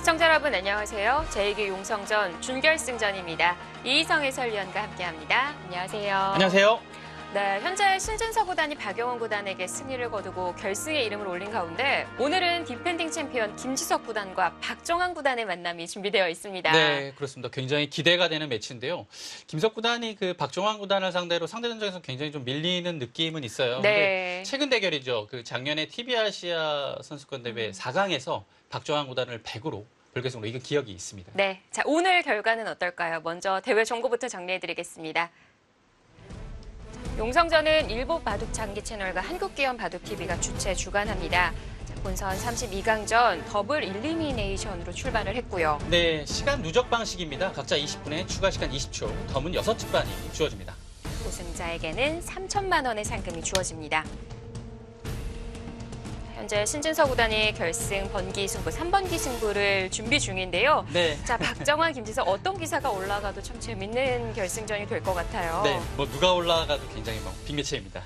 시청자 여러분 안녕하세요. 제2기 용성전 준결승전입니다. 이희성 해설위원과 함께합니다. 안녕하세요. 안녕하세요. 네, 현재 신진서 구단이 박영원 구단에게 승리를 거두고 결승에 이름을 올린 가운데 오늘은 디펜딩 챔피언 김지석 구단과 박정환 구단의 만남이 준비되어 있습니다. 네, 그렇습니다. 굉장히 기대가 되는 매치인데요. 김지석 구단이 그 박정환 구단을 상대로 상대전적에서 굉장히 좀 밀리는 느낌은 있어요. 네. 최근 대결이죠. 그 작년에 TV 아시아 선수권 대회 4강에서 박정환 구단을 100으로 별개승으로 이긴 기억이 있습니다. 네, 자 오늘 결과는 어떨까요? 먼저 대회 정보부터 정리해드리겠습니다. 용성전은 일본 바둑 장기 채널과 한국기업 바둑TV가 주최 주관합니다. 본선 32강전 더블 일리미네이션으로 출발을 했고요. 네, 시간 누적 방식입니다. 각자 20분에 추가 시간 20초, 덤은 6집반이 주어집니다. 우승자에게는 3천만 원의 상금이 주어집니다. 현재 신진서 구단이 결승 번기 승부, 3번기 승부를 준비 중인데요. 네. 자, 박정환, 김지석 어떤 기사가 올라가도 참 재밌는 결승전이 될 것 같아요. 네, 뭐 누가 올라가도 굉장히 빅매치입니다.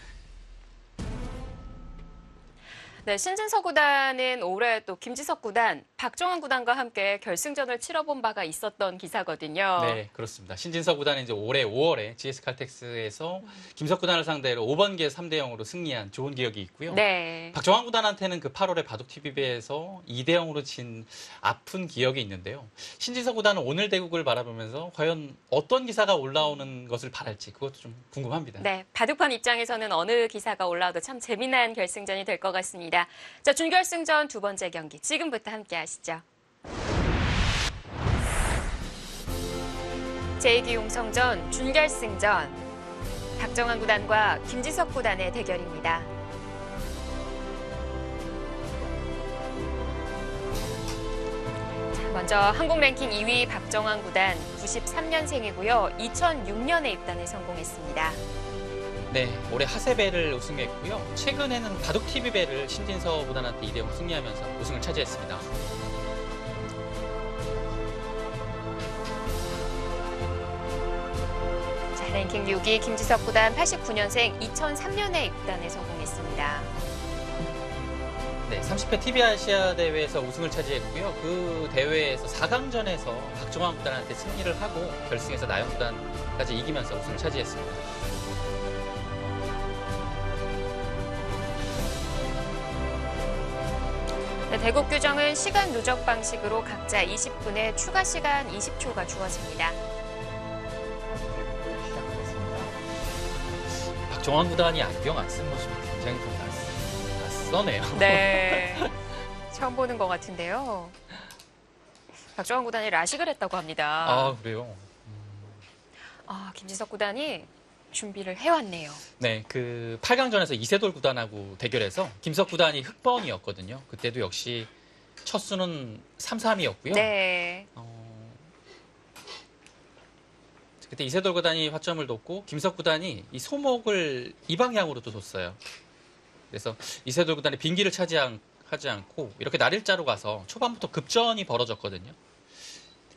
네, 신진서 구단은 올해 또 김지석 구단, 박정환 구단과 함께 결승전을 치러본 바가 있었던 기사거든요. 네, 그렇습니다. 신진서 구단은 이제 올해 5월에 GS칼텍스에서 김석 구단을 상대로 5번기에 3대 0으로 승리한 좋은 기억이 있고요. 네. 박정환 구단한테는 그 8월에 바둑TV에서 2대 0으로 진 아픈 기억이 있는데요. 신진서 구단은 오늘 대국을 바라보면서 과연 어떤 기사가 올라오는 것을 바랄지 그것도 좀 궁금합니다. 네, 바둑판 입장에서는 어느 기사가 올라와도 참 재미난 결승전이 될 것 같습니다. 자, 준결승전 두 번째 경기 지금부터 함께 하시죠. 제2기 용성전 준결승전 박정환 구단과 김지석 구단의 대결입니다. 자, 먼저 한국 랭킹 2위 박정환 구단 93년생이고요. 2006년에 입단에 성공했습니다. 네, 올해 하세배를 우승했고요. 최근에는 바둑TV배를 신진서 구단한테 2대 0 승리하면서 우승을 차지했습니다. 자, 랭킹 6위 김지석 구단 89년생 2003년에 입단에 성공했습니다. 네, 30회 TV 아시아 대회에서 우승을 차지했고요. 그 대회에서 4강전에서 박정환 구단한테 승리를 하고 결승에서 나영 구단까지 이기면서 우승을 차지했습니다. 네, 대국 규정은 시간 누적 방식으로 각자 20분에 추가 시간 20초가 주어집니다. 박정환 구단이 안경 안 쓴 모습이 굉장히 좀 낯서네요. 네, 처음 보는 것 같은데요. 박정환 구단이 라식을 했다고 합니다. 아, 그래요? 김지석 구단이 준비를 해왔네요. 네, 그 8강전에서 이세돌 구단하고 대결해서 김석 구단이 흑번이었거든요. 그때도 역시 첫 수는 3-3이었고요. 네. 그때 이세돌 구단이 화점을 뒀고 김석 구단이 이 소목을 이 방향으로 또 뒀어요. 그래서 이세돌 구단이 빈기를 하지 않고 이렇게 날일자로 가서 초반부터 급전이 벌어졌거든요.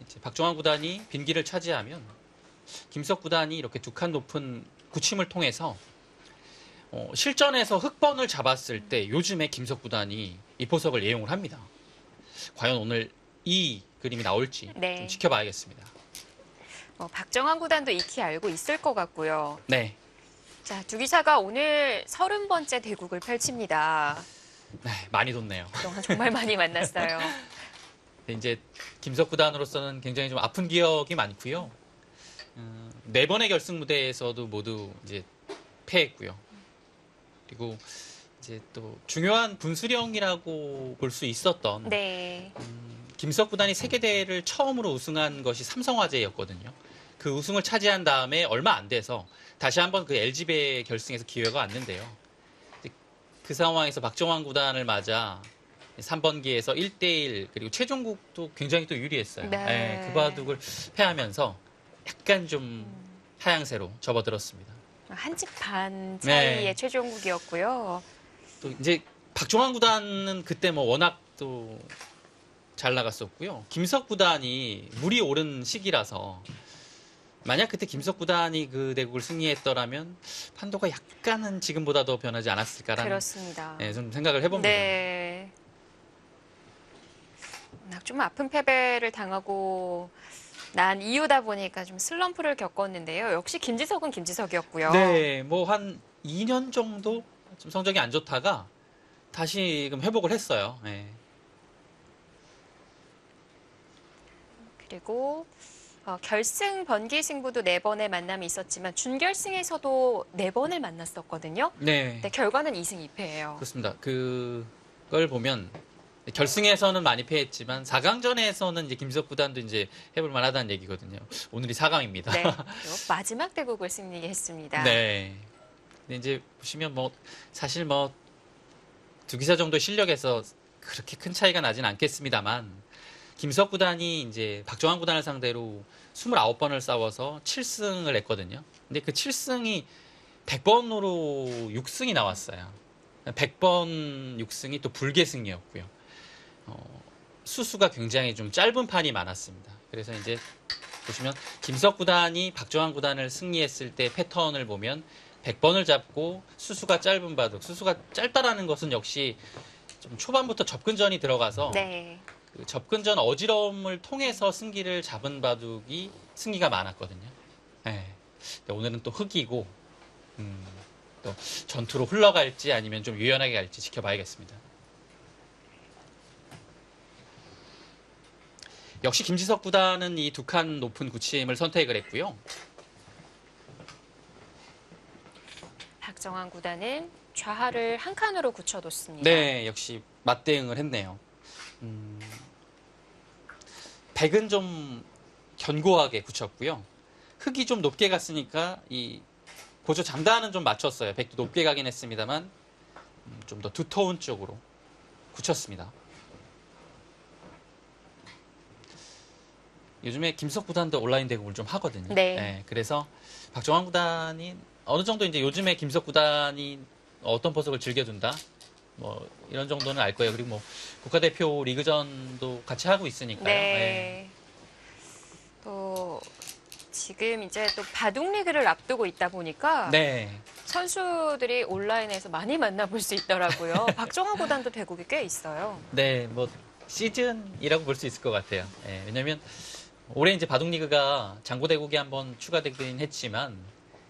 이제 박정환 구단이 빈기를 차지하면 김석 구단이 이렇게 두 칸 높은 굳힘을 통해서 실전에서 흑번을 잡았을 때 요즘에 김석 구단이 이 보석을 예용을 합니다. 과연 오늘 이 그림이 나올지 네. 좀 지켜봐야겠습니다. 박정환 구단도 익히 알고 있을 것 같고요. 네. 자, 두 기사가 오늘 30번째 대국을 펼칩니다. 네, 많이 뒀네요. 그동안 정말 많이 만났어요. 이제 김석 구단으로서는 굉장히 좀 아픈 기억이 많고요. 네 번의 결승 무대에서도 모두 이제 패했고요. 그리고 이제 또 중요한 분수령이라고 볼 수 있었던 네. 김석 구단이 세계대회를 처음으로 우승한 것이 삼성화재였거든요. 그 우승을 차지한 다음에 얼마 안 돼서 다시 한번 그 LG배 결승에서 기회가 왔는데요. 그 상황에서 박정환 구단을 맞아 3번기에서 1대1 그리고 최종국도 굉장히 또 유리했어요. 네. 네, 그 바둑을 패하면서 약간 좀 하향세로 접어들었습니다. 한 집 반 차이의 네. 최종국이었고요. 또 이제 박정환 구단은 그때 뭐 워낙 또 잘 나갔었고요. 김석 구단이 물이 오른 시기라서 만약 그때 김석 구단이 그 대국을 승리했더라면 판도가 약간은 지금보다 더 변하지 않았을까라는 그렇습니다. 좀 생각을 해봅니다. 네. 좀 아픈 패배를 당하고 난 이유다 보니까 좀 슬럼프를 겪었는데요. 역시 김지석은 김지석이었고요. 네, 뭐 한 2년 정도 좀 성적이 안 좋다가 다시금 회복을 했어요. 네. 그리고 결승 번기 승부도 4번의 만남이 있었지만 준결승에서도 4번을 만났었거든요. 네. 근데 결과는 2승 2패예요. 그렇습니다. 그걸 보면 결승에서는 많이 패했지만 4강전에서는 이제 김지석 구단도 이제 해볼 만하다는 얘기거든요. 오늘이 4강입니다. 네. 그리고 마지막 대국을 승리했습니다. 네. 근데 이제 보시면 뭐 사실 뭐 두 기사 정도 실력에서 그렇게 큰 차이가 나진 않겠습니다만 김지석 구단이 이제 박정환 구단을 상대로 29번을 싸워서 7승을 했거든요. 근데 그 7승이 100번으로 6승이 나왔어요. 100번 6승이 또 불계승이었고요. 수수가 굉장히 좀 짧은 판이 많았습니다. 그래서 이제 보시면 김석 구단이 박정환 구단을 승리했을 때 패턴을 보면 100번을 잡고 수수가 짧은 바둑, 수수가 짧다라는 것은 역시 좀 초반부터 접근전이 들어가서 네. 그 접근전 어지러움을 통해서 승기를 잡은 바둑이 승리가 많았거든요. 네. 오늘은 또 흑이고 또 전투로 흘러갈지 아니면 좀 유연하게 갈지 지켜봐야겠습니다. 역시 김지석 구단은 이 두 칸 높은 굳힘을 선택을 했고요. 박정환 구단은 좌하를 한 칸으로 굳혀뒀습니다. 네, 역시 맞대응을 했네요. 백은 좀 견고하게 굳혔고요. 흑이 좀 높게 갔으니까 이 고조 장단은 좀 맞췄어요. 백도 높게 가긴 했습니다만 좀 더 두터운 쪽으로 굳혔습니다. 요즘에 김석 구단도 온라인 대국을 좀 하거든요. 네. 그래서 박정환 구단이 어느 정도 이제 요즘에 김석 구단이 어떤 보석을 즐겨준다, 뭐 이런 정도는 알 거예요. 그리고 뭐 국가대표 리그전도 같이 하고 있으니까요. 네. 또 지금 이제 또 바둑 리그를 앞두고 있다 보니까 네. 선수들이 온라인에서 많이 만나볼 수 있더라고요. 박정환 구단도 대국이 꽤 있어요. 네, 뭐 시즌이라고 볼 수 있을 것 같아요. 왜냐하면 올해 이제 바둑 리그가 장고 대국이 한번 추가되긴 했지만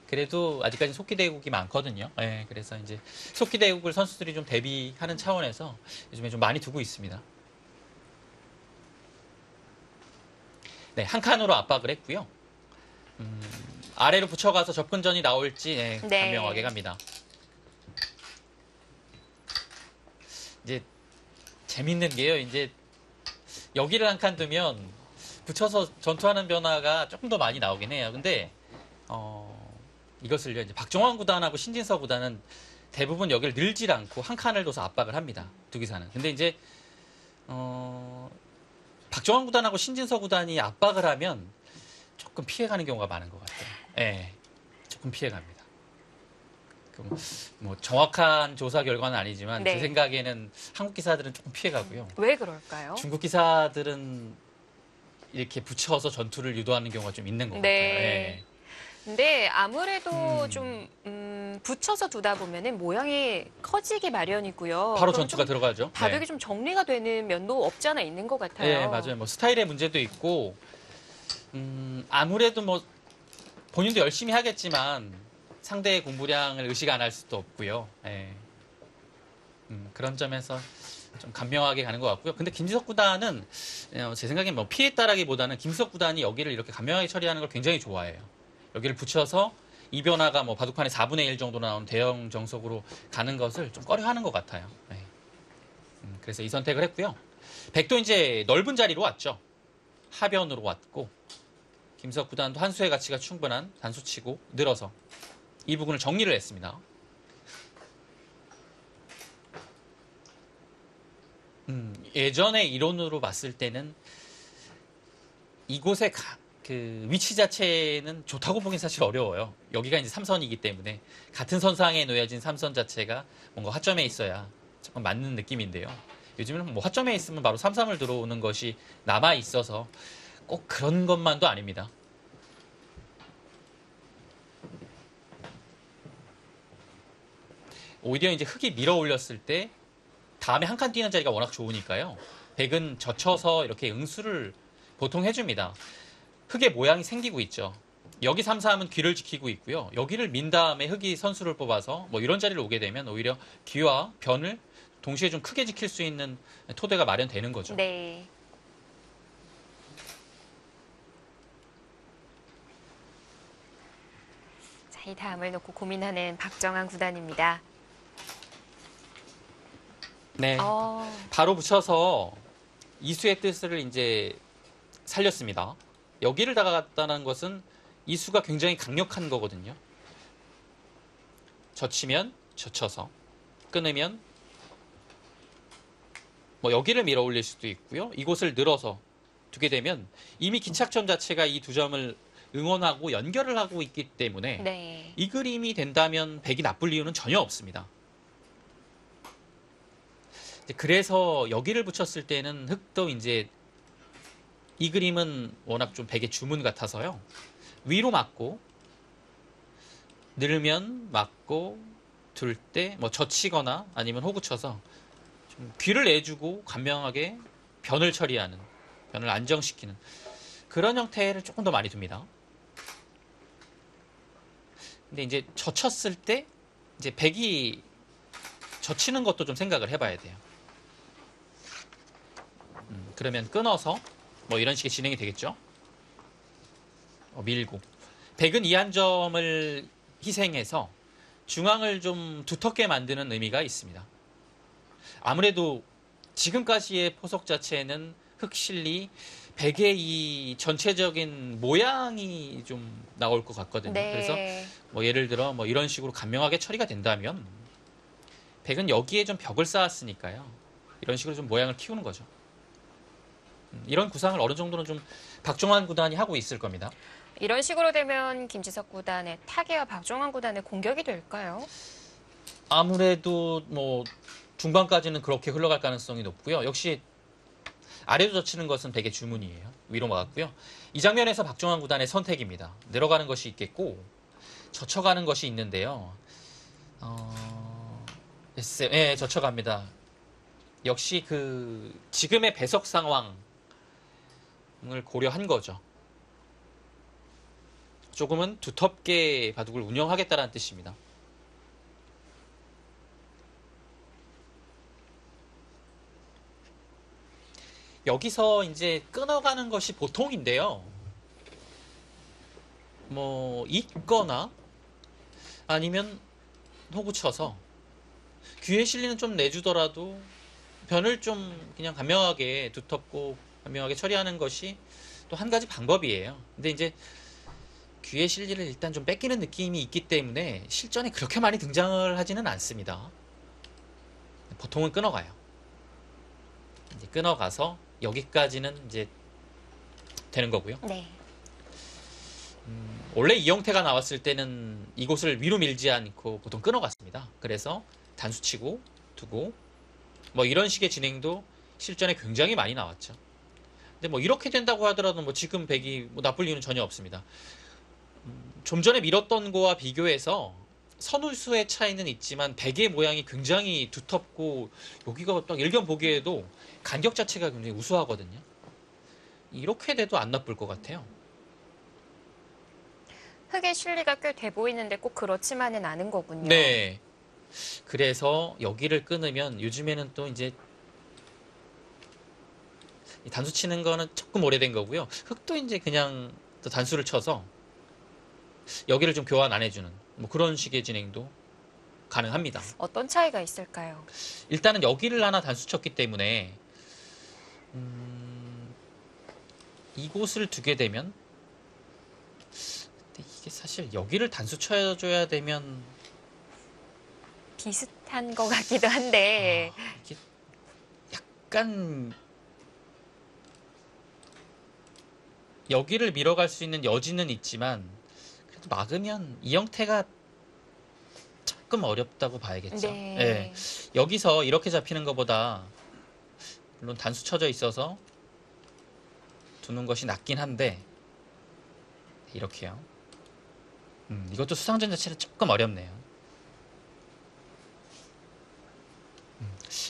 그래도 아직까지 속기 대국이 많거든요. 그래서 이제 속기 대국을 선수들이 좀 대비하는 차원에서 요즘에 좀 많이 두고 있습니다. 네, 한 칸으로 압박을 했고요. 아래로 붙여가서 접근전이 나올지 간명하게 갑니다. 이제 재밌는 게요. 이제 여기를 한 칸 두면 붙여서 전투하는 변화가 조금 더 많이 나오긴 해요. 근데 이것을요, 이제 박정환 구단하고 신진서 구단은 대부분 여기를 늘질 않고 한 칸을 둬서 압박을 합니다. 두 기사는. 근데 이제 박정환 구단하고 신진서 구단이 압박을 하면 조금 피해가는 경우가 많은 것 같아요. 조금 피해갑니다. 뭐 정확한 조사 결과는 아니지만 제 생각에는 한국 기사들은 조금 피해가고요. 왜 그럴까요? 중국 기사들은 이렇게 붙여서 전투를 유도하는 경우가 좀 있는 것 같아요. 근데 아무래도 좀 붙여서 두다 보면은 모양이 커지기 마련이고요. 바로 전투가 들어가죠. 바둑이 좀 정리가 되는 면도 없지 않아 있는 것 같아요. 네, 맞아요. 뭐 스타일의 문제도 있고 아무래도 뭐 본인도 열심히 하겠지만 상대의 공부량을 의식 안 할 수도 없고요. 그런 점에서 좀 간명하게 가는 것 같고요. 근데 김지석 구단은 제 생각엔 뭐 피했다라기보다는 김지석 구단이 여기를 이렇게 간명하게 처리하는 걸 굉장히 좋아해요. 여기를 붙여서 이 변화가 뭐 바둑판의 4분의 1 정도 나오는 대형 정석으로 가는 것을 좀 꺼려하는 것 같아요. 그래서 이 선택을 했고요. 백도 이제 넓은 자리로 왔죠. 하변으로 왔고 김지석 구단도 한 수의 가치가 충분한 단수치고 늘어서 이 부분을 정리를 했습니다. 예전의 이론으로 봤을 때는 이곳의 그 위치 자체는 좋다고 보긴 사실 어려워요. 여기가 이제 3선이기 때문에 같은 선상에 놓여진 3선 자체가 뭔가 화점에 있어야 조금 맞는 느낌인데요. 요즘은 뭐 화점에 있으면 바로 3-3을 들어오는 것이 남아 있어서 꼭 그런 것만도 아닙니다. 오히려 이제 흙이 밀어 올렸을 때 다음에 한 칸 뛰는 자리가 워낙 좋으니까요. 백은 젖혀서 이렇게 응수를 보통 해줍니다. 흙의 모양이 생기고 있죠. 여기 3-3은 귀를 지키고 있고요. 여기를 민 다음에 흙이 선수를 뽑아서 뭐 이런 자리를 오게 되면 오히려 귀와 변을 동시에 좀 크게 지킬 수 있는 토대가 마련되는 거죠. 네. 자, 이 다음을 놓고 고민하는 박정환 구단입니다. 네. 바로 붙여서 이수의 뜻을 이제 살렸습니다. 여기를 다가갔다는 것은 이수가 굉장히 강력한 거거든요. 젖히면 젖혀서, 끊으면 뭐 여기를 밀어 올릴 수도 있고요. 이곳을 늘어서 두게 되면 이미 기착점 자체가 이 두 점을 응원하고 연결을 하고 있기 때문에 네. 이 그림이 된다면 백이 나쁠 이유는 전혀 없습니다. 그래서 여기를 붙였을 때는 흙도 이제 이 그림은 워낙 좀 백의 주문 같아서요. 위로 맞고 늘면 맞고 둘 때 뭐 젖히거나 아니면 호구 쳐서 좀 귀를 내주고 간명하게 변을 처리하는, 변을 안정시키는 그런 형태를 조금 더 많이 둡니다. 근데 이제 젖혔을 때 이제 백이 젖히는 것도 좀 생각을 해봐야 돼요. 그러면 끊어서 뭐 이런 식의 진행이 되겠죠. 밀고 백은 이 한 점을 희생해서 중앙을 좀 두텁게 만드는 의미가 있습니다. 아무래도 지금까지의 포석 자체는 흑실리 백의 이 전체적인 모양이 좀 나올 것 같거든요. 네. 그래서 뭐 예를 들어 뭐 이런 식으로 간명하게 처리가 된다면 백은 여기에 좀 벽을 쌓았으니까요. 이런 식으로 좀 모양을 키우는 거죠. 이런 구상을 어느 정도는 좀 박종환 구단이 하고 있을 겁니다. 이런 식으로 되면 김지석 구단의 타계와 박종환 구단의 공격이 될까요? 아무래도 뭐 중반까지는 그렇게 흘러갈 가능성이 높고요. 역시 아래로 젖히는 것은 백의 주문이에요. 위로 막았고요. 이 장면에서 박종환 구단의 선택입니다. 내려가는 것이 있겠고 젖혀가는 것이 있는데요. 네, 젖혀갑니다. 역시 그 지금의 배석 상황을 고려한 거죠. 조금은 두텁게 바둑을 운영하겠다는 뜻입니다. 여기서 이제 끊어가는 것이 보통인데요. 뭐 있거나 아니면 호구 쳐서 귀에 실리는 좀 내주더라도 변을 좀 그냥 간명하게 두텁고 간명하게 처리하는 것이 또 한 가지 방법이에요. 근데 이제 귀에 실리를 일단 좀 뺏기는 느낌이 있기 때문에 실전에 그렇게 많이 등장을 하지는 않습니다. 보통은 끊어가요. 이제 끊어가서 여기까지는 이제 되는 거고요. 네. 원래 이 형태가 나왔을 때는 이곳을 위로 밀지 않고 보통 끊어갔습니다. 그래서 단수치고 두고 뭐 이런 식의 진행도 실전에 굉장히 많이 나왔죠. 근데 뭐 이렇게 된다고 하더라도 뭐 지금 백이 뭐 나쁠 이유는 전혀 없습니다. 좀 전에 밀었던 거와 비교해서 선울수의 차이는 있지만 백의 모양이 굉장히 두텁고 여기가 딱 일견 보기에도 간격 자체가 굉장히 우수하거든요. 이렇게 돼도 안 나쁠 것 같아요. 흙의 실리가 꽤 돼 보이는데 꼭 그렇지만은 않은 거군요. 네. 그래서 여기를 끊으면 요즘에는 또 이제 단수 치는 거는 조금 오래된 거고요. 흙도 이제 그냥 또 단수를 쳐서 여기를 좀 교환 안 해주는 뭐 그런 식의 진행도 가능합니다. 어떤 차이가 있을까요? 일단은 여기를 하나 단수 쳤기 때문에 이곳을 두게 되면 근데 이게 사실 여기를 단수 쳐줘야 되면 비슷한 것 같기도 한데 이게 약간 여기를 밀어갈 수 있는 여지는 있지만 그래도 막으면 이 형태가 조금 어렵다고 봐야겠죠. 네. 네. 여기서 이렇게 잡히는 것보다 물론 단수 쳐져 있어서 두는 것이 낫긴 한데 이렇게요. 이것도 수상전 자체는 조금 어렵네요.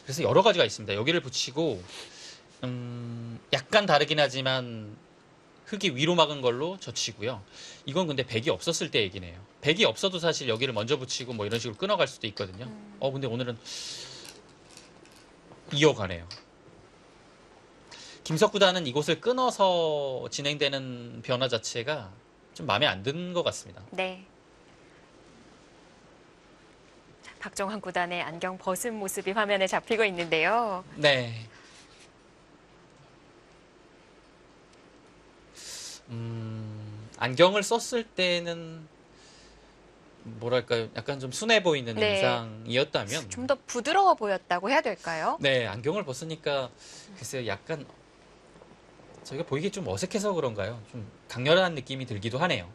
그래서 여러 가지가 있습니다. 여기를 붙이고 약간 다르긴 하지만 흙이 위로 막은 걸로 젖히고요. 이건 근데 백이 없었을 때 얘기네요. 백이 없어도 사실 여기를 먼저 붙이고 뭐 이런 식으로 끊어갈 수도 있거든요. 근데 오늘은 이어가네요. 김석구단은 이곳을 끊어서 진행되는 변화 자체가 좀 마음에 안 드는 것 같습니다. 네. 자, 박정환 구단의 안경 벗은 모습이 화면에 잡히고 있는데요. 네. 안경을 썼을 때는 뭐랄까요, 약간 좀 순해 보이는 네. 인상이었다면 좀 더 부드러워 보였다고 해야 될까요? 네, 안경을 벗으니까 글쎄요, 약간 저희가 보이기 좀 어색해서 그런가요? 좀 강렬한 느낌이 들기도 하네요.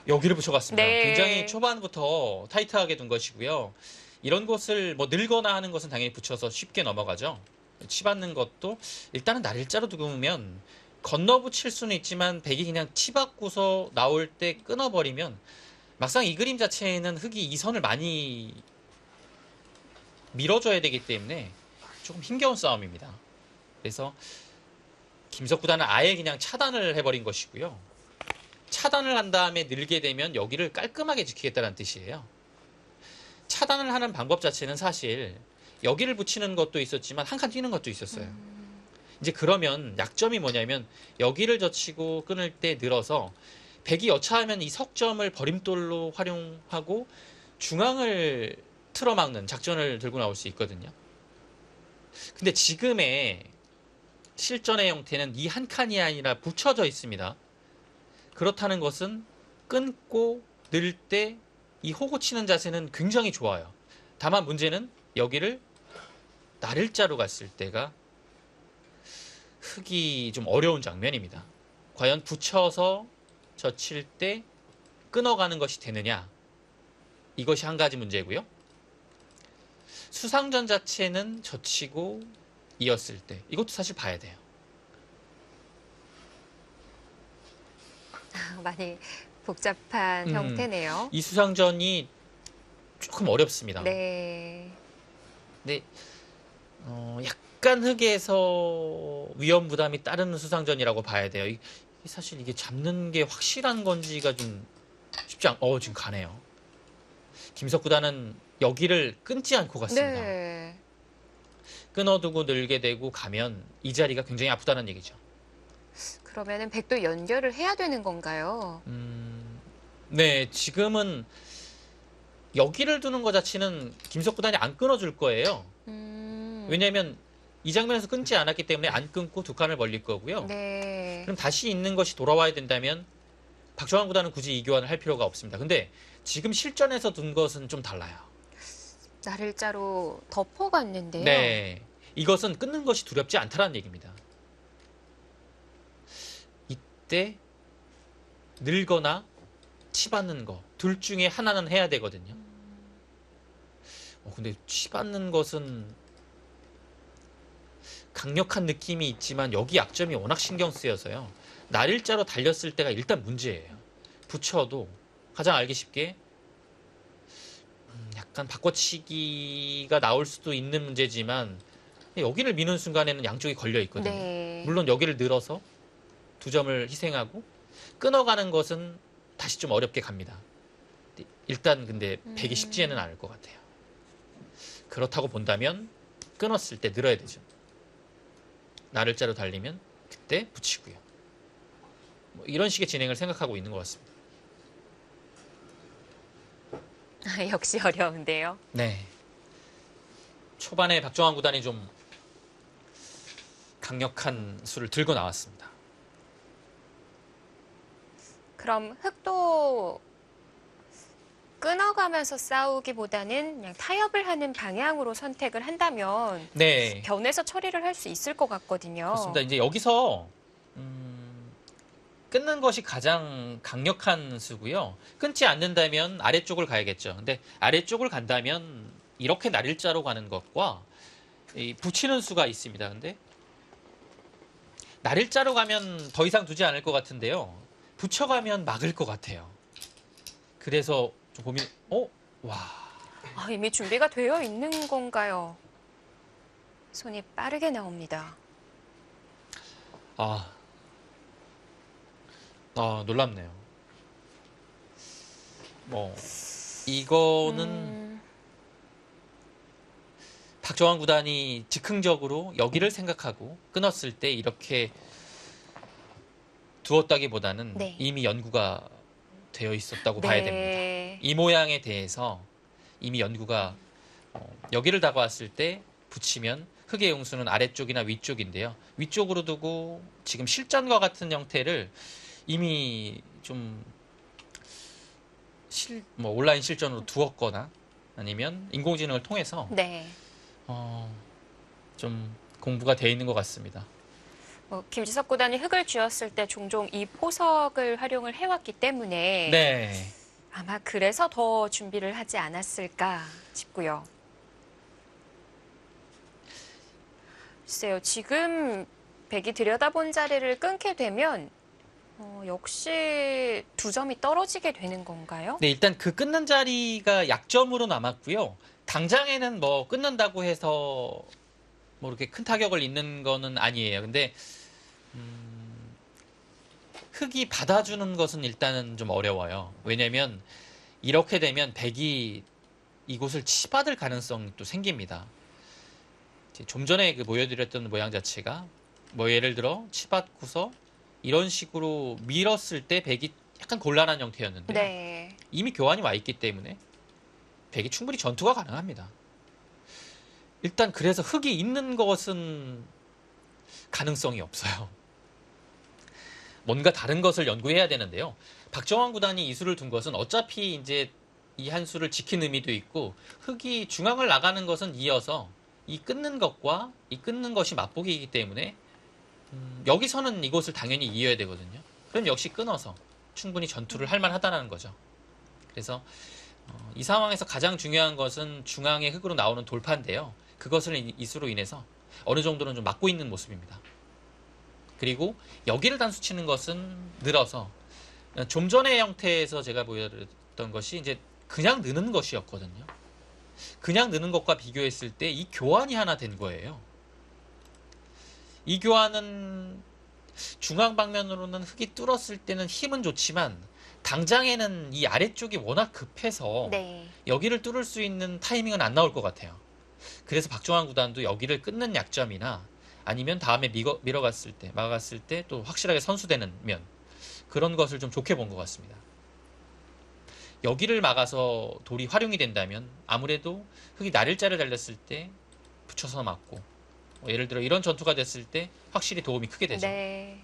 여기를 붙여갔습니다. 네. 굉장히 초반부터 타이트하게 둔 것이고요. 이런 곳을 뭐 늘거나 하는 것은 당연히 붙여서 쉽게 넘어가죠. 치받는 것도 일단은 날일자로 두면 건너 붙일 수는 있지만 백이 그냥 치받고서 나올 때 끊어버리면 막상 이 그림 자체에는 흙이 이 선을 많이 밀어줘야 되기 때문에 조금 힘겨운 싸움입니다. 그래서 김석구단은 아예 그냥 차단을 해버린 것이고요. 차단을 한 다음에 늘게 되면 여기를 깔끔하게 지키겠다는 뜻이에요. 차단을 하는 방법 자체는 사실 여기를 붙이는 것도 있었지만 한 칸 뛰는 것도 있었어요. 이제 그러면 약점이 뭐냐면 여기를 젖히고 끊을 때 늘어서 백이 여차하면 이 석점을 버림돌로 활용하고 중앙을 틀어막는 작전을 들고 나올 수 있거든요. 근데 지금의 실전의 형태는 이 한 칸이 아니라 붙여져 있습니다. 그렇다는 것은 끊고 늘 때 이 호구 치는 자세는 굉장히 좋아요. 다만 문제는 여기를 날일자로 갔을 때가 흙이 좀 어려운 장면입니다. 과연 붙여서 젖힐 때 끊어가는 것이 되느냐, 이것이 한 가지 문제고요. 수상전 자체는 젖히고 이었을 때 이것도 사실 봐야 돼요. 많이 복잡한 형태네요. 이 수상전이 조금 어렵습니다. 네. 근데 약간 흙에서 위험 부담이 따르는 수상전이라고 봐야 돼요. 사실 이게 잡는 게 확실한 건지가 좀 쉽지 지금 가네요. 김석구단은 여기를 끊지 않고 갔습니다. 네. 끊어두고 늘게 되고 가면 이 자리가 굉장히 아프다는 얘기죠. 그러면은 백도 연결을 해야 되는 건가요? 네, 지금은 여기를 두는 것 자체는 김석구단이 안 끊어줄 거예요. 왜냐하면 이 장면에서 끊지 않았기 때문에 안 끊고 두 칸을 벌릴 거고요. 네. 그럼 다시 있는 것이 돌아와야 된다면 박정환 구단은 굳이 이 교환을 할 필요가 없습니다. 근데 지금 실전에서 둔 것은 좀 달라요. 날일자로 덮어갔는데요. 네, 이것은 끊는 것이 두렵지 않다라는 얘기입니다. 이때 늘거나 치받는 거 둘 중에 하나는 해야 되거든요. 근데 치받는 것은 강력한 느낌이 있지만 여기 약점이 워낙 신경 쓰여서요. 날일자로 달렸을 때가 일단 문제예요. 붙여도 가장 알기 쉽게 약간 바꿔치기가 나올 수도 있는 문제지만 여기를 미는 순간에는 양쪽이 걸려 있거든요. 네. 물론 여기를 늘어서 두 점을 희생하고 끊어가는 것은 다시 좀 어렵게 갑니다. 일단 근데 백이 쉽지는 않을 것 같아요. 그렇다고 본다면 끊었을 때 늘어야 되죠. 날일자로 달리면 그때 붙이고요. 뭐 이런 식의 진행을 생각하고 있는 것 같습니다. 역시 어려운데요. 네. 초반에 박정환 구단이 좀 강력한 수를 들고 나왔습니다. 그럼 흙도 끊어가면서 싸우기보다는 그냥 타협을 하는 방향으로 선택을 한다면 네. 변해서 처리를 할 수 있을 것 같거든요. 그렇습니다. 이제 여기서 끊는 것이 가장 강력한 수고요. 끊지 않는다면 아래쪽을 가야겠죠. 근데 아래쪽을 간다면 이렇게 날일자로 가는 것과 붙이는 수가 있습니다. 근데 날일자로 가면 더 이상 두지 않을 것 같은데요. 붙여가면 막을 것 같아요. 그래서 좀 고민. 와. 아, 이미 준비가 되어 있는 건가요? 손이 빠르게 나옵니다. 아, 놀랍네요. 뭐 이거는 박정환 구단이 즉흥적으로 여기를 생각하고 끊었을 때 이렇게 두었다기보다는 네. 이미 연구가 되어 있었다고 네. 봐야 됩니다. 이 모양에 대해서 이미 연구가 여기를 다가왔을 때 붙이면 흙의 용수는 아래쪽이나 위쪽인데요. 위쪽으로 두고 지금 실전과 같은 형태를 이미 좀 온라인 실전으로 두었거나 아니면 인공지능을 통해서 네. 좀 공부가 되어 있는 것 같습니다. 김지석 구단이 흙을 쥐었을 때 종종 이 포석을 활용을 해왔기 때문에 네. 아마 그래서 더 준비를 하지 않았을까 싶고요. 글쎄요, 지금 백이 들여다본 자리를 끊게 되면 역시 2점이 떨어지게 되는 건가요? 네, 일단 그 끊는 자리가 약점으로 남았고요. 당장에는 뭐 끊는다고 해서 뭐 이렇게 큰 타격을 입는 거는 아니에요. 근데 흙이 받아주는 것은 일단은 좀 어려워요. 왜냐면 이렇게 되면 백이 이곳을 치받을 가능성이 또 생깁니다. 좀 전에 그 보여드렸던 모양 자체가 뭐 예를 들어 치받고서 이런 식으로 밀었을 때 백이 약간 곤란한 형태였는데 네. 이미 교환이 와 있기 때문에 백이 충분히 전투가 가능합니다. 일단 그래서 흙이 있는 것은 가능성이 없어요. 뭔가 다른 것을 연구해야 되는데요. 박정환 구단이 이 수를 둔 것은 어차피 이제 이 한 수를 지킨 의미도 있고 흙이 중앙을 나가는 것은 이어서 이 끊는 것과 이 끊는 것이 맞보기이기 때문에 여기서는 이곳을 당연히 이어야 되거든요. 그럼 역시 끊어서 충분히 전투를 할 만하다는 거죠. 그래서 이 상황에서 가장 중요한 것은 중앙의 흙으로 나오는 돌파인데요. 그것을 이 수로 인해서 어느 정도는 좀 막고 있는 모습입니다. 그리고 여기를 단수 치는 것은 늘어서 좀 전의 형태에서 제가 보여드렸던 것이 이제 그냥 느는 것이었거든요. 그냥 느는 것과 비교했을 때 이 교환이 하나 된 거예요. 이 교환은 중앙 방면으로는 흙이 뚫었을 때는 힘은 좋지만 당장에는 이 아래쪽이 워낙 급해서 네. 여기를 뚫을 수 있는 타이밍은 안 나올 것 같아요. 그래서 박정환 구단도 여기를 끊는 약점이나 아니면 다음에 밀어갔을 때, 막아갔을 때 또 확실하게 선수되는 면 그런 것을 좀 좋게 본 것 같습니다. 여기를 막아서 돌이 활용이 된다면 아무래도 흙이 날일자를 달렸을 때 붙여서 맞고 예를 들어 이런 전투가 됐을 때 확실히 도움이 크게 되죠. 네.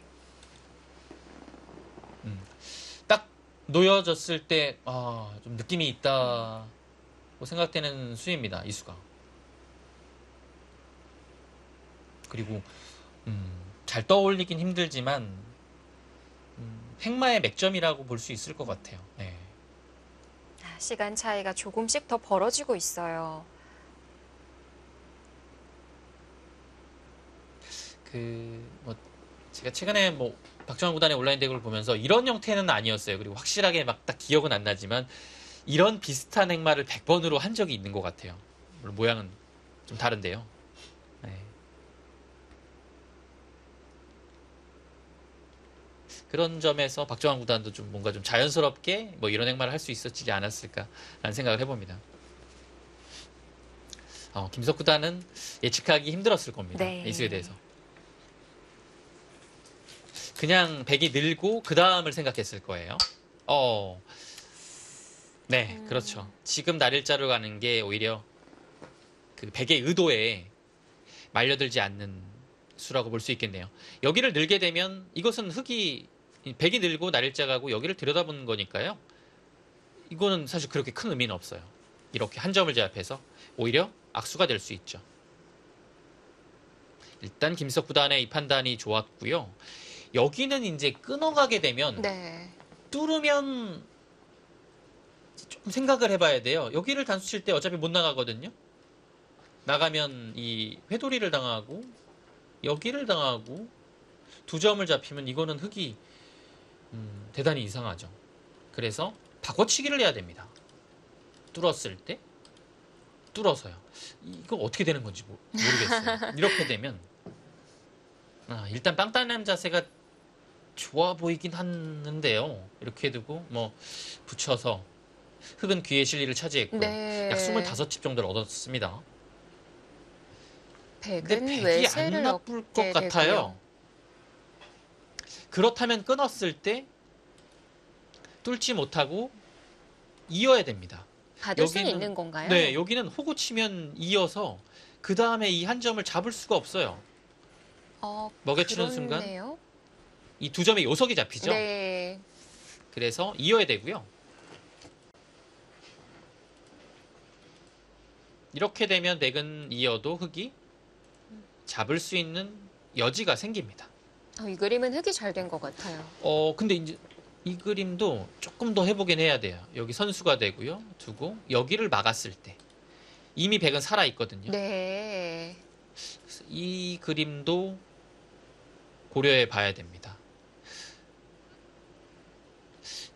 딱 놓여졌을 때 좀 느낌이 있다고 생각되는 수입니다. 이 수가. 그리고 잘 떠올리긴 힘들지만 행마의 맥점이라고 볼 수 있을 것 같아요. 네. 시간 차이가 조금씩 더 벌어지고 있어요. 제가 최근에 박정환 구단의 온라인 대국을 보면서 이런 형태는 아니었어요. 그리고 확실하게 막 딱 기억은 안 나지만 이런 비슷한 행마를 100번으로 한 적이 있는 것 같아요. 물론 모양은 좀 다른데요. 네. 그런 점에서 박정환 구단도 좀 뭔가 좀 자연스럽게 이런 행마를 할 수 있었지 않았을까라는 생각을 해봅니다. 김석 구단은 예측하기 힘들었을 겁니다. 네. 이 수에 대해서. 그냥 백이 늘고 그 다음을 생각했을 거예요. 네, 그렇죠. 지금 날일자로 가는 게 오히려 그 백의 의도에 말려들지 않는 수라고 볼 수 있겠네요. 여기를 늘게 되면 이것은 백이 늘고 날일자 가고 여기를 들여다보는 거니까요. 이거는 사실 그렇게 큰 의미는 없어요. 이렇게 한 점을 제압해서 오히려 악수가 될 수 있죠. 일단 김석 구단의 이 판단이 좋았고요. 여기는 이제 끊어가게 되면 네. 뚫으면 좀 생각을 해봐야 돼요. 여기를 단수 칠 때 어차피 못 나가거든요. 나가면 이 회돌이를 당하고 여기를 당하고 2점을 잡히면 이거는 흙이 대단히 이상하죠. 그래서 바꿔치기를 해야 됩니다. 뚫었을 때 뚫어서요. 이거 어떻게 되는 건지 모르겠어요. 이렇게 되면 일단 빵 따는 자세가 좋아 보이긴 하는데요. 이렇게 두고 뭐 붙여서 흑은 귀의 실리를 차지했고 네. 약 25집 정도를 얻었습니다. 근데 백은 백이 안 외세를 나쁠 것 얻게 같아요. 되고요. 그렇다면 끊었을 때 뚫지 못하고 이어야 됩니다. 받을 수는 여기는- 있는 건가요? 네, 여기는 호구 치면 이어서 그 다음에 이 한 점을 잡을 수가 없어요. 먹여치는 순간 그렇네요. 이 두 점의 요석이 잡히죠. 네. 그래서 이어야 되고요. 이렇게 되면 백은 이어도 흑이 잡을 수 있는 여지가 생깁니다. 이 그림은 흙이 잘 된 것 같아요. 근데 이제 이 그림도 조금 더 해보긴 해야 돼요. 여기 선수가 되고요. 두고 여기를 막았을 때 이미 백은 살아 있거든요. 네. 이 그림도 고려해 봐야 됩니다.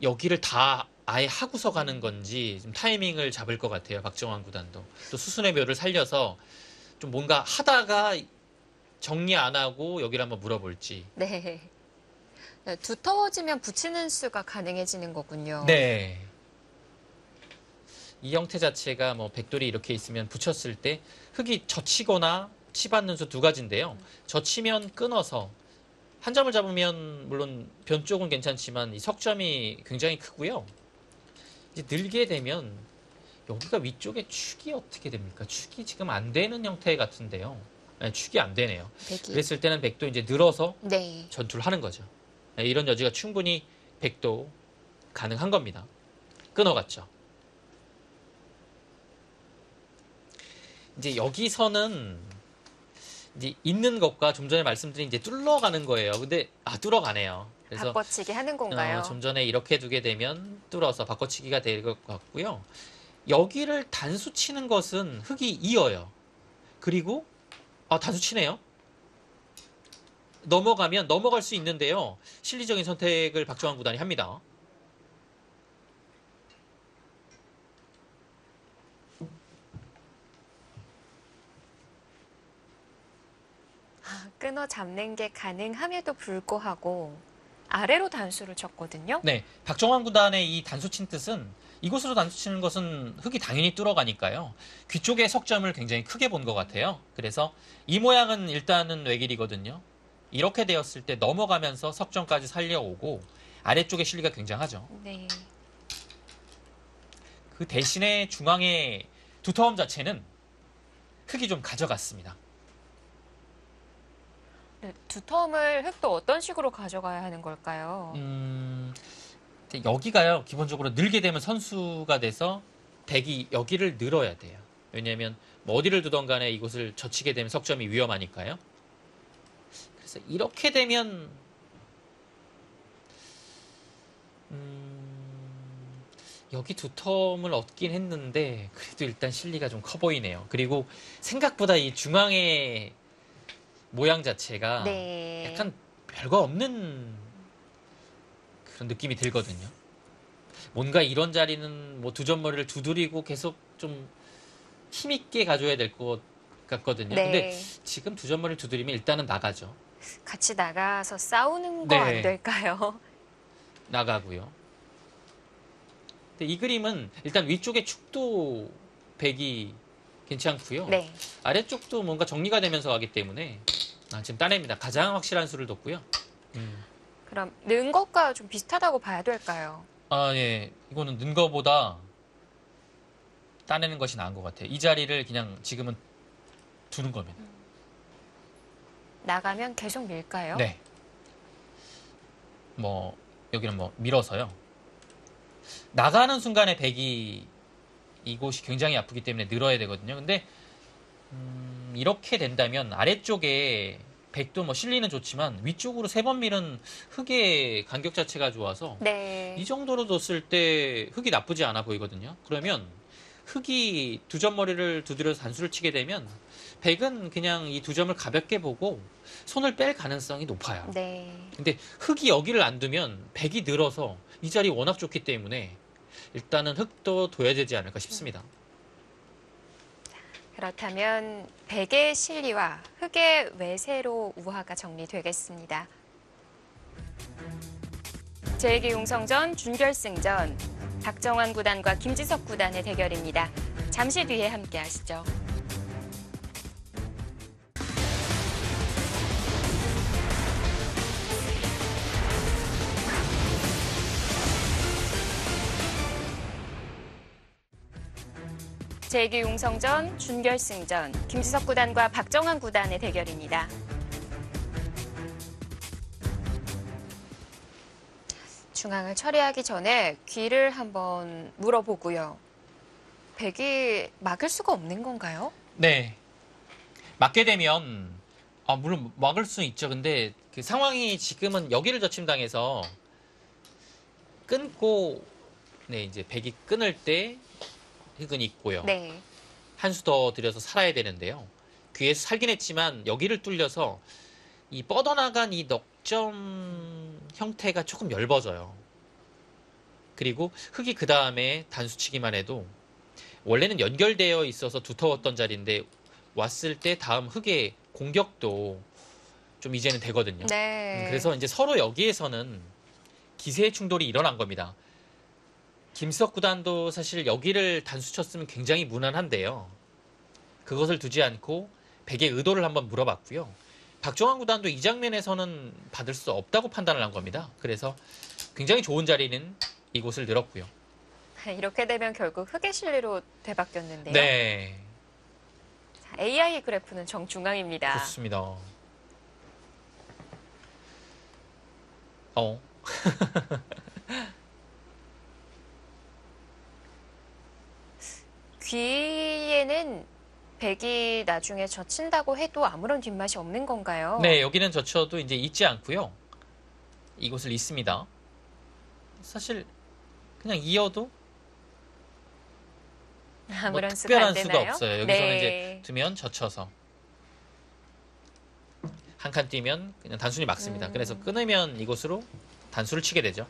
여기를 다 아예 하고서 가는 건지 좀 타이밍을 잡을 것 같아요. 박정환 구단도. 또 수순의 묘를 살려서 좀 뭔가 하다가 정리 안 하고 여기를 한번 물어볼지. 네. 두터워지면 붙이는 수가 가능해지는 거군요. 네. 이 형태 자체가 뭐 백돌이 이렇게 있으면 붙였을 때 흙이 젖히거나 치받는 수 두 가지인데요. 젖히면 끊어서 한 점을 잡으면 물론 변 쪽은 괜찮지만 이 석점이 굉장히 크고요. 이제 늘게 되면 여기가 위쪽에 축이 어떻게 됩니까? 축이 지금 안 되는 형태 같은데요. 네, 축이 안 되네요. 백이. 그랬을 때는 백도 이제 늘어서 네. 전투를 하는 거죠. 네, 이런 여지가 충분히 백도 가능한 겁니다. 끊어갔죠. 이제 여기서는 이제 있는 것과 좀 전에 말씀드린 이제 뚫러가는 거예요. 근데 뚫어가네요. 그래서 바꿔치기 하는 건가요? 좀 전에 이렇게 두게 되면 뚫어서 바꿔치기가 될 것 같고요. 여기를 단수 치는 것은 흙이 이어요. 그리고 단수 치네요. 넘어가면 넘어갈 수 있는데요. 실리적인 선택을 박정환 구단이 합니다. 끊어 잡는 게 가능함에도 불구하고 아래로 단수를 쳤거든요. 네, 박정환 구단의 이 단수 친 뜻은 이곳으로 단수 치는 것은 흙이 당연히 뚫어가니까요. 귀 쪽의 석점을 굉장히 크게 본 것 같아요. 그래서 이 모양은 일단은 외길이거든요. 이렇게 되었을 때 넘어가면서 석점까지 살려오고 아래쪽의 실리가 굉장하죠. 네. 그 대신에 중앙의 두터움 자체는 흙이 좀 가져갔습니다. 네, 두텀을 흙도 어떤 식으로 가져가야 하는 걸까요? 여기가요. 기본적으로 늘게 되면 선수가 돼서 백이 여기를 늘어야 돼요. 왜냐하면 뭐 어디를 두던 간에 이곳을 젖히게 되면 석점이 위험하니까요. 그래서 이렇게 되면 여기 두텀을 얻긴 했는데 그래도 일단 실리가 좀 커 보이네요. 그리고 생각보다 이 중앙의 모양 자체가 네. 약간 별거 없는 그런 느낌이 들거든요. 뭔가 이런 자리는 뭐 두 점머리를 두드리고 계속 좀 힘있게 가져야 될 것 같거든요. 네. 근데 지금 두 점머리를 두드리면 일단은 나가죠. 같이 나가서 싸우는 거 네. 안 될까요? 나가고요. 근데 이 그림은 일단 위쪽에 축도 백이 괜찮고요. 네. 아래쪽도 뭔가 정리가 되면서 가기 때문에 지금 따냅니다. 가장 확실한 수를 뒀고요. 그럼 는 것과 좀 비슷하다고 봐야 될까요? 예. 이거는 는 거보다 따내는 것이 나은 것 같아요. 이 자리를 그냥 지금은 두는 거면. 나가면 계속 밀까요? 네. 여기는 밀어서요. 나가는 순간에 백이 이곳이 굉장히 아프기 때문에 늘어야 되거든요. 근데 이렇게 된다면 아래쪽에 백도 실리는 좋지만 위쪽으로 3번 밀은 흙의 간격 자체가 좋아서 네. 이 정도로 뒀을 때 흙이 나쁘지 않아 보이거든요. 그러면 흙이 두 점 머리를 두드려서 단수를 치게 되면 백은 그냥 이 두 점을 가볍게 보고 손을 뺄 가능성이 높아요. 네. 근데 흙이 여기를 안 두면 백이 늘어서 이 자리 워낙 좋기 때문에 일단은 흙도 둬야 되지 않을까 싶습니다. 그렇다면 백의 실리와 흑의 외세로 우화가 정리되겠습니다. 제2기 용성전 준결승전 박정환 구단과 김지석 구단의 대결입니다. 잠시 뒤에 함께 하시죠. 제2기 용성전 준결승전 김지석 구단과 박정환 구단의 대결입니다. 중앙을 처리하기 전에 귀를 한번 물어보고요. 백이 막을 수가 없는 건가요? 네. 막게 되면 물론 막을 수 있죠. 근데 그 상황이 지금은 여기를 저침당해서 끊고 네, 이제 백이 끊을 때 흙은 있고요. 네. 한 수 더 들여서 살아야 되는데요. 귀에서 살긴 했지만 여기를 뚫려서 이 뻗어나간 이 넉점 형태가 조금 엷어져요. 그리고 흙이 그 다음에 단수치기만 해도 원래는 연결되어 있어서 두터웠던 자리인데 왔을 때 다음 흙의 공격도 좀 이제는 되거든요. 네. 그래서 이제 서로 여기에서는 기세의 충돌이 일어난 겁니다. 김석 구단도 사실 여기를 단수 쳤으면 굉장히 무난한데요. 그것을 두지 않고 백의 의도를 한번 물어봤고요. 박정환 구단도 이 장면에서는 받을 수 없다고 판단을 한 겁니다. 그래서 굉장히 좋은 자리는 이곳을 늘었고요. 이렇게 되면 결국 흑의 실리로 되바뀌었는데요. 네, 자, AI 그래프는 정중앙입니다. 좋습니다. 귀에는 백이 나중에 젖힌다고 해도 아무런 뒷맛이 없는 건가요? 네, 여기는 젖혀도 이제 잊지 않고요. 이곳을 잊습니다. 사실 그냥 이어도 아무런 수가 특별한 안 수가 되나요? 없어요. 여기서는 네. 이제 두면 젖혀서 한 칸 뛰면 그냥 단순히 막습니다. 그래서 끊으면 이곳으로 단수를 치게 되죠.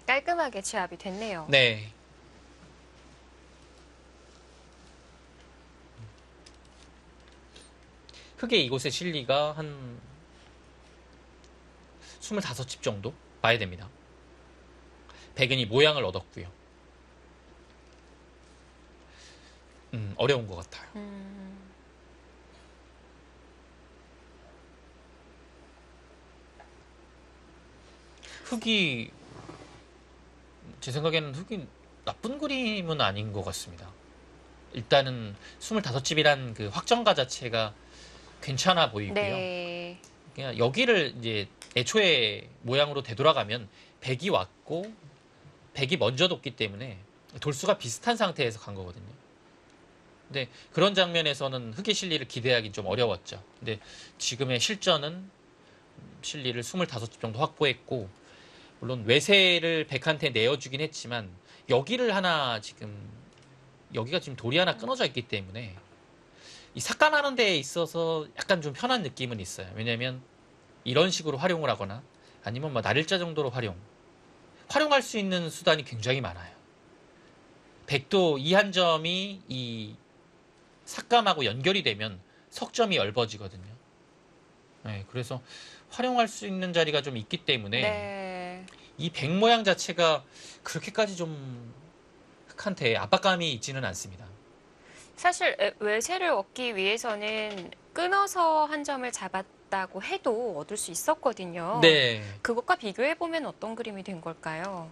깔끔하게 취합이 됐네요. 네. 흙의 이곳의 실리가 한 25집 정도 봐야 됩니다. 백은이 모양을 얻었고요. 어려운 것 같아요. 흙이 제 생각에는 흙이 나쁜 그림은 아닌 것 같습니다. 일단은 25집이란 그 확정가 자체가 괜찮아 보이고요. 네. 그냥 여기를 이제 애초에 모양으로 되돌아가면 백이 왔고 백이 먼저 뒀기 때문에 돌수가 비슷한 상태에서 간 거거든요. 근데 그런 장면에서는 흙의 실리를 기대하기 좀 어려웠죠. 근데 지금의 실전은 실리를 25집 정도 확보했고 물론 외세를 백한테 내어주긴 했지만 여기를 하나 지금 여기가 지금 돌이 하나 끊어져 있기 때문에 이 삭간하는 데에 있어서 약간 좀 편한 느낌은 있어요. 왜냐면 이런 식으로 활용을 하거나 아니면 뭐 날일자 정도로 활용할 수 있는 수단이 굉장히 많아요. 백도 이 한 점이 이 삭감하고 연결이 되면 석점이 엷어지거든요. 네, 그래서 활용할 수 있는 자리가 좀 있기 때문에 네. 이 백 모양 자체가 그렇게까지 좀 흙한테 압박감이 있지는 않습니다. 사실 외세를 얻기 위해서는 끊어서 한 점을 잡았다고 해도 얻을 수 있었거든요. 네. 그것과 비교해보면 어떤 그림이 된 걸까요?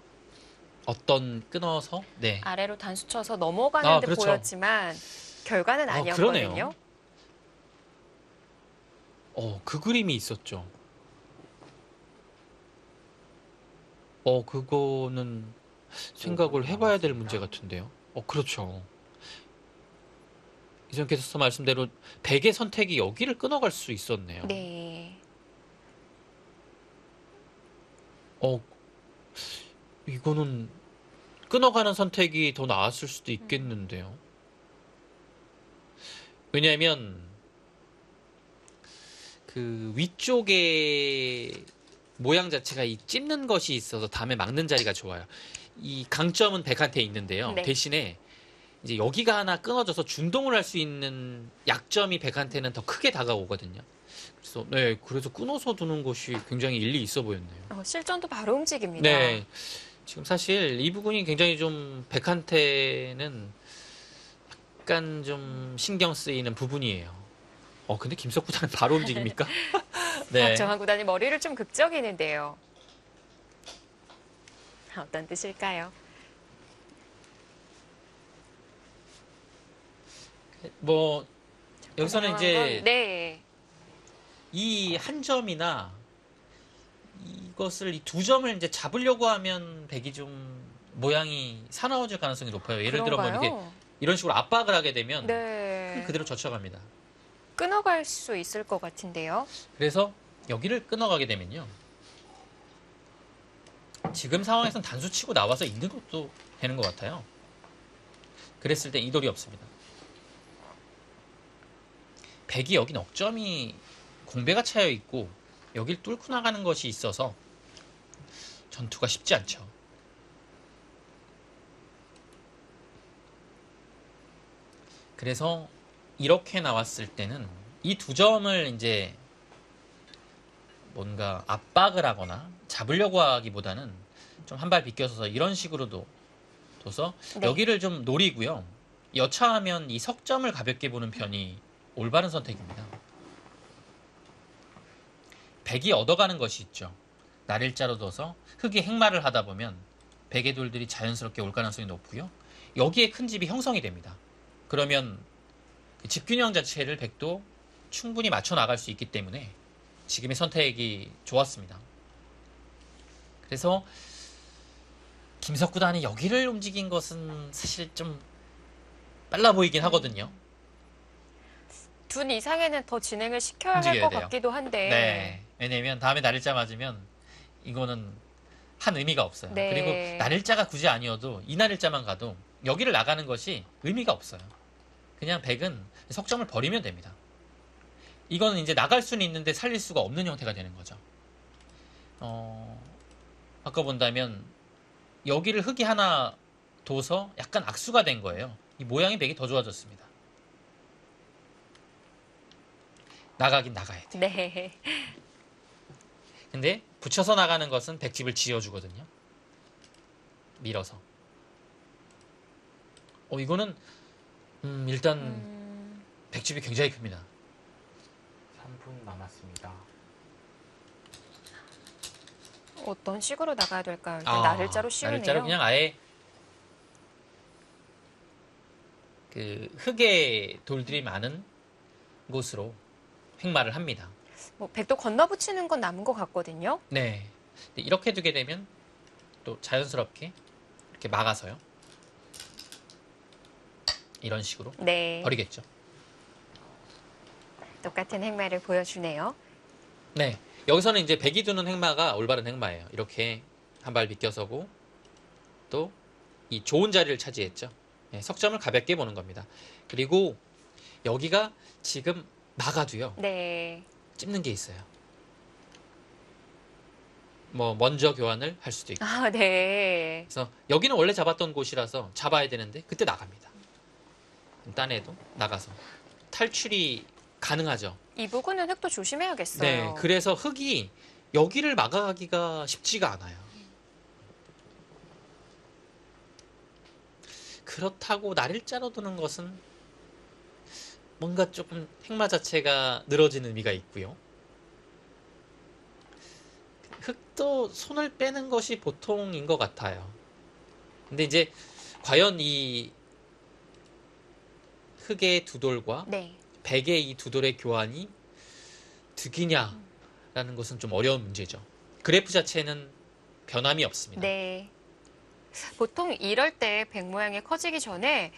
어떤 끊어서? 네. 아래로 단수 쳐서 넘어가는 듯 그렇죠. 보였지만 결과는 아니었거든요. 그러네요. 그 그림이 있었죠. 그거는 생각을 해봐야 될 문제 같은데요. 그렇죠. 이전께서 말씀대로 백의 선택이 여기를 끊어갈 수 있었네요. 네. 이거는 끊어가는 선택이 더 나았을 수도 있겠는데요. 왜냐하면 그 위쪽에 모양 자체가 이 찝는 것이 있어서 다음에 막는 자리가 좋아요. 이 강점은 백한테 있는데요. 네. 대신에 이제 여기가 하나 끊어져서 준동을 할 수 있는 약점이 백한테는 더 크게 다가오거든요. 그래서 네, 그래서 끊어서 두는 것이 굉장히 일리 있어 보였네요. 실전도 바로 움직입니다. 네, 지금 사실 이 부분이 굉장히 좀 백한테는 약간 좀 신경 쓰이는 부분이에요. 근데 김석 구단은 바로 움직입니까? 네. 박정환 구단이 머리를 좀 극적이는데요. 어떤 뜻일까요? 뭐 여기서는 이제 네. 이 한 점이나 이것을 이 두 점을 이제 잡으려고 하면 백이 좀 모양이 사나워질 가능성이 높아요. 예를 들어 뭐 이렇게 이런 식으로 압박을 하게 되면 네. 그대로 젖혀갑니다. 끊어갈 수 있을 것 같은데요. 그래서 여기를 끊어가게 되면요. 지금 상황에서는 단수 치고 나와서 있는 것도 되는 것 같아요. 그랬을 때 이돌이 없습니다. 백이 여긴 억점이 공배가 차여 있고 여길 뚫고 나가는 것이 있어서 전투가 쉽지 않죠. 그래서 이렇게 나왔을 때는 이 두 점을 이제 뭔가 압박을 하거나 잡으려고 하기보다는 좀 한 발 비껴서서 이런 식으로도 둬서 네. 여기를 좀 노리고요. 여차하면 이 석점을 가볍게 보는 편이 올바른 선택입니다. 백이 얻어가는 것이 있죠. 날일자로 둬서 흙이 행마를 하다 보면 백의 돌들이 자연스럽게 올 가능성이 높고요. 여기에 큰 집이 형성이 됩니다. 그러면 그 집균형 자체를 백도 충분히 맞춰 나갈 수 있기 때문에 지금의 선택이 좋았습니다. 그래서 김석 구단이 여기를 움직인 것은 사실 좀 빨라 보이긴 하거든요. 둔 이상에는 더 진행을 시켜야 할 움직여야 것 돼요. 같기도 한데. 네. 왜냐면 다음에 날일자 맞으면 이거는 한 의미가 없어요. 네. 그리고 날일자가 굳이 아니어도 이 날일자만 가도 여기를 나가는 것이 의미가 없어요. 그냥 백은 석점을 버리면 됩니다. 이거는 이제 나갈 수는 있는데 살릴 수가 없는 형태가 되는 거죠. 아까 본다면 여기를 흙이 하나 둬서 약간 악수가 된 거예요. 이 모양이 백이 더 좋아졌습니다. 나가긴 나가야 돼. 네. 근데 붙여서 나가는 것은 백집을 지어주거든요. 밀어서. 이거는 일단 백집이 굉장히 큽니다. 3분 남았습니다. 어떤 식으로 나가야 될까요? 날일자로 씌우네요. 날일자로 그냥 아예 그 흙의 돌들이 많은 곳으로 횡마를 합니다. 뭐 백도 건너붙이는 건 남은 것 같거든요. 네. 이렇게 두게 되면 또 자연스럽게 이렇게 막아서요. 이런 식으로 네. 버리겠죠. 똑같은 행마를 보여주네요. 네. 여기서는 이제 백이 두는 행마가 올바른 행마예요. 이렇게 한 발 비껴서고 또 이 좋은 자리를 차지했죠. 네, 석점을 가볍게 보는 겁니다. 그리고 여기가 지금 막아도요. 네. 찝는 게 있어요. 뭐 먼저 교환을 할 수도 있고. 아, 네. 그래서 여기는 원래 잡았던 곳이라서 잡아야 되는데 그때 나갑니다. 딴에도 나가서 탈출이 가능하죠. 이 부분은 흙도 조심해야겠어요. 네, 그래서 흙이 여기를 막아가기가 쉽지가 않아요. 그렇다고 날일자로 두는 것은 뭔가 조금 행마 자체가 늘어진 의미가 있고요. 흙도 손을 빼는 것이 보통인 것 같아요. 근데 이제 과연 이 흙의 두 돌과 네. 백의 이 두 돌의 교환이 득이냐라는 것은 좀 어려운 문제죠. 그래프 자체는 변함이 없습니다. 네. 보통 이럴 때 백 모양이 커지기 전에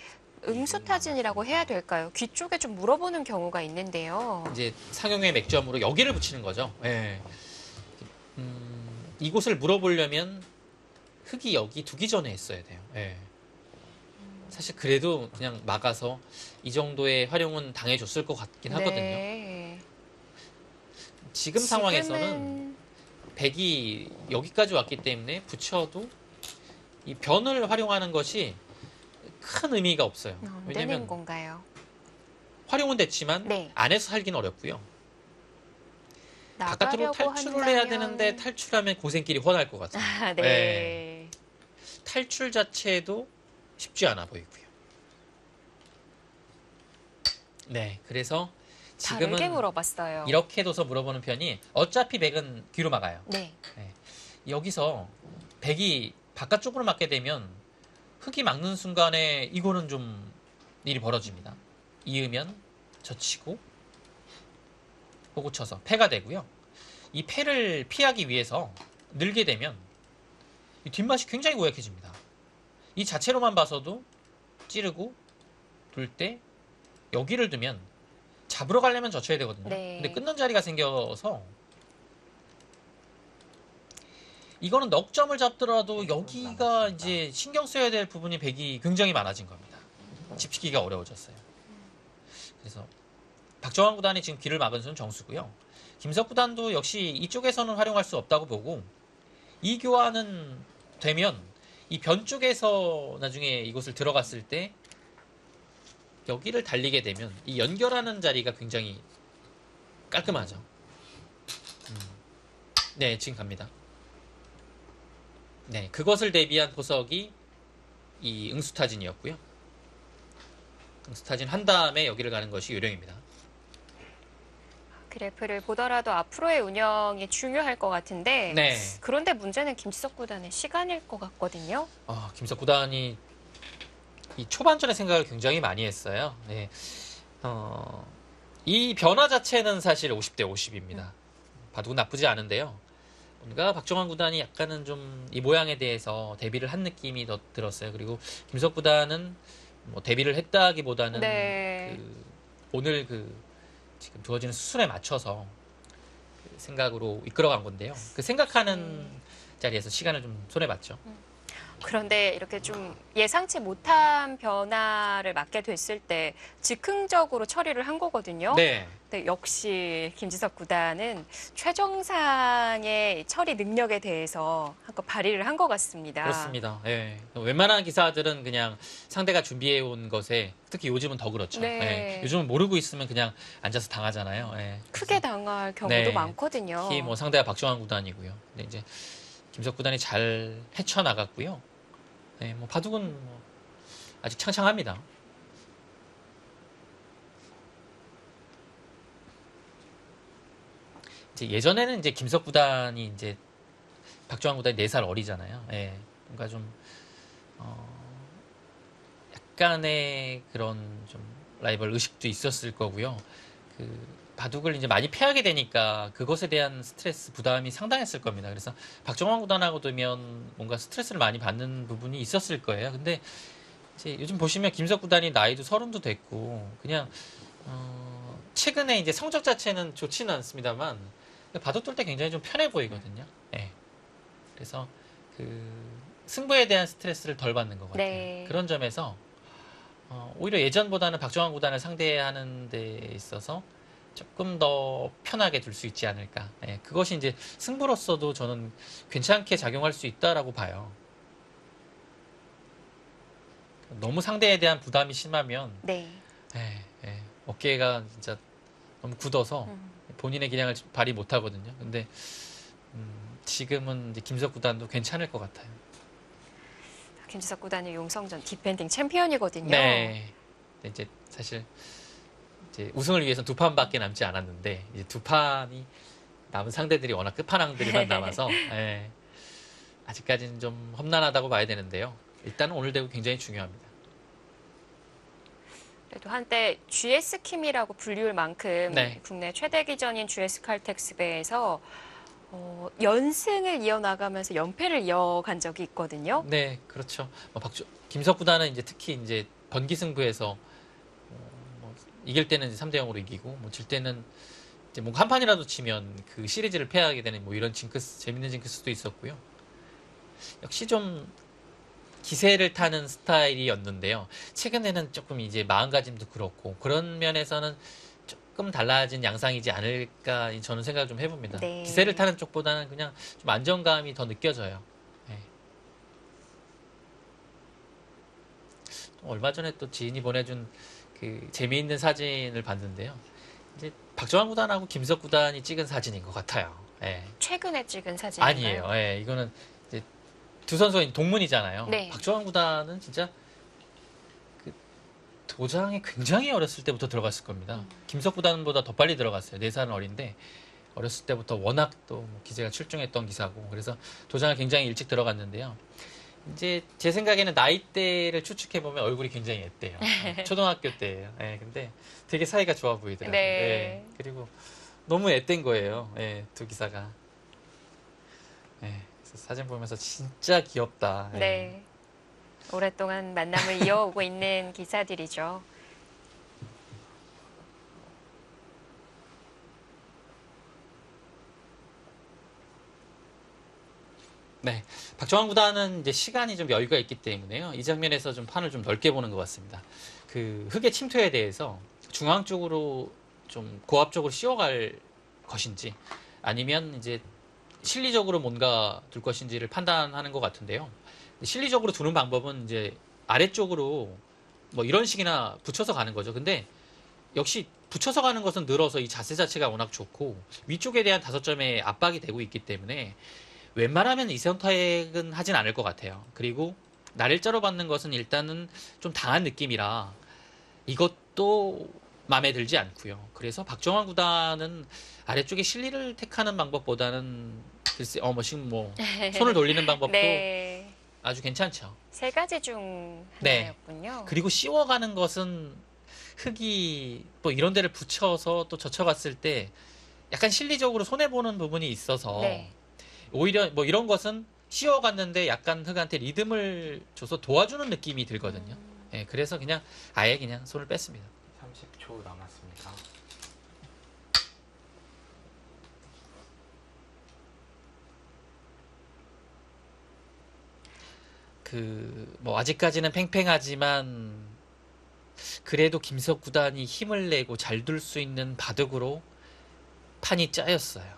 응수타진이라고 해야 될까요? 귀 쪽에 좀 물어보는 경우가 있는데요. 이제 상용의 맥점으로 여기를 붙이는 거죠. 예. 이곳을 물어보려면 흙이 여기 두기 전에 했어야 돼요. 예. 사실 그래도 그냥 막아서 이 정도의 활용은 당해줬을 것 같긴 하거든요. 네. 지금 상황에서는 백이 여기까지 왔기 때문에 붙여도 이 변을 활용하는 것이 큰 의미가 없어요. 되는 왜냐면 건가요? 활용은 됐지만 네. 안에서 살기는 어렵고요. 바깥으로 나가려고 탈출을 해야 한다면- 되는데 탈출하면 고생길이 훤할 것 같아요. 아, 네. 탈출 자체도 쉽지 않아 보이고요. 네, 그래서 다르게 지금은 물어봤어요. 이렇게 둬서 물어보는 편이 어차피 백은 뒤로 막아요. 네. 여기서 백이 바깥쪽으로 맞게 되면 흙이 막는 순간에 이거는 좀 일이 벌어집니다. 이으면 젖히고 호구 쳐서 패가 되고요. 이 패를 피하기 위해서 늘게 되면 이 뒷맛이 굉장히 고약해집니다. 이 자체로만 봐서도 찌르고 둘 때 여기를 두면 잡으러 가려면 젖혀야 되거든요. 네. 근데 끊는 자리가 생겨서 이거는 넉 점을 잡더라도 여기가 이제 신경 써야 될 부분이 백이 굉장히 많아진 겁니다. 짚히기가 어려워졌어요. 그래서 박정환 구단이 지금 길을 막은 수는 정수고요. 김석 구단도 역시 이쪽에서는 활용할 수 없다고 보고 이 교환은 되면 이 변 쪽에서 나중에 이곳을 들어갔을 때 여기를 달리게 되면 이 연결하는 자리가 굉장히 깔끔하죠. 네, 지금 갑니다. 네, 그것을 대비한 포석이 이 응수타진이었고요. 응수타진 한 다음에 여기를 가는 것이 요령입니다. 그래프를 보더라도 앞으로의 운영이 중요할 것 같은데 네. 그런데 문제는 김지석 구단의 시간일 것 같거든요. 김석 구단이 이 초반전에 생각을 굉장히 많이 했어요. 네. 이 변화 자체는 사실 50대 50입니다. 바둑은 나쁘지 않은데요. 뭔가 박정환 구단이 약간은 좀 이 모양에 대해서 대비를 한 느낌이 더 들었어요. 그리고 김석 구단은 뭐 대비를 했다기보다는 네. 오늘 지금 두어지는 수순에 맞춰서 그 생각으로 이끌어간 건데요. 그 생각하는 자리에서 시간을 좀 손해봤죠. 그런데 이렇게 좀 예상치 못한 변화를 맞게 됐을 때 즉흥적으로 처리를 한 거거든요. 네. 근데 역시 김지석 구단은 최정상의 처리 능력에 대해서 한껏 발휘를 한 것 같습니다. 그렇습니다. 예. 웬만한 기사들은 그냥 상대가 준비해온 것에 특히 요즘은 더 그렇죠. 네. 예. 요즘은 모르고 있으면 그냥 앉아서 당하잖아요. 예. 크게 당할 경우도 네. 많거든요. 특히 뭐 상대가 박정환 구단이고요. 근데 이제 김석 구단이 잘 헤쳐나갔고요. 네, 뭐 바둑은 뭐 아직 창창합니다. 이제 예전에는 이제 김석 구단이 이제 박정환 구단이 4살 어리잖아요. 예, 뭔가 좀 약간의 그런 좀 라이벌 의식도 있었을 거고요. 바둑을 이제 많이 패하게 되니까 그것에 대한 스트레스 부담이 상당했을 겁니다. 그래서 박정환 구단하고 두면 뭔가 스트레스를 많이 받는 부분이 있었을 거예요. 근데 이제 요즘 보시면 김석 구단이 나이도 30도 됐고 그냥 최근에 이제 성적 자체는 좋지는 않습니다만 바둑 둘 때 굉장히 좀 편해 보이거든요. 네. 그래서 승부에 대한 스트레스를 덜 받는 것 같아요. 네. 그런 점에서 오히려 예전보다는 박정환 구단을 상대하는 데 있어서 조금 더 편하게 둘 수 있지 않을까. 예, 그것이 이제 승부로서도 저는 괜찮게 작용할 수 있다라고 봐요. 너무 상대에 대한 부담이 심하면 네. 어깨가 진짜 너무 굳어서 본인의 기량을 발휘 못 하거든요. 근데 지금은 이제 김석 구단도 괜찮을 것 같아요. 김지석 구단이 용성전 디펜딩 챔피언이거든요. 네. 이제 사실 이제 우승을 위해서 2판밖에 남지 않았는데 이제 2판이 남은 상대들이 워낙 끝판왕들이만 남아서 아직까지는 좀 험난하다고 봐야 되는데요. 일단은 오늘 대구 굉장히 중요합니다. 그래도 한때 GS 킴이라고 불리울 만큼 네. 국내 최대 기전인 GS 칼텍스배에서 연승을 이어나가면서 연패를 이어간 적이 있거든요. 네, 그렇죠. 김석 구단은 이제 특히 이제 번기승부에서 이길 때는 3대 0으로 이기고 질 때는 이제 뭔가 한 판이라도 치면 그 시리즈를 패하게 되는 뭐 이런 징크스, 재밌는 징크스도 있었고요. 역시 좀 기세를 타는 스타일이었는데요. 최근에는 조금 이제 마음가짐도 그렇고 그런 면에서는 조금 달라진 양상이지 않을까 저는 생각을 좀 해봅니다. 네. 기세를 타는 쪽보다는 그냥 좀 안정감이 더 느껴져요. 네. 얼마 전에 또 지인이 보내준 그 재미있는 사진을 봤는데요. 이제 박정환 구단하고 김석 구단이 찍은 사진인 것 같아요. 예. 최근에 찍은 사진인가요? 아니에요. 예, 이거는 이제 두 선수가 동문이잖아요. 네. 박정환 구단은 진짜 그 도장에 굉장히 어렸을 때부터 들어갔을 겁니다. 김석 구단보다 더 빨리 들어갔어요. 4살은 어린데 어렸을 때부터 워낙 또뭐 기재가 출중했던 기사고 그래서 도장을 굉장히 일찍 들어갔는데요. 이제 제 생각에는 나이대를 추측해 보면 얼굴이 굉장히 앳돼요. 초등학교 때예요. 예, 근데 되게 사이가 좋아 보이더라고요. 네. 예, 그리고 너무 앳된 거예요. 예, 두 기사가. 예, 그래서 사진 보면서 진짜 귀엽다. 예. 네. 오랫동안 만남을 이어오고 있는 기사들이죠. 네, 박정환 구단은 이제 시간이 좀 여유가 있기 때문에요. 이 장면에서 좀 판을 좀 넓게 보는 것 같습니다. 그 흑의 침투에 대해서 중앙 쪽으로 좀 고압적으로 씌워갈 것인지 아니면 이제 실리적으로 뭔가 둘 것인지를 판단하는 것 같은데요. 실리적으로 두는 방법은 이제 아래쪽으로 뭐 이런 식이나 붙여서 가는 거죠. 근데 역시 붙여서 가는 것은 늘어서 이 자세 자체가 워낙 좋고 위쪽에 대한 5점의 압박이 되고 있기 때문에 웬만하면 이선타액은 하진 않을 것 같아요. 그리고 날일자로 받는 것은 일단은 좀 당한 느낌이라 이것도 마음에 들지 않고요. 그래서 박정환 구단은 아래쪽에 실리를 택하는 방법보다는 글쎄 지금 뭐 손을 돌리는 방법도 네. 아주 괜찮죠. 3가지 중 네. 하나였군요. 그리고 씌워가는 것은 흙이 또 이런 데를 붙여서 또 젖혀갔을 때 약간 실리적으로 손해보는 부분이 있어서 네. 오히려 뭐 이런 것은 씌워갔는데 약간 흙한테 리듬을 줘서 도와주는 느낌이 들거든요. 예, 그래서 그냥 아예 그냥 손을 뺐습니다. 30초 남았습니다. 뭐 아직까지는 팽팽하지만 그래도 김석 구단이 힘을 내고 잘 둘 수 있는 바둑으로 판이 짜였어요.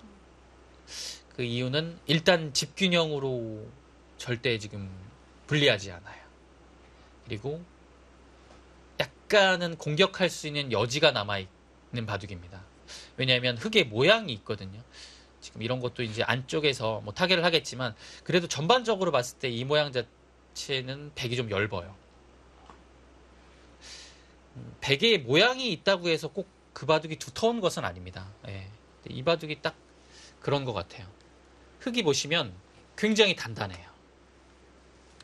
그 이유는 일단 집균형으로 절대 지금 불리하지 않아요. 그리고 약간은 공격할 수 있는 여지가 남아있는 바둑입니다. 왜냐하면 흙의 모양이 있거든요. 지금 이런 것도 이제 안쪽에서 뭐 타결을 하겠지만 그래도 전반적으로 봤을 때 이 모양 자체는 백이 좀 엷어요. 백의 모양이 있다고 해서 꼭 그 바둑이 두터운 것은 아닙니다. 예. 이 바둑이 딱 그런 것 같아요. 흙이 보시면 굉장히 단단해요.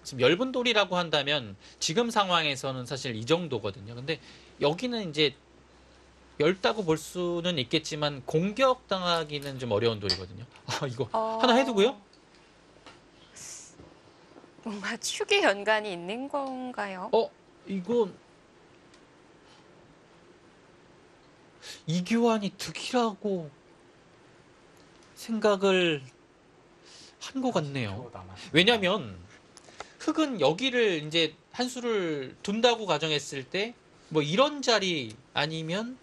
지금 엷은 돌이라고 한다면 지금 상황에서는 사실 이 정도거든요. 근데 여기는 이제 엷다고 볼 수는 있겠지만 공격당하기는 좀 어려운 돌이거든요. 아, 이거 하나 해두고요? 뭔가 축의 연관이 있는 건가요? 이건 이규환이 득이라고 생각을 한 것 같네요. 30초 남았습니다. 왜냐면 흙은 여기를 이제 한 수를 둔다고 가정했을 때 뭐 이런 자리 아니면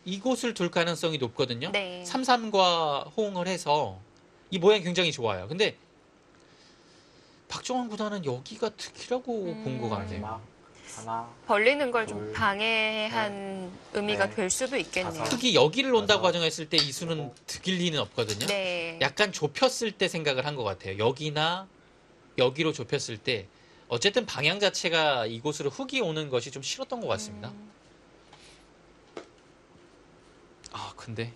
이곳을 둘 가능성이 높거든요. 네. 3-3과 호응을 해서 이 모양이 굉장히 좋아요. 근데 박정환 구단은 여기가 득이라고 본 것 같아요. 마지막 하나, 벌리는 걸 좀 둘, 방해한 의미가 넷, 될 수도 있겠네요. 다섯. 흙이 여기를 온다고 맞아. 가정했을 때 이 수는 득일 리는 없거든요. 네. 약간 좁혔을 때 생각을 한 것 같아요. 여기나 여기로 좁혔을 때 어쨌든 방향 자체가 이곳으로 흙이 오는 것이 좀 싫었던 것 같습니다. 근데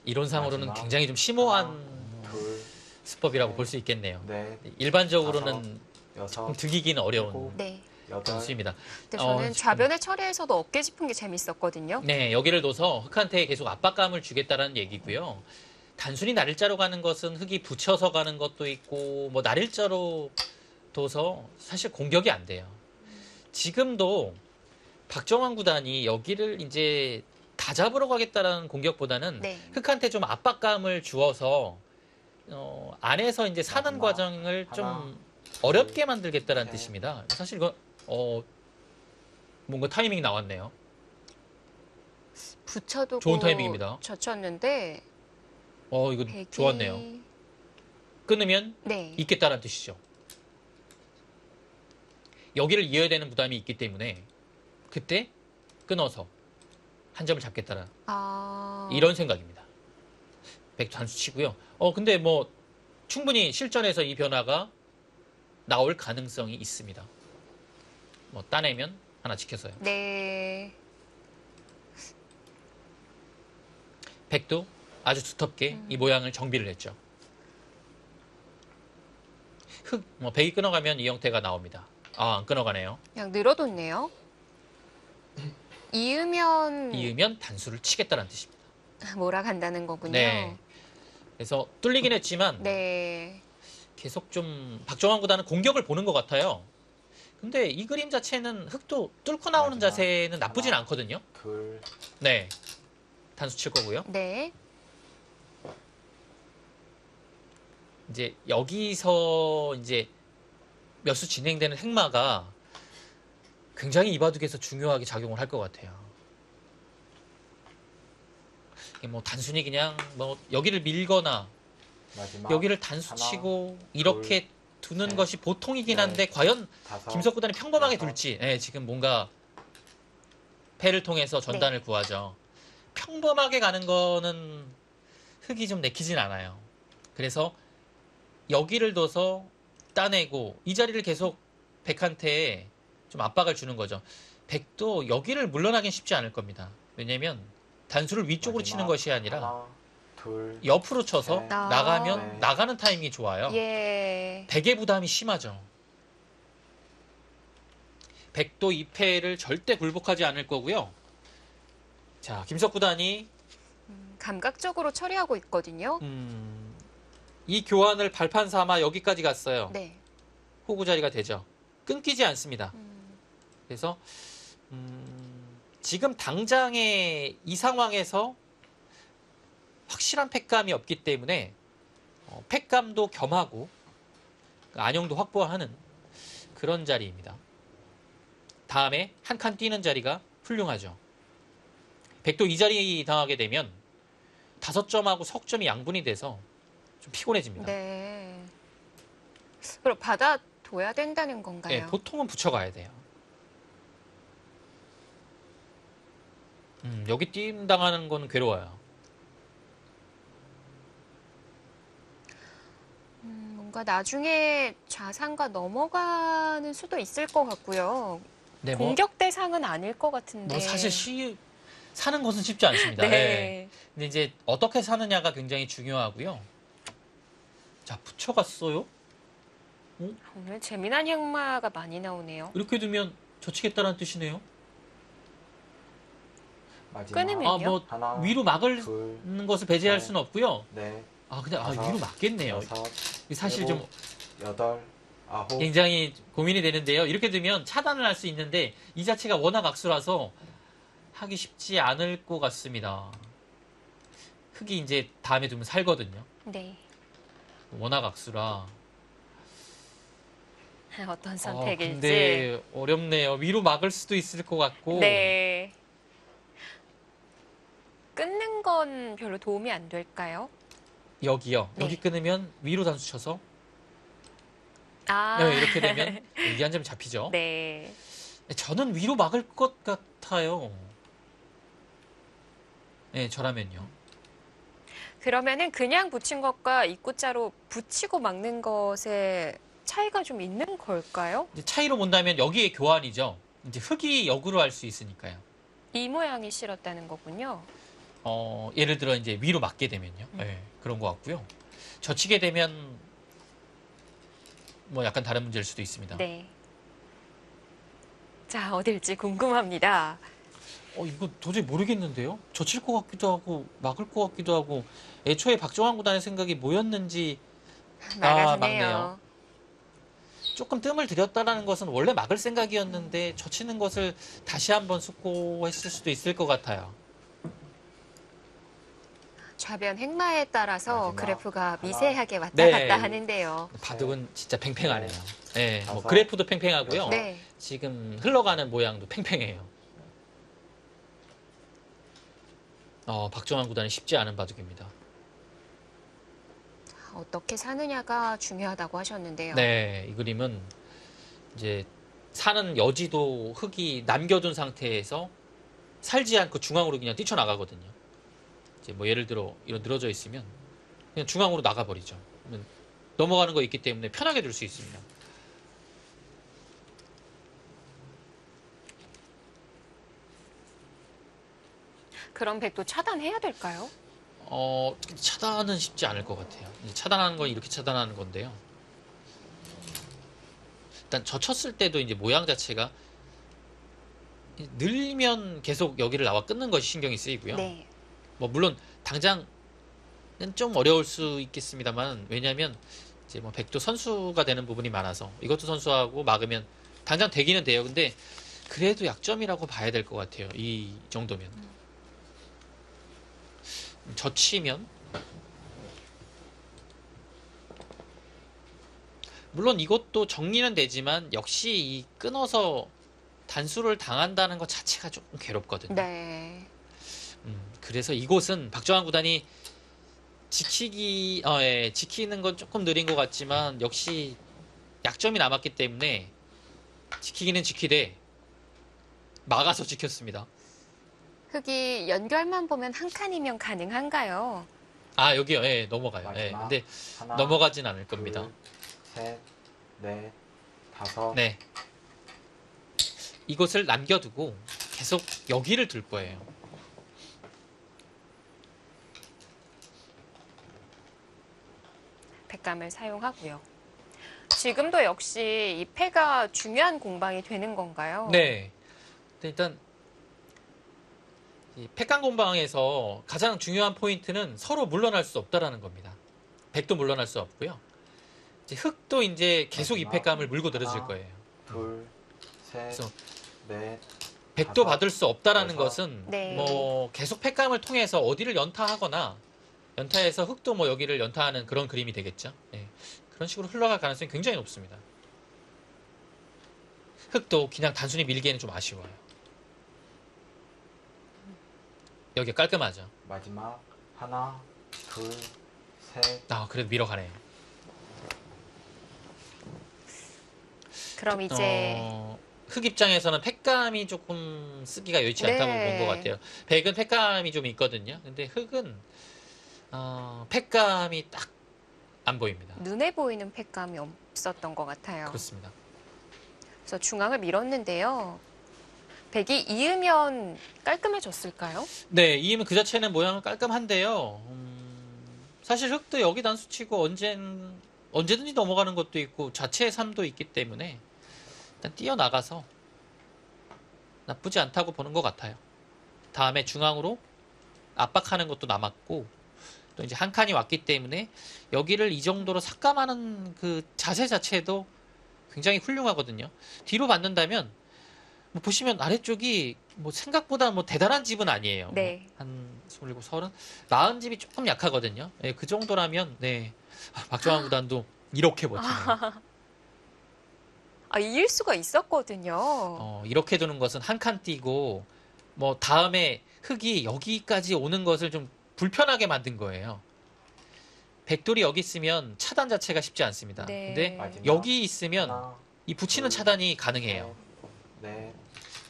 이론상으로는 마지막. 굉장히 좀 심오한 둘, 수법이라고 셋, 볼 수 있겠네요. 넷, 일반적으로는 여섯, 좀 득이기는 어려운 일곱, 네. 여덟, 점수입니다. 근데 저는 지금- 좌변의 처리에서도 어깨 짚은 게 재밌었거든요. 네, 여기를 둬서 흙한테 계속 압박감을 주겠다라는 얘기고요. 단순히 날일자로 가는 것은 흙이 붙여서 가는 것도 있고 뭐 날일자로 둬서 사실 공격이 안 돼요. 지금도 박정환 구단이 여기를 이제 다 잡으러 가겠다라는 공격보다는 네. 흙한테 좀 압박감을 주어서 안에서 이제 사는 마지막 과정을 하나, 좀 어렵게 만들겠다라는 셋. 뜻입니다. 사실 이거 뭔가 타이밍이 나왔네요. 붙여두고 좋은 타이밍입니다. 젖혔는데 이거 백이... 좋았네요. 끊으면 네. 있겠다라는 뜻이죠. 여기를 이어야 되는 부담이 있기 때문에 그때 끊어서 한 점을 잡겠다는 이런 생각입니다. 백도 단수 치고요. 근데 뭐 충분히 실전에서 이 변화가 나올 가능성이 있습니다. 뭐 따내면 하나 지켜서요. 네. 백도 아주 두텁게 이 모양을 정비를 했죠. 백이 끊어가면 이 형태가 나옵니다. 안 끊어가네요. 그냥 늘어뒀네요. 이으면 단수를 치겠다는 뜻입니다. 몰아간다는 거군요. 네. 그래서 뚫리긴 했지만 네. 계속 좀 박정환 구단은 공격을 보는 것 같아요. 근데 이 그림 자체는 흙도 뚫고 나오는 마지막 자세는 나쁘진 하나, 않거든요. 둘, 네. 단수 칠 거고요. 네. 이제 여기서 이제 몇 수 진행되는 행마가 굉장히 이 바둑에서 중요하게 작용을 할 것 같아요. 이게 뭐 단순히 그냥 뭐 여기를 밀거나 마지막 여기를 단수 하나, 치고 이렇게 두는 셋, 것이 보통이긴 넷, 한데 과연 다섯, 김석 구단이 평범하게 여섯, 둘지 지금 뭔가 패를 통해서 전단을 구하죠. 평범하게 가는 거는 흙이 좀 내키진 않아요. 그래서 여기를 둬서 따내고 이 자리를 계속 백한테 좀 압박을 주는 거죠. 백도 여기를 물러나긴 쉽지 않을 겁니다. 왜냐면 단수를 위쪽으로 치는 것이 아니라 하나, 둘, 옆으로 쳐서 셋, 나가면 넷, 나가는 타이밍이 좋아요. 예. 백의 부담이 심하죠. 백도 2패를 절대 굴복하지 않을 거고요. 자, 김석 구단이 감각적으로 처리하고 있거든요. 이 교환을 발판 삼아 여기까지 갔어요. 네. 호구 자리가 되죠. 끊기지 않습니다. 그래서 지금 당장의 이 상황에서 확실한 팩감이 없기 때문에 팩감도 겸하고 안형도 확보하는 그런 자리입니다. 다음에 한 칸 뛰는 자리가 훌륭하죠. 백도 이 자리 당하게 되면 5점하고 석점이 양분이 돼서 좀 피곤해집니다. 네. 그럼 받아둬야 된다는 건가요? 네, 보통은 붙여가야 돼요. 여기 띄임 당하는 건 괴로워요. 뭔가 나중에 좌상과 넘어가는 수도 있을 것 같고요. 네, 공격 대상은 아닐 것 같은데. 사실 사는 것은 쉽지 않습니다. 네. 네. 근데 이제 어떻게 사느냐가 굉장히 중요하고요. 자, 붙여갔어요. 오늘 재미난 형마가 많이 나오네요. 이렇게 두면 젖히겠다는 뜻이네요. 마지막 끊으면요? 하나, 위로 막을 둘, 것을 배제할 셋, 수는 없고요. 넷, 근데 다섯, 위로 막겠네요. 여섯, 사실 일곱, 여덟, 아홉, 좀 굉장히 고민이 되는데요. 이렇게 두면 차단을 할 수 있는데 이 자체가 워낙 악수라서 하기 쉽지 않을 것 같습니다. 흙이 이제 다음에 두면 살거든요. 네. 워낙 악수라. 어떤 선택일지. 근데 어렵네요. 위로 막을 수도 있을 것 같고. 네. 끊는 건 별로 도움이 안 될까요? 여기요. 네. 여기 끊으면 위로 단수 쳐서 아. 이렇게 되면 여기 한 점 잡히죠. 네. 저는 위로 막을 것 같아요. 네, 저라면요. 그러면은 그냥 붙인 것과 입구자로 붙이고 막는 것에 차이가 좀 있는 걸까요? 이제 차이로 본다면 여기에 교환이죠. 이제 흙이 역으로 할 수 있으니까요. 이 모양이 싫었다는 거군요. 예를 들어 이제 위로 막게 되면요. 네, 그런 것 같고요. 젖히게 되면 뭐 약간 다른 문제일 수도 있습니다. 네. 자, 어딜지 궁금합니다. 이거 도저히 모르겠는데요. 젖힐 것 같기도 하고 막을 것 같기도 하고 애초에 박정환 구단의 생각이 뭐였는지 막아주네요. 막네요. 조금 뜸을 들였다라는 것은 원래 막을 생각이었는데 젖히는 것을 다시 한번 숙고했을 수도 있을 것 같아요. 좌변 행마에 따라서 마지막 그래프가 하나. 미세하게 왔다 네. 갔다 하는데요. 바둑은 진짜 팽팽하네요. 네, 뭐 다섯, 그래프도 팽팽하고요. 네. 지금 흘러가는 모양도 팽팽해요. 박정환 구단이 쉽지 않은 바둑입니다. 어떻게 사느냐가 중요하다고 하셨는데요. 네, 이 그림은 이제 사는 여지도 흙이 남겨둔 상태에서 살지 않고 중앙으로 그냥 뛰쳐나가거든요. 이제 뭐 예를 들어 이런 늘어져 있으면 그냥 중앙으로 나가버리죠. 그러면 넘어가는 거 있기 때문에 편하게 둘 수 있습니다. 그럼 백도 차단해야 될까요? 차단은 쉽지 않을 것 같아요. 차단하는 건 이렇게 차단하는 건데요. 일단 젖혔을 때도 이제 모양 자체가 늘면 계속 여기를 나와 끊는 것이 신경이 쓰이고요. 네. 뭐 물론 당장은 좀 어려울 수 있겠습니다만 왜냐하면 이제 뭐 백도 선수가 되는 부분이 많아서 이것도 선수하고 막으면 당장 되기는 돼요. 근데 그래도 약점이라고 봐야 될 것 같아요. 이 정도면 젖히면 물론 이것도 정리는 되지만 역시 이 끊어서 단수를 당한다는 것 자체가 조금 괴롭거든요. 네. 그래서 이곳은 박정환 구단이 지키는 건 조금 느린 것 같지만 역시 약점이 남았기 때문에 지키기는 지키되 막아서 지켰습니다. 흙이 연결만 보면 한 칸이면 가능한가요? 아 여기요, 예, 넘어가요. 예, 마지막. 근데 하나, 넘어가진 않을 겁니다. 둘, 셋, 넷, 다섯. 네, 이곳을 남겨두고 계속 여기를 둘 거예요. 백감을 사용하고요. 지금도 역시 이 패가 중요한 공방이 되는 건가요? 네, 근데 일단 이 패강 공방에서 가장 중요한 포인트는 서로 물러날 수 없다라는 겁니다. 백도 물러날 수 없고요. 이제 흑도 이제 계속 이 패감을 물고 늘어질 하나, 거예요. 둘, 셋, 그래서 넷. 백도 다섯, 받을 수 없다라는 여섯. 것은 네. 뭐 계속 패감을 통해서 어디를 연타하거나 연타해서 흑도 뭐 여기를 연타하는 그런 그림이 되겠죠. 네. 그런 식으로 흘러갈 가능성이 굉장히 높습니다. 흑도 그냥 단순히 밀기에는 좀 아쉬워요. 여기 깔끔하죠. 마지막 하나, 둘, 셋. 그래도 밀어가네요. 그럼 이제 흑 입장에서는 팩감이 조금 쓰기가 여의치 않다고 네. 본 것 같아요. 백은 팩감이 좀 있거든요. 근데 흑은 팩감이 딱 안 보입니다. 눈에 보이는 패감이 없었던 것 같아요. 그렇습니다. 그래서 중앙을 밀었는데요. 백이 이으면 깔끔해졌을까요? 네, 이임은 그 자체는 모양은 깔끔한데요. 사실 흑도 여기 단수치고 언제든지 넘어가는 것도 있고 자체의 삶도 있기 때문에 일단 뛰어나가서 나쁘지 않다고 보는 것 같아요. 다음에 중앙으로 압박하는 것도 남았고 또 이제 한 칸이 왔기 때문에 여기를 이 정도로 삭감하는 그 자세 자체도 굉장히 훌륭하거든요. 뒤로 받는다면 뭐 보시면 아래쪽이 뭐 생각보다 뭐 대단한 집은 아니에요. 네. 한 27, 30 나은 집이 조금 약하거든요. 네, 그 정도라면 네 박정환 구단도 이렇게 버티네요. 이길 수가 있었거든요. 이렇게 두는 것은 한 칸 띄고 뭐 다음에 흑이 여기까지 오는 것을 좀 불편하게 만든 거예요. 백돌이 여기 있으면 차단 자체가 쉽지 않습니다. 네. 근데 마지막 여기 있으면 하나, 이 붙이는 둘, 차단이 가능해요. 셋, 넷.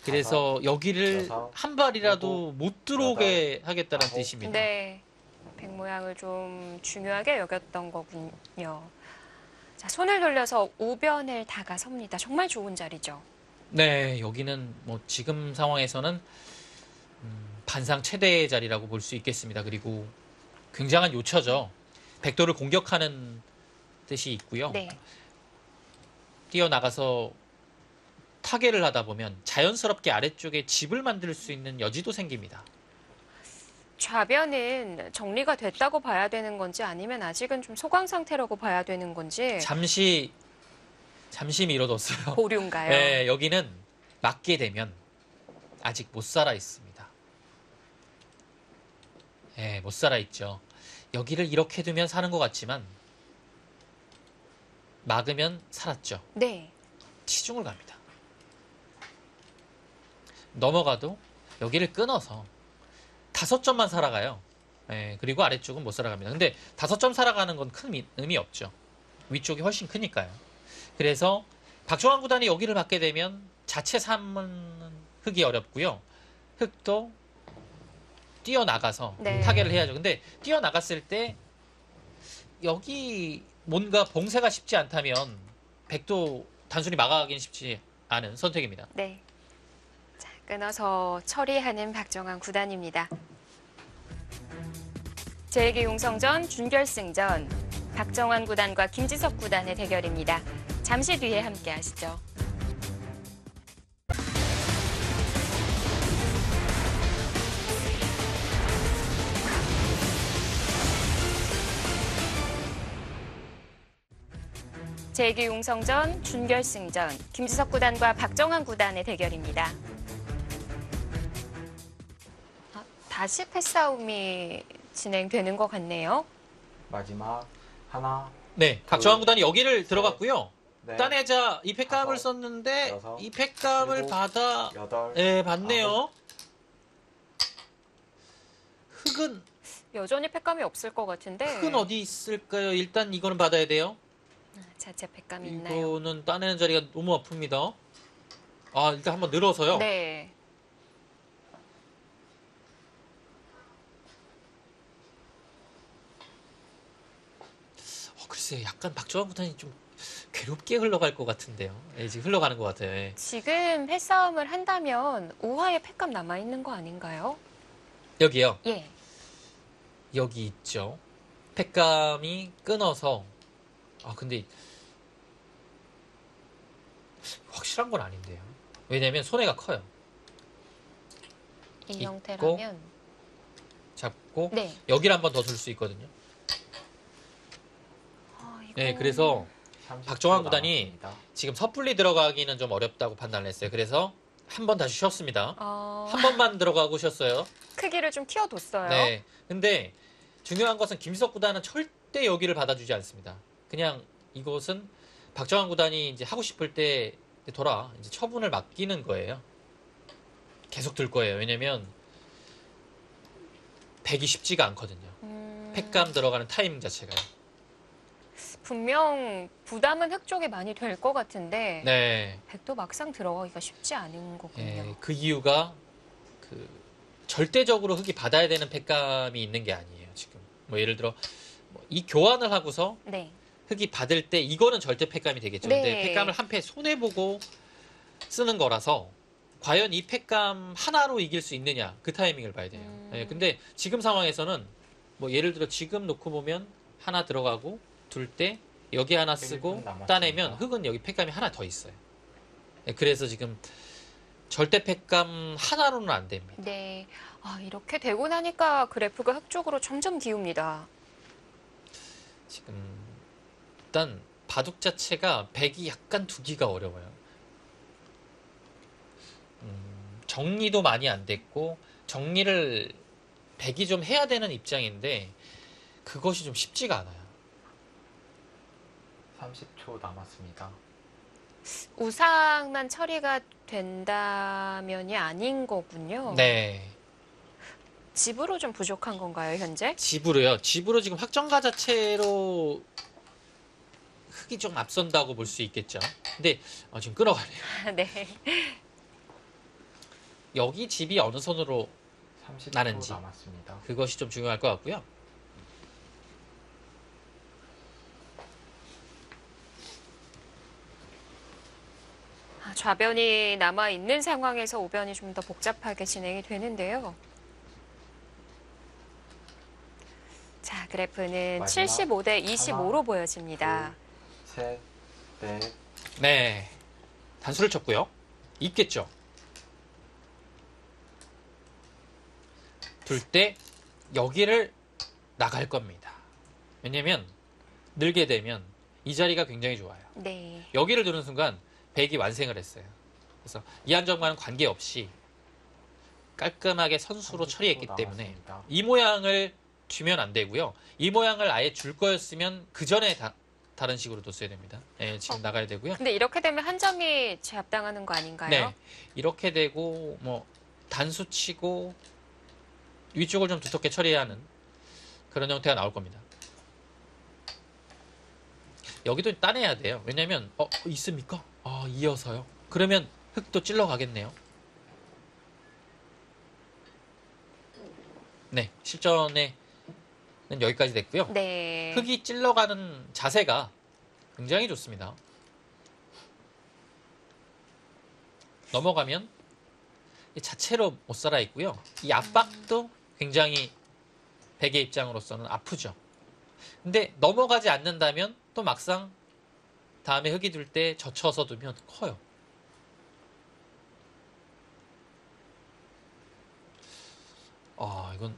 그래서 여기를 여섯, 한 발이라도 일곱, 못 들어오게 하겠다는 아홉. 뜻입니다. 네. 백 모양을 좀 중요하게 여겼던 거군요. 자, 손을 돌려서 우변을 다가섭니다. 정말 좋은 자리죠. 네, 여기는 뭐 지금 상황에서는 반상 최대의 자리라고 볼 수 있겠습니다. 그리고 굉장한 요처죠. 백도를 공격하는 뜻이 있고요. 네. 뛰어나가서 타개를 하다 보면 자연스럽게 아래쪽에 집을 만들 수 있는 여지도 생깁니다. 좌변은 정리가 됐다고 봐야 되는 건지 아니면 아직은 좀 소강 상태라고 봐야 되는 건지 잠시 미뤄뒀어요. 보류인가요? 네, 여기는 맞게 되면 아직 못 살아 있습니다. 네, 못 살아 있죠. 여기를 이렇게 두면 사는 것 같지만 막으면 살았죠. 네. 치중을 갑니다. 넘어가도 여기를 끊어서 5점만 살아가요. 네, 그리고 아래쪽은 못 살아갑니다. 근데 5점 살아가는 건 큰 의미 없죠. 위쪽이 훨씬 크니까요. 그래서 박종환 구단이 여기를 받게 되면 자체 삼은 흙이 어렵고요. 흙도 뛰어나가서 네. 타개를 해야죠. 근데 뛰어나갔을 때 여기 뭔가 봉쇄가 쉽지 않다면 백도 단순히 막아가기는 쉽지 않은 선택입니다. 네. 자, 끊어서 처리하는 박정환 구단입니다. 제1기 용성전 준결승전 박정환 구단과 김지석 구단의 대결입니다. 잠시 뒤에 함께 하시죠. 제1기 용성전 준결승전 김지석 구단과 박정환 구단의 대결입니다. 다시 패싸움이 진행되는 것 같네요. 마지막 하나, 네, 박정환 구단이 여기를 셋, 들어갔고요. 넷, 따내자 이 팩감을 다섯, 썼는데 여섯, 이 팩감을 일곱, 받아 여덟, 네, 받네요. 아홉. 흙은 여전히 팩감이 없을 것 같은데. 흙은 어디 있을까요? 일단 이거는 받아야 돼요. 자체 팩감이 있나요? 이거는 따내는 자리가 너무 아픕니다. 아, 일단 한번 늘어서요. 네. 글쎄, 약간 박정환 구단이 좀 괴롭게 흘러갈 것 같은데요. 예, 지금 흘러가는 것 같아요. 예. 지금 패싸움을 한다면 우하에 팩감 남아있는 거 아닌가요? 여기요. 예. 여기 있죠. 팩감이 끊어서 근데 확실한 건 아닌데요. 왜냐면 손해가 커요. 이 있고. 형태라면. 잡고 네. 여기를 한 번 더 둘 수 있거든요. 이거... 네, 그래서 30초 박정환 구단이 남았습니다. 지금 섣불리 들어가기는 좀 어렵다고 판단을 했어요. 그래서 한 번 다시 쉬었습니다. 한 한 번만 들어가고 쉬었어요. 크기를 좀 키워뒀어요. 네. 근데 중요한 것은 김지석 구단은 절대 여기를 받아주지 않습니다. 그냥 이것은 박정환 구단이 이제 하고 싶을 때 이제 처분을 맡기는 거예요. 계속 들 거예요. 왜냐면 백이 쉽지가 않거든요. 팩감 들어가는 타이밍 자체가. 분명 부담은 흙 쪽에 많이 될 것 같은데 네. 백도 막상 들어가기가 쉽지 않은 거군요. 예, 그 이유가 절대적으로 흙이 받아야 되는 팩감이 있는 게 아니에요. 지금 뭐 예를 들어 이 교환을 하고서 네. 흙이 받을 때 이거는 절대 팩감이 되겠죠. 네. 근데 팩감을 한 패 손해 보고 쓰는 거라서 과연 이 팩감 하나로 이길 수 있느냐 그 타이밍을 봐야 돼요. 예, 근데 지금 상황에서는 뭐 예를 들어 지금 놓고 보면 하나 들어가고 둘 때 여기 하나 쓰고 1분 남았습니다. 따내면 흙은 여기 팩감이 하나 더 있어요. 예, 그래서 지금 절대 팩감 하나로는 안 됩니다. 네. 이렇게 되고 나니까 그래프가 흙 쪽으로 점점 기웁니다. 지금 일단 바둑 자체가 백이 약간 두기가 어려워요. 정리도 많이 안 됐고 정리를 백이 좀 해야 되는 입장인데 그것이 좀 쉽지가 않아요. 30초 남았습니다. 우상만 처리가 된다면이 아닌 거군요. 네. 집으로 좀 부족한 건가요, 현재? 집으로요. 집으로 지금 확정가 자체로 흙이 좀 앞선다고 볼 수 있겠죠. 근데 지금 끊어가네요. 네. 여기 집이 어느 선으로 30초 나는지. 남았습니다. 그것이 좀 중요할 것 같고요. 좌변이 남아있는 상황에서 우변이 좀 더 복잡하게 진행이 되는데요. 자, 그래프는 마지막 75대 25로 하나, 보여집니다. 셋, 넷, 네. 단수를 쳤고요. 있겠죠. 둘 때 여기를 나갈 겁니다. 왜냐면 늘게 되면 이 자리가 굉장히 좋아요. 네. 여기를 두는 순간 백이 완승을 했어요. 그래서 이 한 점과는 관계없이 깔끔하게 선수로 30초 처리했기 때문에 남았습니다. 이 모양을 주면 안 되고요. 이 모양을 아예 줄 거였으면 그 전에 다른 식으로 뒀어야 됩니다. 네, 지금 나가야 되고요. 근데 이렇게 되면 한 점이 제압당하는 거 아닌가요? 네, 이렇게 되고 뭐 단수 치고 위쪽을 좀 두텁게 처리하는 그런 형태가 나올 겁니다. 여기도 따내야 돼요. 왜냐면 있습니까? 이어서요. 그러면 흑도 찔러 가겠네요. 네, 실전에는 여기까지 됐고요. 네. 흑이 찔러가는 자세가 굉장히 좋습니다. 넘어가면 이 자체로 못 살아 있고요. 이 압박도 굉장히 백의 입장으로서는 아프죠. 근데 넘어가지 않는다면 또 막상 다음에 흑이 둘 때 젖혀서 두면 커요. 이건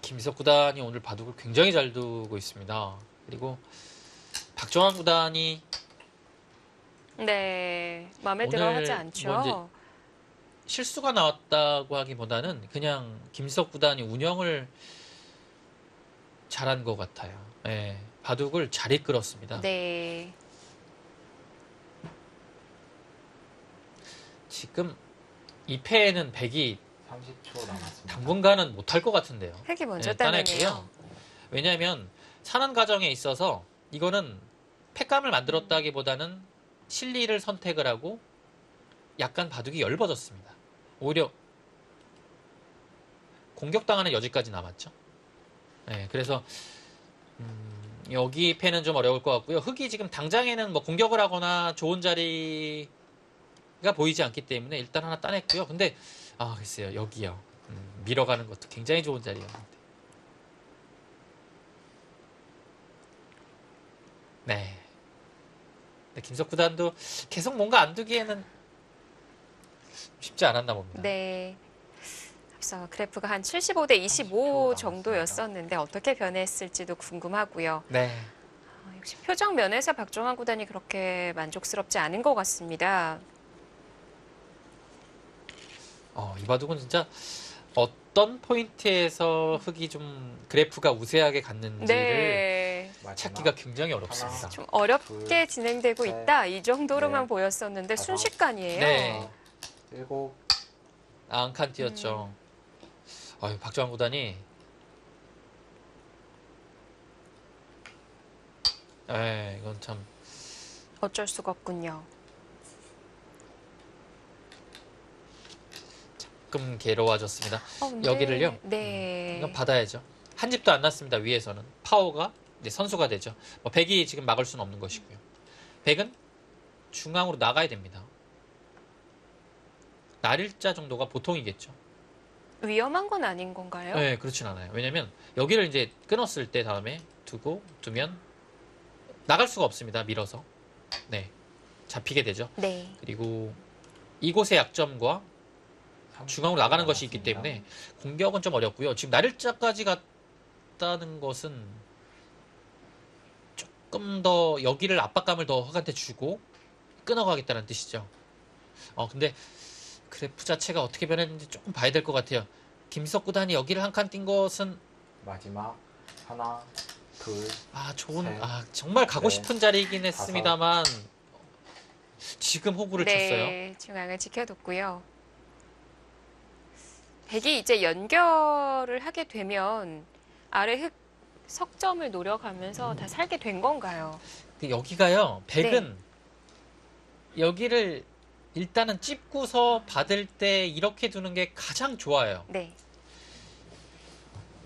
김희석 구단이 오늘 바둑을 굉장히 잘 두고 있습니다. 그리고 박정환 구단이 네. 마음에 오늘 들어 하지 않죠. 뭐 이제 실수가 나왔다고 하기보다는 그냥 김희석 구단이 운영을 잘한 것 같아요. 예, 바둑을 잘 이끌었습니다. 네. 지금 2패에는 백이 30초 남았습니다. 당분간은 못할 것 같은데요. 흑이 먼저 예, 따내네요. 왜냐하면 산한 과정에 있어서 이거는 팩감을 만들었다기보다는 실리를 선택을 하고 약간 바둑이 엷어졌습니다. 오히려 공격당하는 여지까지 남았죠. 네, 그래서 여기 패는 좀 어려울 것 같고요. 흑이 지금 당장에는 뭐 공격을 하거나 좋은 자리가 보이지 않기 때문에 일단 하나 따냈고요. 근데 글쎄요, 여기요. 밀어가는 것도 굉장히 좋은 자리였는데. 네. 김석 구단도 계속 뭔가 안 두기에는 쉽지 않았나 봅니다. 네. 앞서 그래프가 한 75대 25 30초 정도였었는데 어떻게 변했을지도 궁금하고요. 네. 역시 표정 면에서 박정환 구단이 그렇게 만족스럽지 않은 것 같습니다. 이 바둑은 진짜 어떤 포인트에서 흑이 좀 그래프가 우세하게 갔는지를 네. 찾기가 굉장히 어렵습니다. 좀 어렵게 진행되고 셋, 있다. 이 정도로만 넷, 보였었는데 다섯, 순식간이에요. 네. 7, 한 칸 뛰었죠. 박정환 구단이 이건 참 어쩔 수가 없군요. 조금 괴로워졌습니다. 근데, 여기를요? 네. 이건 받아야죠. 한 집도 안 났습니다. 위에서는 파워가 이제 선수가 되죠. 백이 지금 막을 수는 없는 것이고요. 백은 중앙으로 나가야 됩니다. 날일자 정도가 보통이겠죠. 위험한 건 아닌 건가요? 네, 그렇진 않아요. 왜냐면 여기를 이제 끊었을 때 다음에 두면 나갈 수가 없습니다. 밀어서. 네. 잡히게 되죠. 네. 그리고 이곳의 약점과 중앙으로 나가는 것이 있기 때문에 공격은 좀 어렵고요. 지금 날일자까지 갔다는 것은 조금 더 여기를 압박감을 더 흑한테 주고 끊어가겠다는 뜻이죠. 근데 그래프 자체가 어떻게 변했는지 조금 봐야 될 것 같아요. 김석 구단이 여기를 한 칸 뛴 것은 마지막 하나, 둘, 셋, 정말 가고 넷, 싶은 자리이긴 했습니다만 지금 호구를 쳤어요. 네, 중앙을 지켜뒀고요. 백이 이제 연결을 하게 되면 아래 흑 석점을 노려가면서 다 살게 된 건가요? 근데 여기가요. 백은 여기를 일단은 찝고서 받을 때 이렇게 두는 게 가장 좋아요. 네.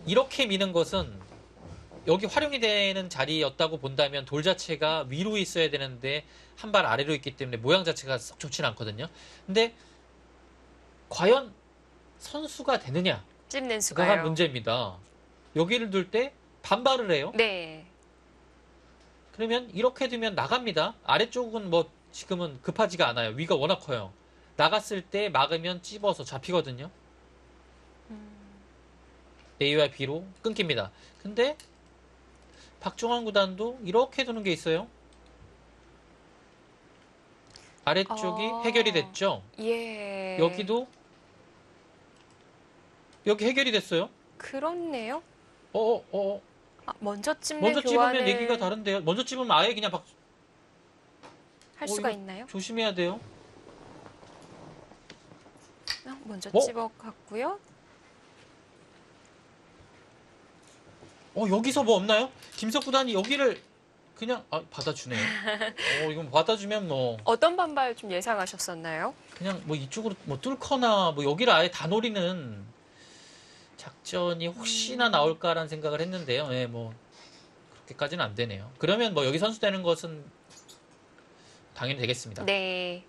이렇게 미는 것은 여기 활용이 되는 자리였다고 본다면 돌 자체가 위로 있어야 되는데 한 발 아래로 있기 때문에 모양 자체가 썩 좋지는 않거든요. 근데 과연 선수가 되느냐? 찝는 그거가 수가요. 문제입니다. 여기를 둘 때 반발을 해요. 네. 그러면 이렇게 두면 나갑니다. 아래쪽은 뭐 지금은 급하지가 않아요. 위가 워낙 커요. 나갔을 때 막으면 찝어서 잡히거든요. A와 B로 끊깁니다. 근데 박정환 구단도 이렇게 두는 게 있어요. 아래쪽이 해결이 됐죠. 예. 여기도 여기 해결이 됐어요. 그렇네요. 먼저 먼저 찝으면 교환을 얘기가 다른데요. 먼저 찝으면 아예 그냥 할 수가 이거 있나요? 조심해야 돼요. 먼저 어? 찝어갔고요. 여기서 뭐 없나요? 김석 구단이 여기를 그냥 받아주네요. 이건 받아주면 뭐 어떤 반발 좀 예상하셨었나요? 그냥 뭐 이쪽으로 뭐 뚫거나 뭐 여기를 아예 다 노리는 작전이 혹시나 나올까라는 생각을 했는데요. 예, 뭐 그렇게까지는 안 되네요. 그러면 뭐 여기 선수 되는 것은 당연히 되겠습니다. 네.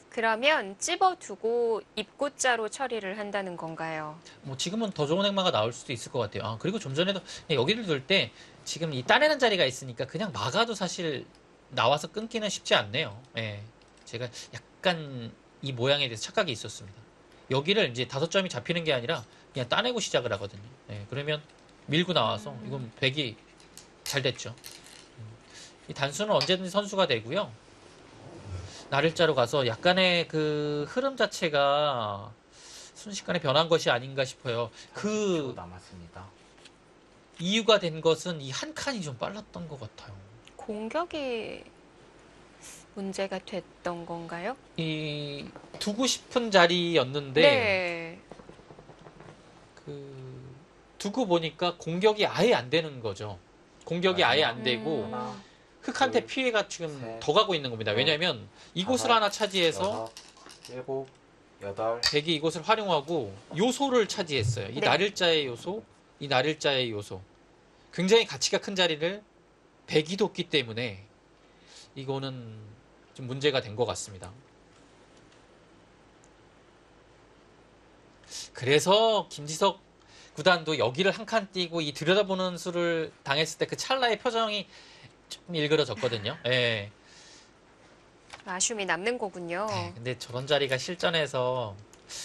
그러면 찝어두고 입고자로 처리를 한다는 건가요? 뭐 지금은 더 좋은 행마가 나올 수도 있을 것 같아요. 그리고 좀 전에도 그냥 여기를 둘 때 지금 이 따내는 자리가 있으니까 그냥 막아도 사실 나와서 끊기는 쉽지 않네요. 예. 제가 약간 이 모양에 대해서 착각이 있었습니다. 여기를 이제 5점이 잡히는 게 아니라 그냥 따내고 시작을 하거든요. 예. 그러면 밀고 나와서 이건 백이 잘 됐죠. 이 단수는 언제든지 선수가 되고요. 나를자로 가서 약간의 그 흐름 자체가 순식간에 변한 것이 아닌가 싶어요. 30초 남았습니다. 이유가 된 것은 이 한 칸이 좀 빨랐던 것 같아요. 공격이 문제가 됐던 건가요? 이 두고 싶은 자리였는데 네. 그 두고 보니까 공격이 아예 안 되는 거죠. 공격이 아예 안 되고 하나, 흑한테 둘, 피해가 지금 셋, 더 가고 있는 겁니다. 넷, 왜냐하면 이곳을 다섯, 하나 차지해서 6, 7, 8, 백이 이곳을 활용하고 요소를 차지했어요. 이 네. 나를자의 요소, 이 나를자의 요소. 굉장히 가치가 큰 자리를 백이 뒀기 때문에 이거는 좀 문제가 된 것 같습니다. 그래서 김지석 구단도 여기를 한 칸 띄고 이 들여다보는 수를 당했을 때 그 찰나의 표정이 좀 일그러졌거든요. 예. 아쉬움이 남는 거군요. 네, 근데 저런 자리가 실전에서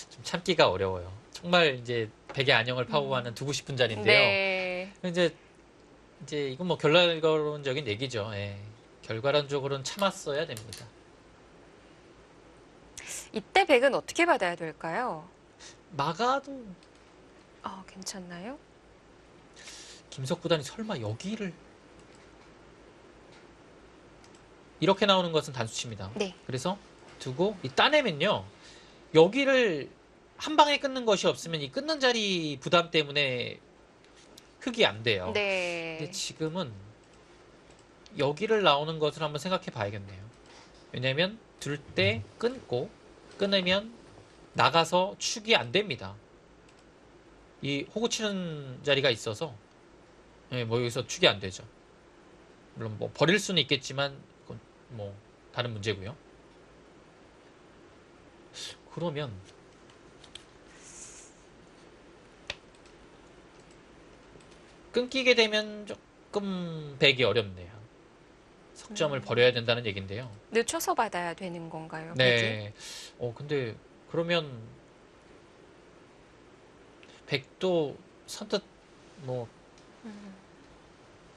좀 참기가 어려워요. 정말 이제 백의 안녕을 파고하는 두고 싶은 자리인데요. 네. 이제 이건 뭐 결과론적인 얘기죠. 예. 결과론적으로는 참았어야 됩니다. 이때 백은 어떻게 받아야 될까요? 막아도 괜찮나요? 김석 구단이 설마 여기를 이렇게 나오는 것은 단수치입니다. 네. 그래서 두고 이 따내면요. 여기를 한 방에 끊는 것이 없으면 이 끊는 자리 부담 때문에 흑이 안 돼요. 네. 근데 지금은 여기를 나오는 것을 한번 생각해 봐야겠네요. 왜냐면 둘 때 끊고 끊으면 나가서 축이 안 됩니다. 이 호구 치는 자리가 있어서 뭐 여기서 축이 안 되죠. 물론 뭐 버릴 수는 있겠지만 그건 뭐 다른 문제고요. 그러면 끊기게 되면 조금 배기 어렵네요. 석점을 버려야 된다는 얘긴데요. 늦춰서 받아야 되는 건가요? 백이? 네. 근데 그러면 백도 선뜻 뭐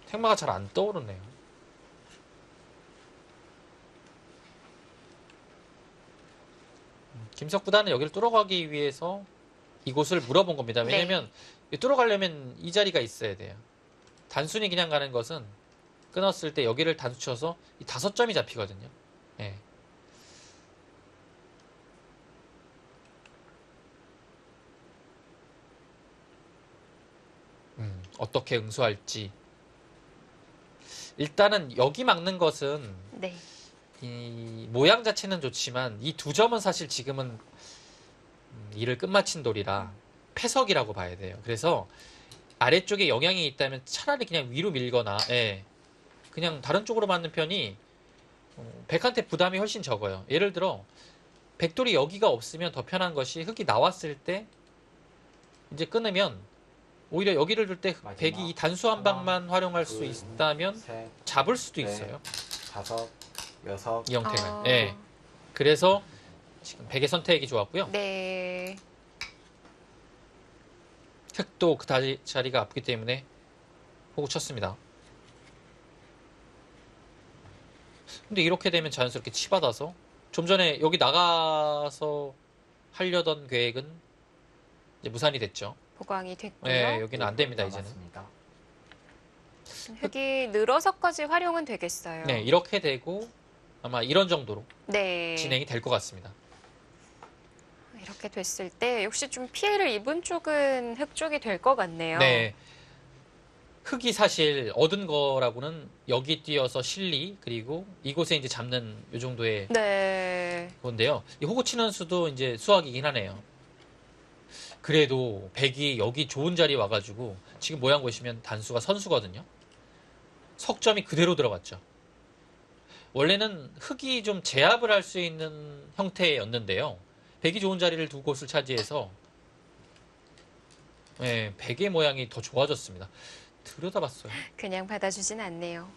택마가 잘 안 떠오르네요. 김석 구단은 여기를 뚫어가기 위해서 이곳을 물어본 겁니다. 왜냐면 뚫어가려면 이 자리가 있어야 돼요. 단순히 그냥 가는 것은 끊었을 때 여기를 단수 쳐서 이 5점이 잡히거든요. 예. 어떻게 응수할지. 일단은 여기 막는 것은 네. 이 모양 자체는 좋지만 이 2점은 사실 지금은 일을 끝마친 돌이라 패석이라고 봐야 돼요. 그래서 아래쪽에 영향이 있다면 차라리 그냥 위로 밀거나 그냥 다른 쪽으로 맞는 편이 백한테 부담이 훨씬 적어요. 예를 들어 백돌이 여기가 없으면 더 편한 것이 흑이 나왔을 때 이제 끊으면 오히려 여기를 둘 때 백이 이 단수 한 방만 활용할 수 있다면 셋, 잡을 수도 넷, 있어요. 5, 6, 이 형태가. 그래서 지금 백의 선택이 좋았고요. 네. 흑도 그 자리가 아프기 때문에 호구 쳤습니다. 근데 이렇게 되면 자연스럽게 치받아서 좀 전에 여기 나가서 하려던 계획은 이제 무산이 됐죠. 보강이 됐고요. 네, 여기는 안 됩니다, 이제는. 남았습니다. 흑이 늘어서까지 활용은 되겠어요. 네, 이렇게 되고 아마 이런 정도로 네. 진행이 될 것 같습니다. 이렇게 됐을 때 역시 좀 피해를 입은 쪽은 흑 쪽이 될 것 같네요. 네. 흑이 사실 얻은 거라고는 여기 뛰어서 실리 그리고 이곳에 이제 잡는 요 정도의 네. 건데요. 이 호구 치는 수도 이제 수학이긴 하네요. 그래도 백이 여기 좋은 자리 와가지고 지금 모양 보시면 단수가 선수거든요. 석점이 그대로 들어갔죠. 원래는 흑이 좀 제압을 할 수 있는 형태였는데요. 백이 좋은 자리를 두 곳을 차지해서 예, 백의 모양이 더 좋아졌습니다. 들여다봤어요. 그냥 받아주진 않네요.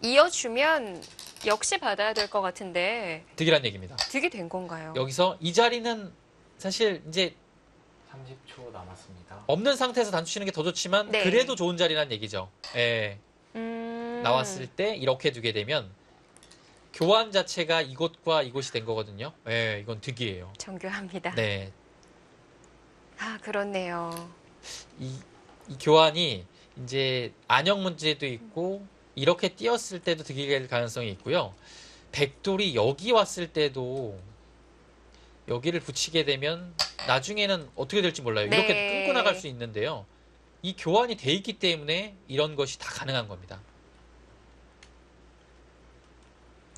이어주면 역시 받아야 될 것 같은데 득이란 얘기입니다. 득이 된 건가요? 여기서 이 자리는 사실 이제 30초 남았습니다. 없는 상태에서 단수 치는 게 더 좋지만 네. 그래도 좋은 자리란 얘기죠. 예. 나왔을 때 이렇게 두게 되면 교환 자체가 이곳과 이곳이 된 거거든요. 예, 이건 득이에요. 정교합니다. 네. 아, 그렇네요. 이 교환이 이제 안형 문제도 있고 이렇게 띄었을 때도 득이 될 가능성이 있고요. 백돌이 여기 왔을 때도 여기를 붙이게 되면 나중에는 어떻게 될지 몰라요. 네. 이렇게 끊고 나갈 수 있는데요. 이 교환이 돼 있기 때문에 이런 것이 다 가능한 겁니다.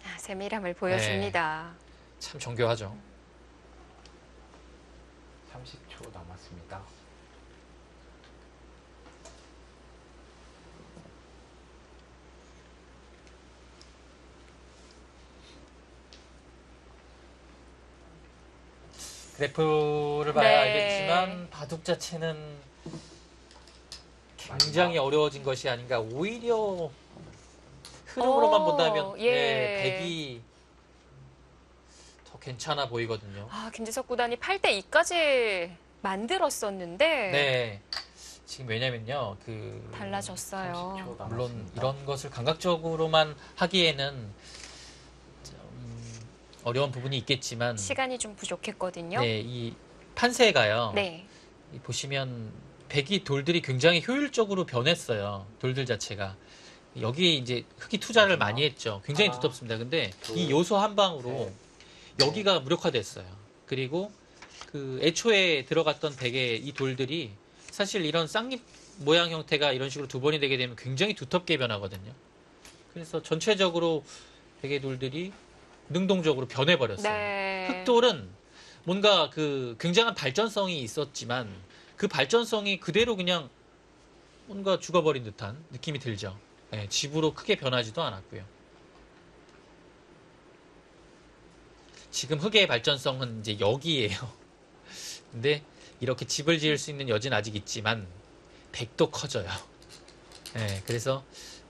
아, 세밀함을 보여줍니다. 참 정교하죠. 30초 남았습니다. 그래프를 봐야 네. 알겠지만 바둑 자체는 굉장히 어려워진 것이 아닌가. 오히려 흐름으로만 본다면 예. 네, 백이 더 괜찮아 보이거든요. 아, 김지석 구단이 8대 2까지 만들었었는데 네. 지금 왜냐면요. 달라졌어요. 30초 남았습니다. 물론 이런 것을 감각적으로만 하기에는 좀 어려운 부분이 있겠지만 시간이 좀 부족했거든요. 네, 이 판세가요. 네. 이 보시면 백이 돌들이 굉장히 효율적으로 변했어요. 돌들 자체가. 여기 이제 흑이 투자를 많이 했죠. 굉장히 하나, 두텁습니다. 근데 둘, 이 요소 한 방으로 셋, 여기가 무력화됐어요. 그리고 그 애초에 들어갔던 백의 이 돌들이 사실 이런 쌍립 모양 형태가 이런 식으로 두 번이 되게 되면 굉장히 두텁게 변하거든요. 그래서 전체적으로 백의 돌들이 능동적으로 변해버렸어요. 네. 흑돌은 뭔가 그 굉장한 발전성이 있었지만 그 발전성이 그대로 그냥 뭔가 죽어버린 듯한 느낌이 들죠. 네, 집으로 크게 변하지도 않았고요. 지금 흑의 발전성은 이제 여기예요. 근데 이렇게 집을 지을 수 있는 여지는 아직 있지만 백도 커져요. 네, 그래서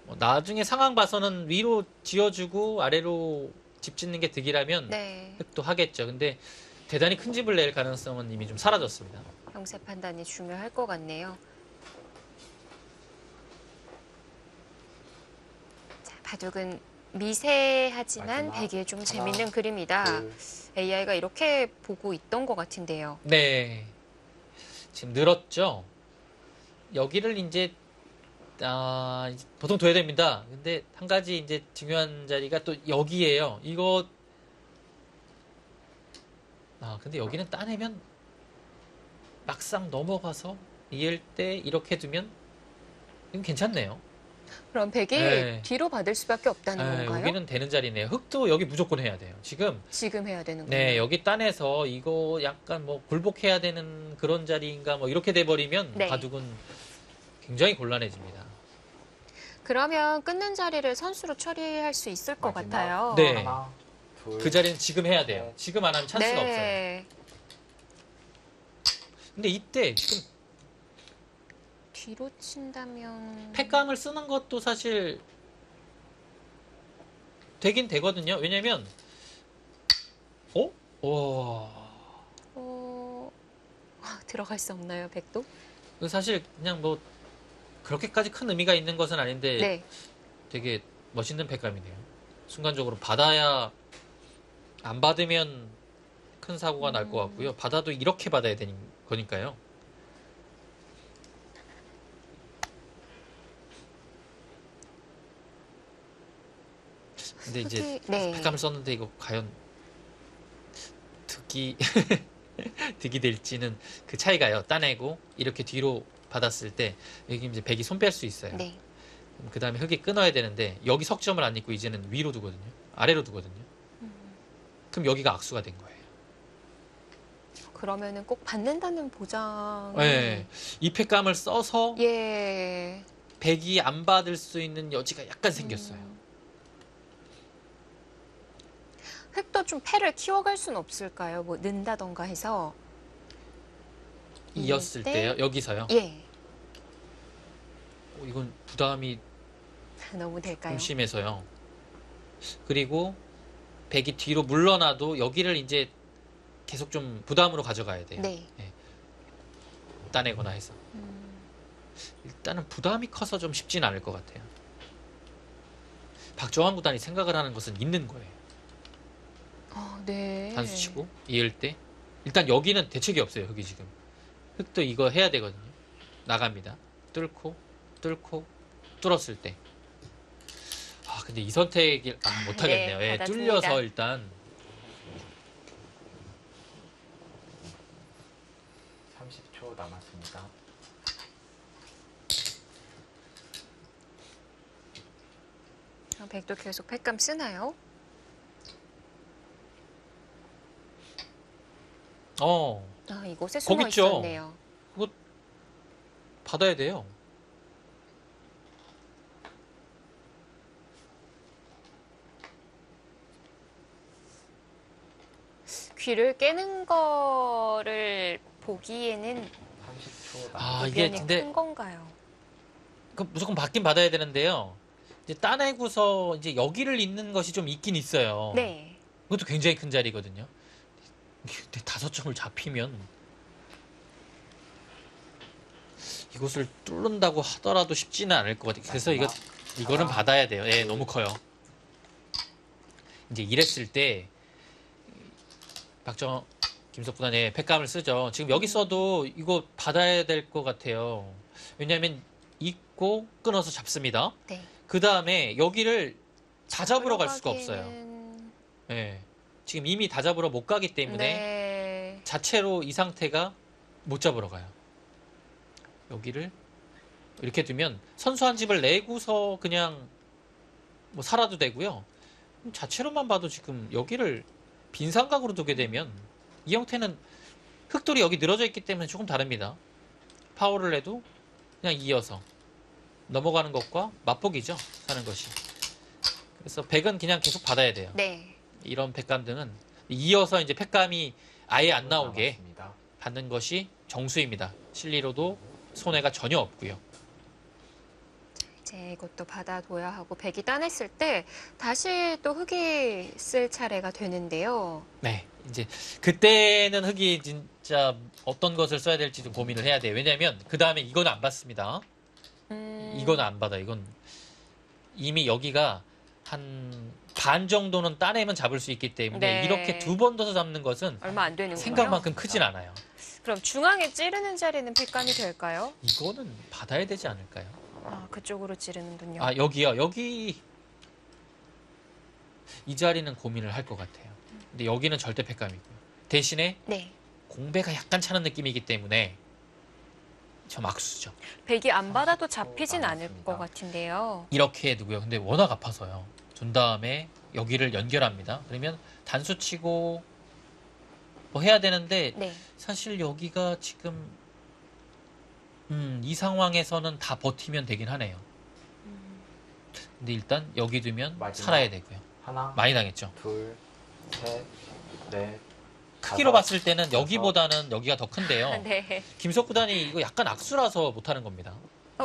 뭐 나중에 상황 봐서는 위로 지어주고 아래로 집 짓는 게 득이라면 네. 흑도 하겠죠. 근데 대단히 큰 집을 낼 가능성은 이미 좀 사라졌습니다. 형세 판단이 중요할 것 같네요. 자, 바둑은 미세하지만 마지막 베기에 좀 하나, 재밌는 그림이다. 둘, AI가 이렇게 보고 있던 것 같은데요. 네. 지금 늘었죠? 여기를 이제, 이제 보통 둬야 됩니다. 근데 한 가지 이제 중요한 자리가 또 여기에요. 이거, 근데 여기는 따내면 막상 넘어가서 이을 때 이렇게 두면 이건 괜찮네요. 그럼 백이 네. 뒤로 받을 수밖에 없다는 건가요? 여기는 되는 자리네요. 흑도 여기 무조건 해야 돼요. 지금 지금 해야 되는 네, 건가요? 여기 따내서 이거 약간 뭐 굴복해야 되는 그런 자리인가 뭐 이렇게 돼버리면 네. 바둑은 굉장히 곤란해집니다. 그러면 끊는 자리를 선수로 처리할 수 있을 것 마지막 같아요. 네. 하나, 둘, 그 자리는 지금 해야 돼요. 네. 지금 안 하면 찬스가 없어요. 네. 근데 이때 지금 뒤로 친다면 패감을 쓰는 것도 사실 되긴 되거든요. 왜냐면 와, 들어갈 수 없나요, 백도? 사실 그냥 뭐 그렇게까지 큰 의미가 있는 것은 아닌데 네. 되게 멋있는 패감이네요. 순간적으로 받아야 안 받으면 큰 사고가 날 것 같고요. 받아도 이렇게 받아야 되는 거니까요. 근데 이제 네. 패감을 썼는데 이거 과연 득이 득이 될지는 그 차이가요. 따내고 이렇게 뒤로 받았을 때 여기 이제 백이 손 뺄 수 있어요. 네. 그 다음에 흙이 끊어야 되는데 여기 석점을 안 입고 이제는 위로 두거든요. 아래로 두거든요. 그럼 여기가 악수가 된 거예요. 그러면은 꼭 받는다는 보장. 네. 이 팩감을 써서 예. 백이 안 받을 수 있는 여지가 약간 생겼어요. 흙도 좀 패를 키워갈 수는 없을까요? 뭐 는다던가 해서. 이었을 때? 때요. 여기서요. 예. 이건 부담이 너무 될까요? 좀 심해서요. 그리고 백이 뒤로 물러나도 여기를 이제 계속 좀 부담으로 가져가야 돼요. 네. 따내거나 해서. 일단은 부담이 커서 좀 쉽진 않을 것 같아요. 박정환 구단이 생각을 하는 것은 있는 거예요. 네. 단수 치고 이을 때 일단 여기는 대책이 없어요. 흙이 지금 흙도 이거 해야 되거든요. 나갑니다. 뚫고 뚫었을 때. 근데 이 선택이 못하겠네요. 네, 예, 받았습니다. 뚫려서 일단 30초 남았습니다. 백도 계속 팩감 쓰나요? 이곳에 숨어 거기 있죠. 있었네요. 그거 받아야 돼요. 귀를 깨는 거를 보기에는 30초 남았습니다. 이게 이변이 근데 큰 건가요? 그 무조건 받긴 받아야 되는데요. 이제 따내고서 이제 여기를 잇는 것이 좀 있긴 있어요. 네. 그것도 굉장히 큰 자리거든요. 근데 5점을 잡히면 이곳을 뚫는다고 하더라도 쉽지는 않을 것 같아요. 그래서 이거는 받아야 돼요. 예, 너무 커요. 이제 이랬을 때 김석 구단의 팩감을 쓰죠. 지금 여기 써도 이거 받아야 될 것 같아요. 왜냐하면 잊고 끊어서 잡습니다. 네. 그 다음에 여기를 다 잡으러 갈 수가 없어요. 들어가기에는- 예. 지금 이미 다 잡으러 못 가기 때문에 네. 자체로 이 상태가 못 잡으러 가요. 여기를 이렇게 두면 선수 한 집을 내고서 그냥 뭐 살아도 되고요. 자체로만 봐도 지금 여기를 빈 삼각으로 두게 되면 이 형태는 흙돌이 여기 늘어져 있기 때문에 조금 다릅니다. 파워를 내도 그냥 이어서 넘어가는 것과 맛보기죠. 사는 것이. 그래서 백은 그냥 계속 받아야 돼요. 네. 이런 팩감 등은 이어서 이제 팩감이 아예 안 나오게 남았습니다. 받는 것이 정수입니다. 실리로도 손해가 전혀 없고요. 이제 이것도 받아둬야 하고 백이 따냈을 때 다시 또 흙이 쓸 차례가 되는데요. 네, 이제 그때는 흙이 진짜 어떤 것을 써야 될지도 고민을 해야 돼요. 왜냐하면 그 다음에 이건 안 받습니다. 이건 안 받아. 이건 이미 여기가 한 반 정도는 따내면 잡을 수 있기 때문에 네. 이렇게 2번 더 잡는 것은 얼마 안 되는 거예요. 생각만큼 크진 않아요. 그럼 중앙에 찌르는 자리는 팩감이 될까요? 이거는 받아야 되지 않을까요? 그쪽으로 찌르는군요. 여기요. 여기 이 자리는 고민을 할 것 같아요. 근데 여기는 절대 팩감이고요. 대신에 네. 공배가 약간 차는 느낌이기 때문에 저 막수죠. 백이 안 받아도 30초 잡히진 않을 남았습니다. 것 같은데요. 이렇게 해두고요. 근데 워낙 아파서요. 준 다음에 여기를 연결합니다. 그러면 단수 치고 뭐 해야 되는데 네. 사실 여기가 지금 이 상황에서는 다 버티면 되긴 하네요. 근데 일단 여기 두면 마지막. 살아야 되고요. 하나, 많이 당했죠. 둘, 셋, 넷, 크기로 다섯, 봤을 때는 여기보다는 여기가 더 큰데요. 네. 김석 구단이 이거 약간 악수라서 못하는 겁니다.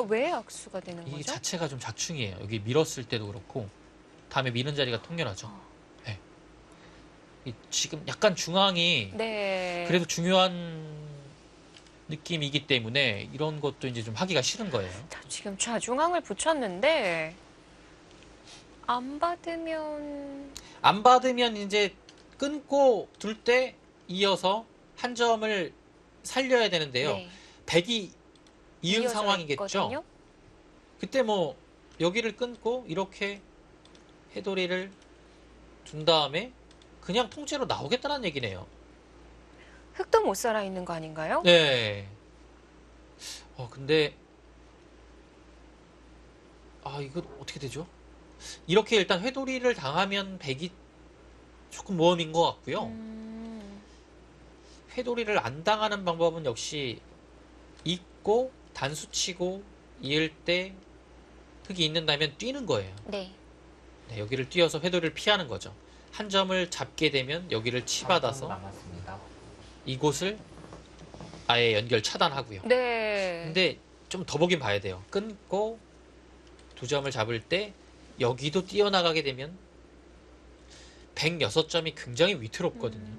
왜 악수가 되는 이 거죠? 자체가 좀 작충이에요. 여기 밀었을 때도 그렇고 다음에 미는 자리가 통렬하죠. 네. 지금 약간 중앙이 네. 그래도 중요한 느낌이기 때문에 이런 것도 이제 좀 하기가 싫은 거예요. 자, 지금 좌중앙을 붙였는데 안 받으면 안 받으면 이제 끊고 둘 때 이어서 한 점을 살려야 되는데요. 네. 백이 이은 이어져 상황이겠죠. 있거든요. 그때 뭐 여기를 끊고 이렇게 해도리를 준 다음에 그냥 통째로 나오겠다는 얘기네요. 흙도 못 살아 있는 거 아닌가요? 네. 근데 이거 어떻게 되죠? 이렇게 일단 회돌이를 당하면 백이 조금 모험인 것 같고요. 회돌이를 안 당하는 방법은 역시 잊고 단수치고 이을 때 흙이 있는다면 뛰는 거예요. 네. 네, 여기를 뛰어서 회돌이를 피하는 거죠. 한 점을 잡게 되면 여기를 3분 치받아서 남았습니다. 이곳을 아예 연결 차단하고요. 네. 근데 좀 더 보긴 봐야 돼요. 끊고 두 점을 잡을 때 여기도 뛰어나가게 되면 106점이 굉장히 위태롭거든요.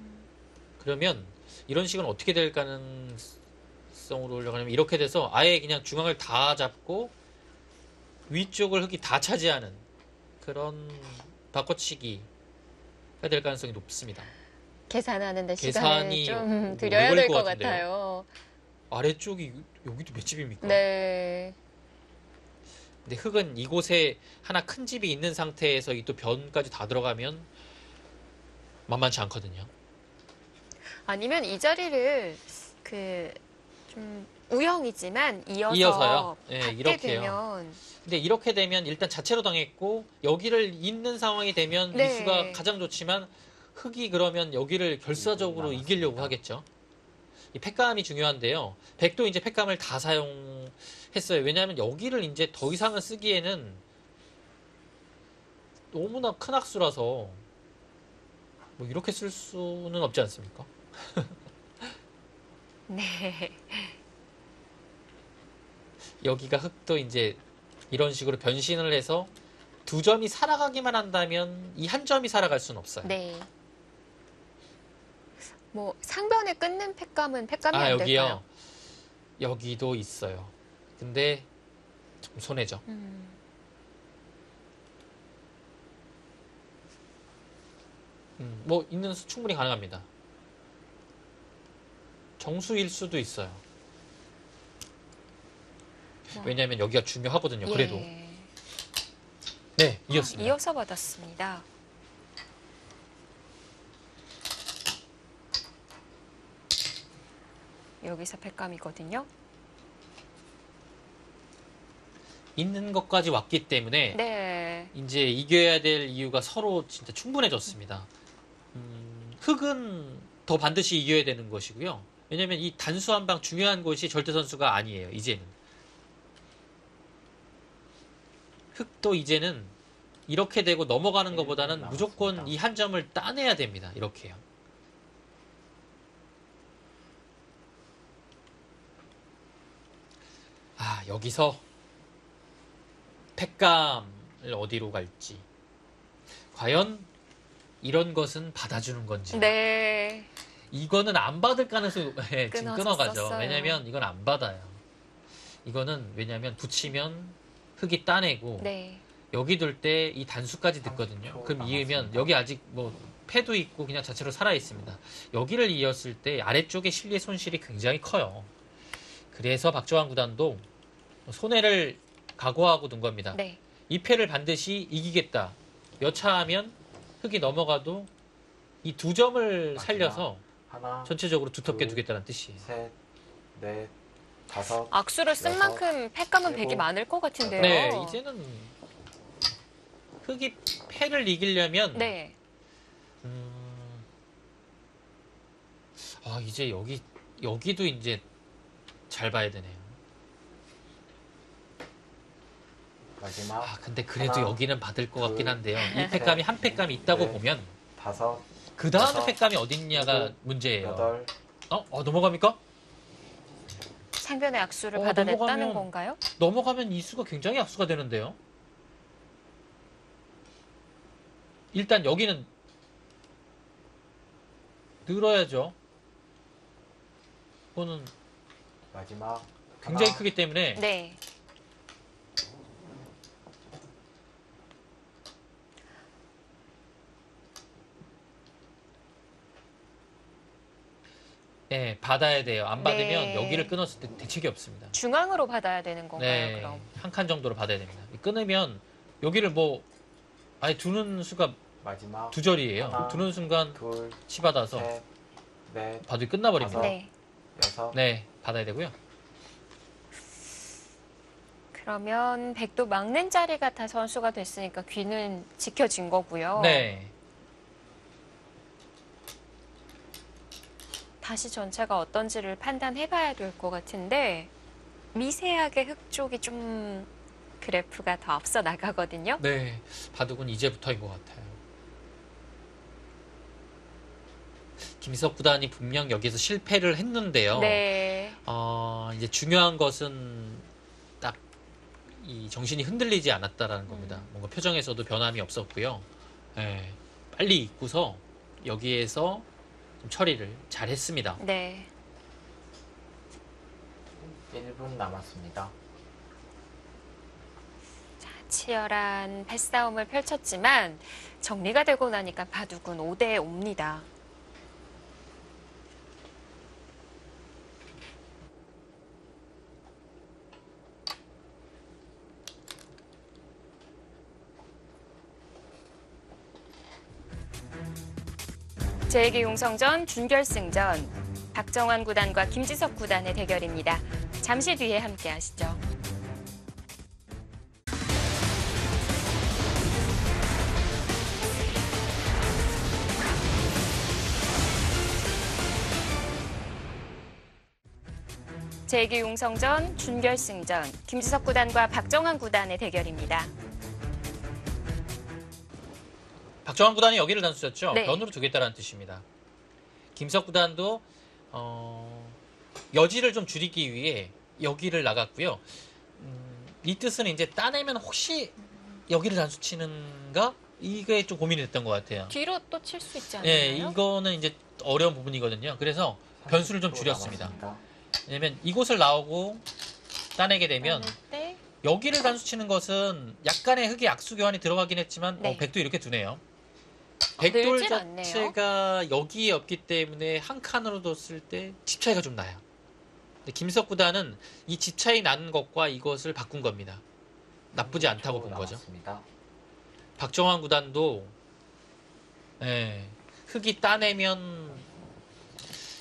그러면 이런 식은 어떻게 될 가능성으로 올라가냐면 이렇게 돼서 아예 그냥 중앙을 다 잡고 위쪽을 흙이 다 차지하는 그런 바꿔치기가 될 가능성이 높습니다. 계산하는데 계산이 시간을 뭐 좀 들여야 오래 될 걸릴 것 것 같은데요. 같아요. 아래쪽이 여기도 몇 집입니까? 네. 근데 흙은 이곳에 하나 큰 집이 있는 상태에서 이 또 변까지 다 들어가면 만만치 않거든요. 아니면 이 자리를 좀 우영이지만 이어서요? 네, 받게 이렇게요. 되면 근데 이렇게 되면 일단 자체로 당했고 여기를 잇는 상황이 되면 네. 미수가 가장 좋지만 흙이 그러면 여기를 결사적으로 남았습니다. 이기려고 하겠죠. 이 팩감이 중요한데요. 백도 이제 팩감을 다 사용했어요. 왜냐하면 여기를 이제 더 이상은 쓰기에는 너무나 큰 악수라서 뭐 이렇게 쓸 수는 없지 않습니까? 네. 여기가 흙도 이제 이런 식으로 변신을 해서 두 점이 살아가기만 한다면 이 한 점이 살아갈 수는 없어요. 네. 뭐 상변에 끊는 팩감은 팩감이 안 여기요. 될까요? 여기도 있어요. 근데 좀 손해죠. 뭐 있는 수 충분히 가능합니다. 정수일 수도 있어요. 왜냐하면 여기가 중요하거든요. 그래도 예. 네, 이었습니다. 이어서 받았습니다. 여기서 팩감이거든요. 있는 것까지 왔기 때문에 네. 이제 이겨야 될 이유가 서로 진짜 충분해졌습니다. 흙은 더 반드시 이겨야 되는 것이고요. 왜냐하면 이 단수 한 방 중요한 곳이 절대 선수가 아니에요. 이제는 흙도 이제는 이렇게 되고 넘어가는 것보다는 무조건 이 한 점을 따내야 됩니다. 이렇게요. 여기서 팩감을 어디로 갈지 과연 이런 것은 받아주는 건지 네. 이거는 안 받을 가능성이 지금 끊어가죠. 끊어졌었어요. 왜냐면 이건 안 받아요. 이거는 왜냐면 붙이면 흙이 따내고 네. 여기 둘 때 이 단수까지 듣거든요. 그럼 이으면 여기 아직 뭐 패도 있고 그냥 자체로 살아 있습니다. 여기를 이었을 때 아래쪽에 실리의 손실이 굉장히 커요. 그래서 박정환 구단도 손해를 각오하고 둔 겁니다. 네. 이 패를 반드시 이기겠다. 여차하면 흙이 넘어가도 이 두 점을 살려서 하나, 전체적으로 두텁게 둘, 두겠다는 뜻이에요. 셋, 넷, 다섯. 악수를 쓴 여섯, 만큼 팩감은 백이 일곱, 많을 것 같은데요. 네, 이제는 흙이 패를 이기려면 네. 이제 여기도 이제 잘 봐야 되네요. 마지막 근데 그래도 하나, 여기는 받을 것 같긴 둘, 한데요. 이 네. 팩감이 한 팩감이 있다고 넷, 보면 다섯, 그 다음에 여섯, 팩감이 어딨냐가 일곱, 문제예요. 여덟. 넘어갑니까? 상변의 악수를 받아냈다는 넘어가면- 건가요? 넘어가면 이 수가 굉장히 악수가 되는데요. 일단 여기는 늘어야죠. 이거는 마지막 굉장히 하나, 크기 때문에 네. 네, 받아야 돼요. 안 받으면 네. 여기를 끊었을 때 대책이 없습니다. 중앙으로 받아야 되는 건가요, 네, 그럼? 한 칸 정도로 받아야 됩니다. 끊으면 여기를 뭐 아예 두는 수가 마지막 두 절이에요. 하나, 두는 순간 둘, 치받아서 셋, 넷, 바둑이 끝나버립니다. 다섯. 네. 여섯, 네, 받아야 되고요. 그러면 백도 막는 자리가 다 선수가 됐으니까 귀는 지켜진 거고요. 네. 다시 전체가 어떤지를 판단해 봐야 될 것 같은데 미세하게 흙 쪽이 좀 그래프가 더 앞서 나가거든요. 네, 바둑은 이제부터인 것 같아요. 김석 구단이 분명 여기서 실패를 했는데요. 네. 이제 중요한 것은 딱 이 정신이 흔들리지 않았다라는 겁니다. 뭔가 표정에서도 변함이 없었고요. 예, 빨리 잊고서 여기에서 좀 처리를 잘 했습니다. 네. 1분 남았습니다. 자, 치열한 패싸움을 펼쳤지만 정리가 되고 나니까 바둑은 5대 5입니다. 제2기 용성전 준결승전 박정환 구단과 김지석 구단의 대결입니다. 잠시 뒤에 함께 하시죠. 제2기 용성전 준결승전 김지석 구단과 박정환 구단의 대결입니다. 박정환 구단이 여기를 단수쳤죠. 네. 변으로 두겠다라는 뜻입니다. 김석 구단도 여지를 좀 줄이기 위해 여기를 나갔고요. 이 뜻은 이제 따내면 혹시 여기를 단수치는가? 이게 좀 고민이 됐던 것 같아요. 뒤로 또 칠 수 있지 않나요? 예, 이거는 이제 어려운 부분이거든요. 그래서 변수를 좀 30초 줄였습니다. 남았습니다. 왜냐면 이곳을 나오고 따내게 되면 나눌 때 여기를 단수치는 것은 약간의 흙의 악수 교환이 들어가긴 했지만 네. 백도 이렇게 두네요. 백돌 늘질 않네요. 자체가 여기에 없기 때문에 한 칸으로 뒀을 때 집 차이가 좀 나요. 근데 김석 구단은 이 집 차이 나는 것과 이것을 바꾼 겁니다. 나쁘지 않다고 30초 본 거죠. 남았습니다. 박정환 구단도 흙이 따내면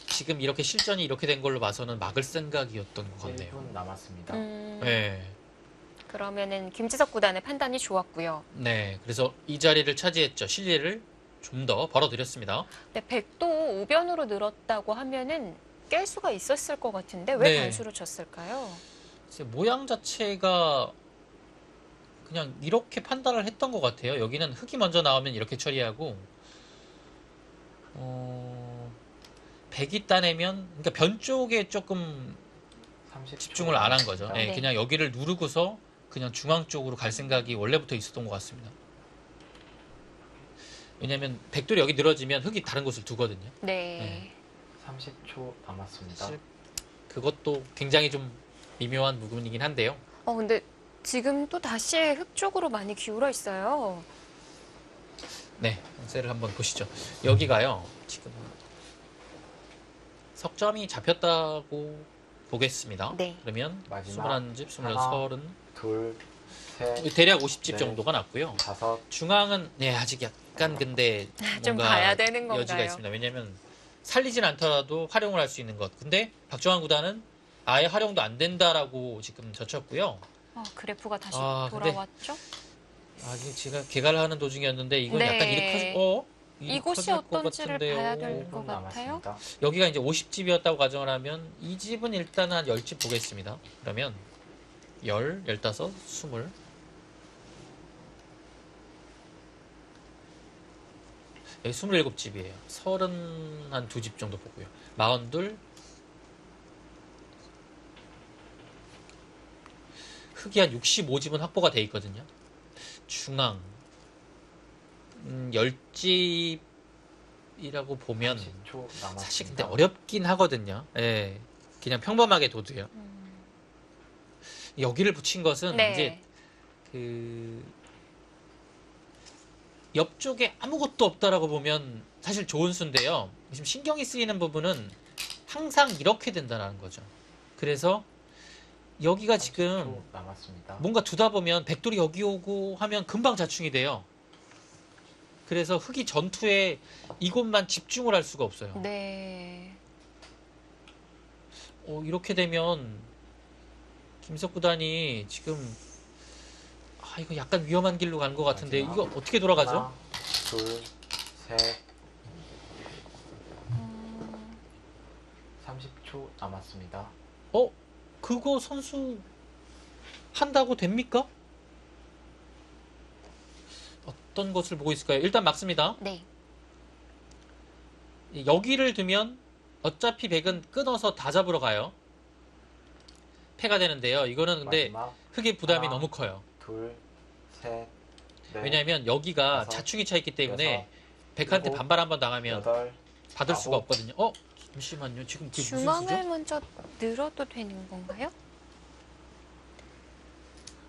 지금 이렇게 실전이 이렇게 된 걸로 봐서는 막을 생각이었던 것 같네요. 1분 남았습니다. 네. 그러면은 김지석 구단의 판단이 좋았고요. 네, 그래서 이 자리를 차지했죠. 실리를 좀 더 벌어들였습니다. 근데 백도 우변으로 늘었다고 하면은 깰 수가 있었을 것 같은데 왜 네. 단수로 쳤을까요? 모양 자체가 그냥 이렇게 판단을 했던 것 같아요. 여기는 흙이 먼저 나오면 이렇게 처리하고 백이 따내면 그러니까 변 쪽에 조금 30초 집중을 안 한 거죠. 남았습니다. 네, 네. 그냥 여기를 누르고서 그냥 중앙 쪽으로 갈 생각이 원래부터 있었던 것 같습니다. 왜냐하면 백돌이 여기 늘어지면 흙이 다른 곳을 두거든요. 네. 30초 남았습니다. 사실 그것도 굉장히 좀 미묘한 부분이긴 한데요. 근데 지금 또 다시 흙 쪽으로 많이 기울어 있어요. 네, 셀을 한번 보시죠. 여기가요, 지금 석점이 잡혔다고 보겠습니다. 네. 그러면 마지막 21집, 20, 하나. 30, 둘, 셋, 대략 50집 네. 정도가 났고요. 다섯, 중앙은 네, 아직 약간 근데 좀 뭔가 봐야 되는 건가요? 여지가 있습니다. 왜냐하면 살리진 않더라도 활용을 할 수 있는 것. 근데 박정환 구단은 아예 활용도 안 된다라고 지금 젖혔고요. 그래프가 다시 근데 돌아왔죠? 아직 제가 개갈하는 도중이었는데 이건 네. 약간 일이 이곳이 커질 것 어떤지를 같은데요. 봐야 될 1분 것 같아요. 남았습니다. 여기가 이제 50집이었다고 가정을 하면 이 집은 일단 한 10집 보겠습니다. 그러면 10, 15, 20 여기 27집이에요. 30 한 2집 정도 보고요. 42 흙이 한 65집은 확보가 돼 있거든요. 중앙 10집이라고 보면 30초 남았습니다. 사실 근데 어렵긴 하거든요. 예. 그냥 평범하게 둬도요. 여기를 붙인 것은 네. 이제 그 옆쪽에 아무것도 없다라고 보면 사실 좋은 수인데요. 지금 신경이 쓰이는 부분은 항상 이렇게 된다는 거죠. 그래서 여기가 지금 30초 남았습니다. 뭔가 두다 보면 백돌이 여기 오고 하면 금방 자충이 돼요. 그래서 흑이 전투에 이곳만 집중을 할 수가 없어요. 네. 이렇게 되면 김석 구단이 지금 이거 약간 위험한 길로 간 것 같은데 마지막. 이거 어떻게 돌아가죠? 하나, 둘, 셋. 30초 남았습니다. 그거 선수 한다고 됩니까? 어떤 것을 보고 있을까요? 일단 막습니다. 네. 여기를 두면 어차피 백은 끊어서 다 잡으러 가요. 패가 되는데요. 이거는 근데 마지막. 흑의 부담이 하나. 너무 커요. 둘, 셋, 넷, 왜냐하면 여기가 다섯, 자축이 차 있기 때문에 여섯, 백한테 일곱, 반발 한번 당하면 여덟, 받을 수가 아홉. 없거든요. 잠시만요. 지금 그게 무슨 중앙을 수죠? 먼저 늘어도 되는 건가요?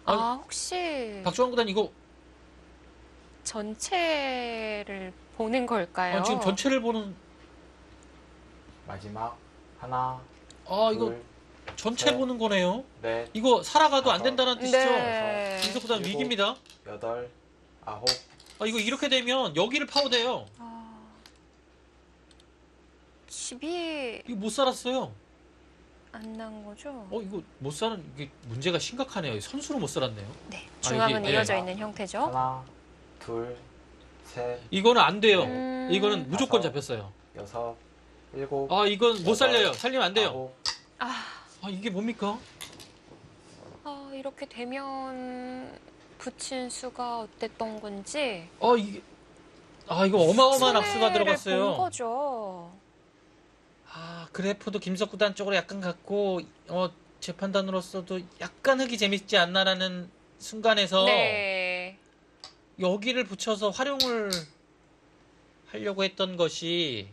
아니, 혹시 박주환 구단 이거 전체를 보는 걸까요? 지금 전체를 보는 마지막. 하나, 이거 둘, 전체 셋. 보는 거네요. 넷, 이거 살아가도 안 다섯. 된다는 뜻이죠. 네. 김석 구단 일곱. 위기입니다. 여덟, 아홉. 이거 이렇게 되면 여기를 파고돼요. 집이 이거 못 살았어요. 안 난 거죠? 이거 못 사는 이게 문제가 심각하네요. 선수로 못 살았네요. 네. 중앙은 이게, 이어져 네. 있는 형태죠. 하나, 둘, 셋, 이거는 안 돼요. 음. 이거는 무조건 다섯. 잡혔어요. 여섯, 일곱. 이건 못 살려요. 살리면 안 돼요. 아홉. 이게 뭡니까? 이렇게 되면 붙인 수가 어땠던 건지 이게 이거 어마어마한 악수가 손해를 본 들어갔어요. 거죠. 그래프도 김석 구단 쪽으로 약간 갔고 제 판단으로서도 약간 흑이 재밌지 않나라는 순간에서 네. 여기를 붙여서 활용을 하려고 했던 것이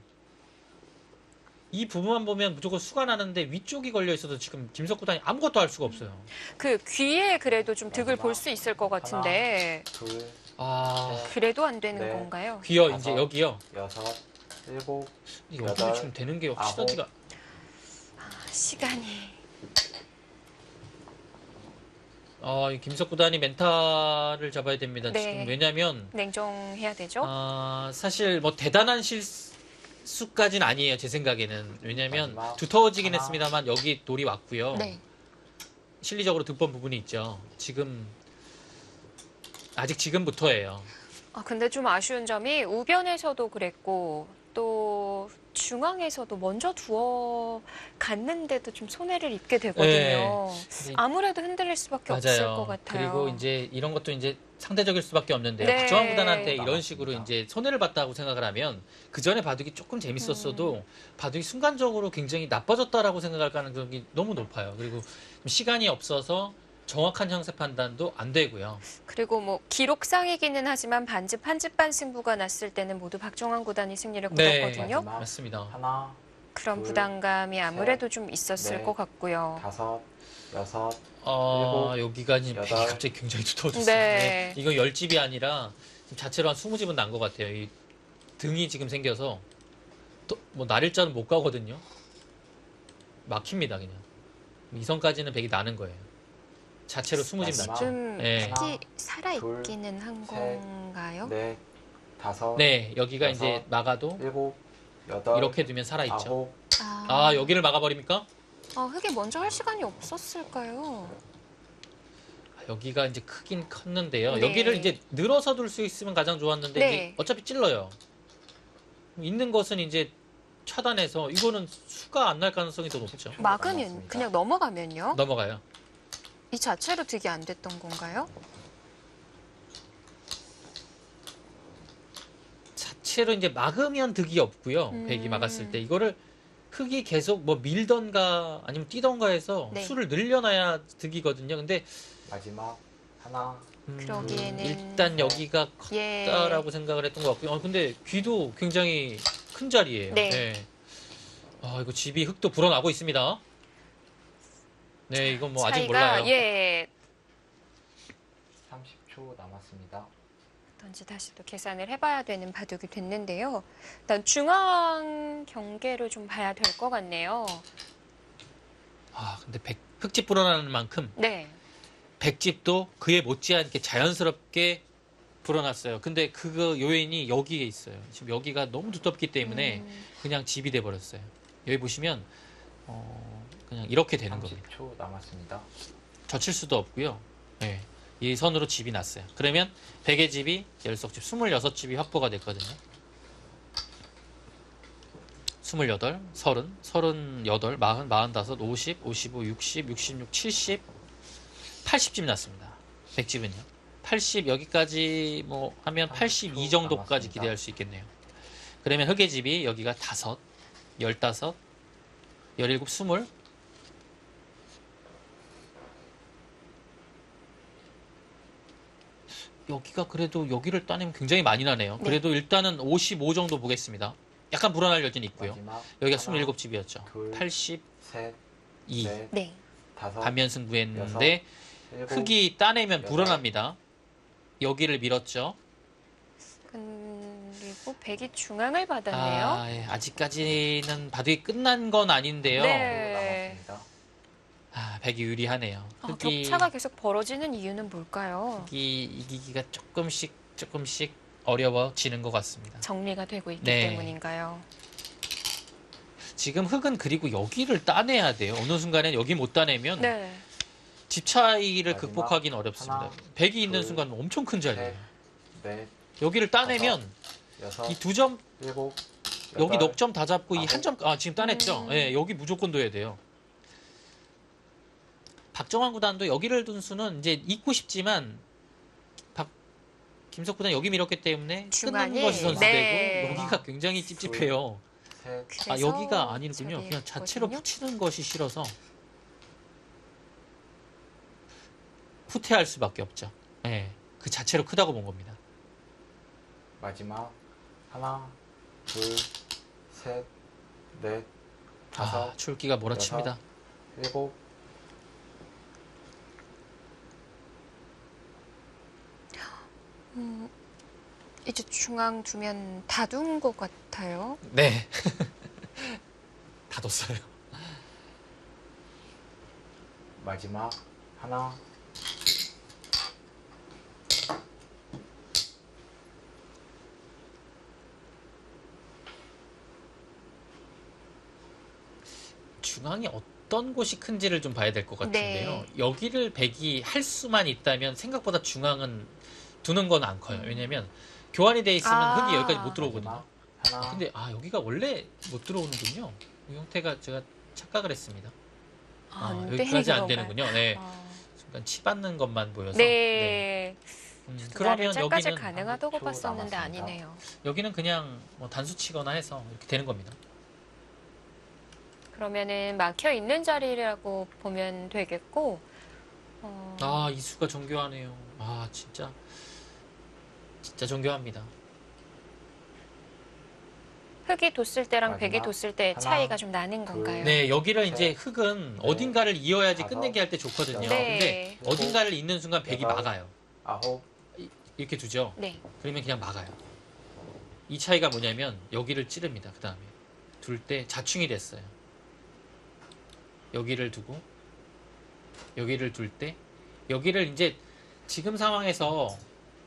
이 부분만 보면 무조건 수가 나는데 위쪽이 걸려 있어도 지금 김석 구단이 아무것도 할 수가 없어요. 그 귀에 그래도 좀 득을 마지막. 볼 수 있을 것 같은데 둘, 그래도 안 되는 네. 건가요? 귀여 다섯. 이제 여기요. 여섯, 일곱. 여기도 여덟, 지금 되는 게 아홉. 시너지가 시간이 이 김석 구단이 멘탈을 잡아야 됩니다. 네. 지금 왜냐면 냉정해야 되죠. 사실 뭐 대단한 실수까지는 아니에요. 제 생각에는. 왜냐면 마지막. 두터워지긴 하나. 했습니다만 여기 돌이 왔고요. 네. 실리적으로 득번 부분이 있죠. 아직 지금부터예요. 근데 좀 아쉬운 점이 우변에서도 그랬고 또 중앙에서도 먼저 두어 갔는데도 좀 손해를 입게 되거든요. 근데 아무래도 흔들릴 수밖에 없을 것 같아요. 그리고 이제 이런 것도 이제 상대적일 수밖에 없는데요. 네. 박정환 구단한테 이런 남았습니다. 식으로 이제 손해를 봤다고 생각을 하면 그 전에 바둑이 조금 재밌었어도 바둑이 순간적으로 굉장히 나빠졌다라고 생각할 가능성이 너무 높아요. 그리고 시간이 없어서 정확한 형세 판단도 안 되고요. 그리고 뭐 기록상이기는 하지만 반집 한집반 승부가 났을 때는 모두 박정환 구단이 승리를 네. 거뒀거든요. 마지막. 맞습니다. 하나, 그런 둘, 부담감이 아무래도 좀 있었을 넷, 것 같고요. 다섯, 여섯, 여기가 이제 여덟, 백이 갑자기 굉장히 두터워졌어요. 네. 이거 10집이 아니라 지금 자체로 한 20집은 난 것 같아요. 이 등이 지금 생겨서 뭐 날일자는 못 가거든요. 막힙니다 그냥. 이선까지는 백이 나는 거예요. 자체로 20집 마지막. 났죠. 좀 네. 흑이 살아있기는 한 셋, 건가요? 넷, 다섯, 네, 여기가 여섯, 이제 막아도 일곱, 여덟, 이렇게 두면 살아있죠. 아홉. 여기를 막아버립니까? 흑이 먼저 할 시간이 없었을까요? 여기가 이제 크긴 컸는데요. 네. 여기를 이제 늘어서 둘 수 있으면 가장 좋았는데 네. 이게 어차피 찔러요. 있는 것은 이제 차단해서 이거는 수가 안 날 가능성이 더 높죠. 막으면 남았습니다. 그냥 넘어가면요? 넘어가요. 이 자체로 득이 안 됐던 건가요? 자체로 이제 막으면 득이 없고요. 백이 막았을 때 이거를 흑이 계속 뭐 밀던가 아니면 뛰던가 해서 네. 수를 늘려놔야 득이거든요. 근데 마지막 하나, 그러기에는 일단 여기가 예. 컸다라고 생각을 했던 것 같고요. 근데 귀도 굉장히 큰 자리예요. 네. 이거 집이 흙도 불어나고 있습니다. 네, 이건 뭐 아직 차이가 몰라요. 예. 30초 남았습니다. 어떤지 다시 또 계산을 해봐야 되는 바둑이 됐는데요. 일단 중앙 경계를 좀 봐야 될 것 같네요. 근데 흙집 불어나는 만큼 네. 백집도 그에 못지않게 자연스럽게 불어났어요. 근데 그거 요인이 여기에 있어요. 지금 여기가 너무 두텁기 때문에 그냥 집이 돼 버렸어요. 여기 보시면 그냥 이렇게 되는 겁니다. 30초 남았습니다. 젖힐 수도 없고요. 네. 이 선으로 집이 났어요. 그러면 100의 집이 열석집 26집이 확보가 됐거든요. 28, 30, 38, 40, 45, 50, 55, 60, 66, 70, 80집 났습니다. 100집은요. 80 여기까지 뭐 하면 82 정도까지 남았습니다. 기대할 수 있겠네요. 그러면 흑의 집이 여기가 5, 15, 17, 20. 여기가 그래도 여기를 따내면 굉장히 많이 나네요. 네. 그래도 일단은 55 정도 보겠습니다. 약간 불안할 여지는 있고요. 마지막 여기가 하나, 27집이었죠. 둘, 82 셋, 넷, 네. 다섯, 반면 승부했는데 일곱, 흑이 따내면 여덟. 불안합니다. 여기를 밀었죠. 그리고 백이 중앙을 받았네요. 아, 예, 아직까지는 바둑이 끝난 건 아닌데요. 네. 남았습니다. 아, 백이 유리하네요. 흑이, 격차가 계속 벌어지는 이유는 뭘까요? 흑이 이기기가 조금씩 어려워지는 것 같습니다. 정리가 되고 있기 네. 때문인가요? 지금 흑은 그리고 여기를 따내야 돼요. 어느 순간에 여기 못 따내면 네. 집 차이를 마지막 극복하기는 어렵습니다. 하나, 백이 있는 둘, 순간 엄청 큰 자리예요. 넷, 여기를 따내면 여섯, 이 2점 일곱, 여기 여덟, 넉 점 다 잡고 이 아홉. 한 점 지금 따냈죠. 예, 여기 무조건 둬야 돼요. 박정환 구단도 여기를 둔 수는 이제 잊고 싶지만 김석 구단 여기 밀었기 때문에 끝난 중앙이, 것이 선수되고 네. 여기가 굉장히 찝찝해요. 셋, 그래서 아 여기가 아니군요. 저기 그냥 자체로 있거든요. 붙이는 것이 싫어서 후퇴할 수밖에 없죠. 예, 그 자체로 크다고 본 겁니다. 마지막 하나, 둘, 셋, 넷, 아, 다섯, 출기가 몰아칩니다. 일곱, 이제 중앙 두면 다둔 것 같아요. 네. 다 뒀어요. 마지막 하나, 중앙이 어떤 곳이 큰지를 좀 봐야 될 것 같은데요. 네. 여기를 백이 할 수만 있다면 생각보다 중앙은 두는 건 안 커요. 왜냐면 교환이 돼 있으면 아. 흑이 여기까지 못 들어오거든요. 마지막 하나, 근데 여기가 원래 못 들어오는군요. 이 형태가 제가 착각을 했습니다. 안 여기까지 되는 안 되는군요. 네. 건가요? 순간 치 받는 것만 보여서. 네. 그러면 짤까지 여기는 가능하다고 30초 봤었는데 남았습니다. 아니네요. 여기는 그냥 뭐 단수 치거나 해서 이렇게 되는 겁니다. 그러면은 막혀 있는 자리라고 보면 되겠고. 이수가 정교하네요. 진짜 정교합니다. 흑이 뒀을 때랑 마지막 백이 뒀을 때 하나, 차이가 좀 나는 둘, 건가요? 네, 여기를 이제 네. 흑은 네. 어딘가를 이어야지 다섯, 끝내기 할 때 좋거든요. 네. 근데 어딘가를 잇는 순간 백이 여덟, 막아요. 아홉, 이렇게 두죠. 네. 그러면 그냥 막아요. 이 차이가 뭐냐면 여기를 찌릅니다. 그 다음에 둘 때 자충이 됐어요. 여기를 두고 여기를 둘 때 여기를 이제 지금 상황에서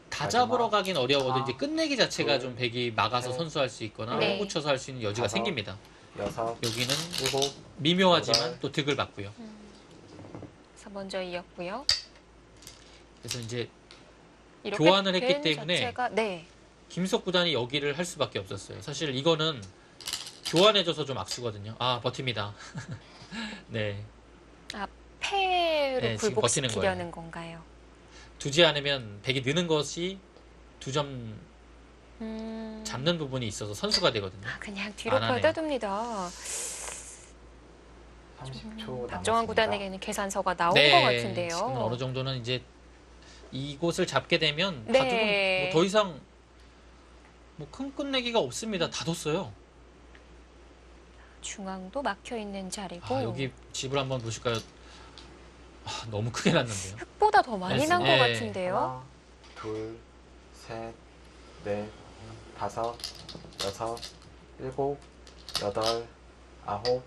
다 마지막 잡으러 가긴 어려워도 하나, 이제 끝내기 자체가 둘, 좀 백이 막아서 셋, 선수할 수 있거나 네. 홈붙여서 할 수 있는 여지가 다섯, 생깁니다. 여섯, 여기는 일곱, 미묘하지만 여덟. 또 득을 받고요. 그래서 먼저 이었고요. 그래서 이제 이렇게 교환을 했기 된 때문에 자체가, 네. 김석 구단이 여기를 할 수밖에 없었어요. 사실 이거는 교환해줘서 좀 악수거든요. 버팁니다. 네. 패로 네, 지금 버티는 굴복시키려는 건가요? 두지 않으면 백이 느는 것이 2점 음, 잡는 부분이 있어서 선수가 되거든요. 그냥 뒤로 안 하네요. 걷어둡니다. 30초 박정환 남았습니다. 구단에게는 계산서가 나온 네, 것 같은데요. 지금 어느 정도는 이제 이곳을 잡게 되면 네. 바둑은 뭐 더 이상 뭐 큰 끝내기가 없습니다. 다 뒀어요. 중앙도 막혀 있는 자리고 여기 집을 한번 보실까요? 너무 크게 났는데요. 흑보다 더 많이 난 것 네. 같은데요. 하나, 둘, 셋, 넷, 다섯, 여섯, 일곱, 여덟, 아홉,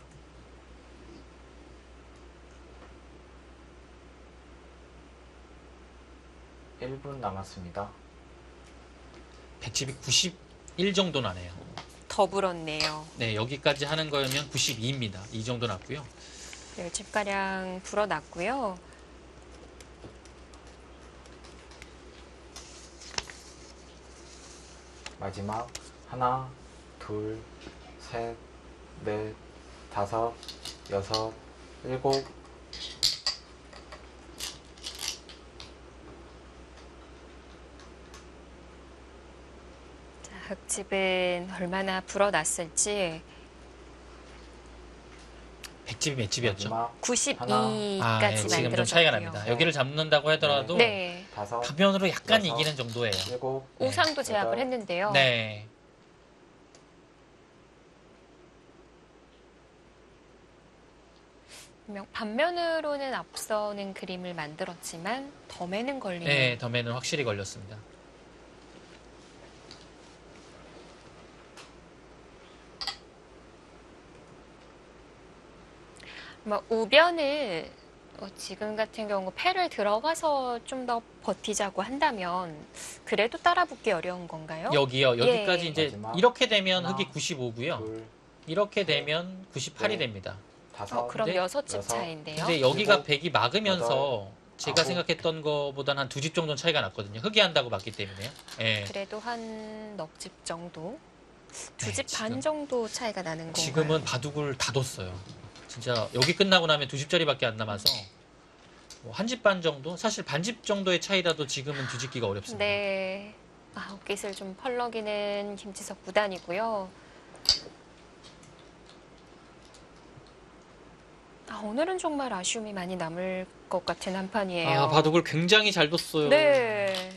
(1분) 남았습니다. 백집이 91 정도 나네요. 더 불었네요. 네, 여기까지 하는 거면 92입니다. 이 정도 났고요. 10집가량 불어났고요. 마지막 하나, 둘, 셋, 넷, 다섯, 여섯, 일곱. 자, 흑집은 얼마나 불어났을지 백집이 몇 집이었죠? 마지막 92까지 아, 예, 지금 좀 만들어졌고요. 차이가 납니다. 여기를 잡는다고 하더라도 네. 다섯, 가면으로 약간 여섯, 이기는 정도예요. 일곱, 우상도 제압을 여덟, 했는데요. 네. 분명 반면으로는 앞서는 그림을 만들었지만 덤에는 걸리네요. 네, 덤에는 확실히 걸렸습니다. 우변을 지금 같은 경우 패를 들어가서 좀 더 버티자고 한다면 그래도 따라붙기 어려운 건가요? 여기요. 여기까지 예. 이제 마지막 이렇게 되면 하나, 흑이 95고요. 둘, 이렇게 되면 98이 넷, 됩니다. 다섯, 그럼 근데- 6집 여섯, 차이인데요. 근데 여기가 일곱, 100이 막으면서 제가 아홉. 생각했던 거보다는 한 2집 정도는 차이가 났거든요. 흑이 한다고 봤기 때문에요. 예. 그래도 한 넉 집 정도? 두 네, 집 반 지금- 정도 차이가 나는 건가요? 지금은 바둑을 다 뒀어요. 진짜 여기 끝나고 나면 2집짜리밖에 안 남아서 한 집 반 정도? 사실 반집 정도의 차이라도 지금은 뒤집기가 어렵습니다. 네. 옷깃을 좀 펄럭이는 김지석 구단이고요. 오늘은 정말 아쉬움이 많이 남을 것 같은 한판이에요. 아, 바둑을 굉장히 잘 뒀어요. 네.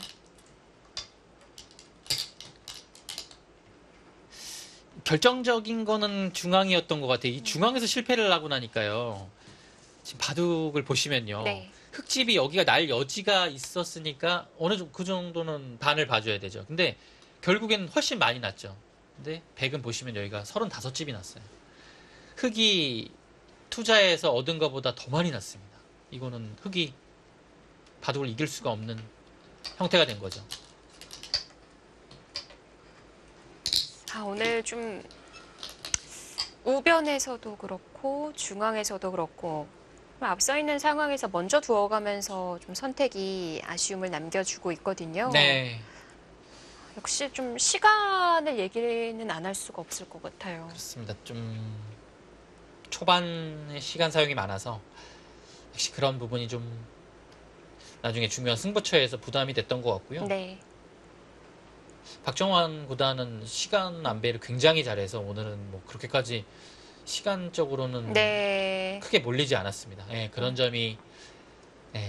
결정적인 거는 중앙이었던 것 같아요. 이 중앙에서 실패를 하고 나니까요. 지금 바둑을 보시면요. 네. 흑집이 여기가 날 여지가 있었으니까 어느 정도 그 정도는 반을 봐줘야 되죠. 근데 결국엔 훨씬 많이 났죠. 근데 백은 보시면 여기가 35집이 났어요. 흑이 투자해서 얻은 것보다 더 많이 났습니다. 이거는 흑이 바둑을 이길 수가 없는 형태가 된 거죠. 오늘 좀 우변에서도 그렇고 중앙에서도 그렇고 앞서 있는 상황에서 먼저 두어가면서 좀 선택이 아쉬움을 남겨주고 있거든요. 네, 역시 좀 시간을 얘기는 안 할 수가 없을 것 같아요. 그렇습니다. 좀 초반에 시간 사용이 많아서 역시 그런 부분이 좀 나중에 중요한 승부처에서 부담이 됐던 것 같고요. 네. 박정환 구단은 시간 안배를 굉장히 잘해서 오늘은 뭐 그렇게까지 시간적으로는 네. 크게 몰리지 않았습니다. 예, 그런 점이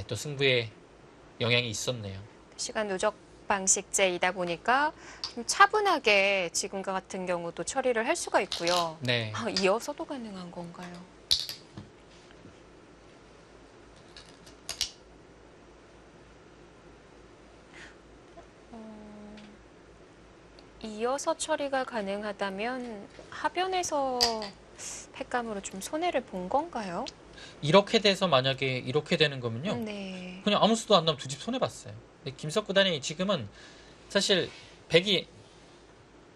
또 승부에 영향이 있었네요. 시간 누적 방식제이다 보니까 좀 차분하게 지금과 같은 경우도 처리를 할 수가 있고요. 네, 이어서도 가능한 건가요? 이어서 처리가 가능하다면 하변에서 패감으로 좀 손해를 본 건가요? 이렇게 돼서 만약에 이렇게 되는 거면요, 네. 그냥 아무 수도 안 나면 두 집 손해 봤어요. 근데 김석 구단이 지금은 사실 백이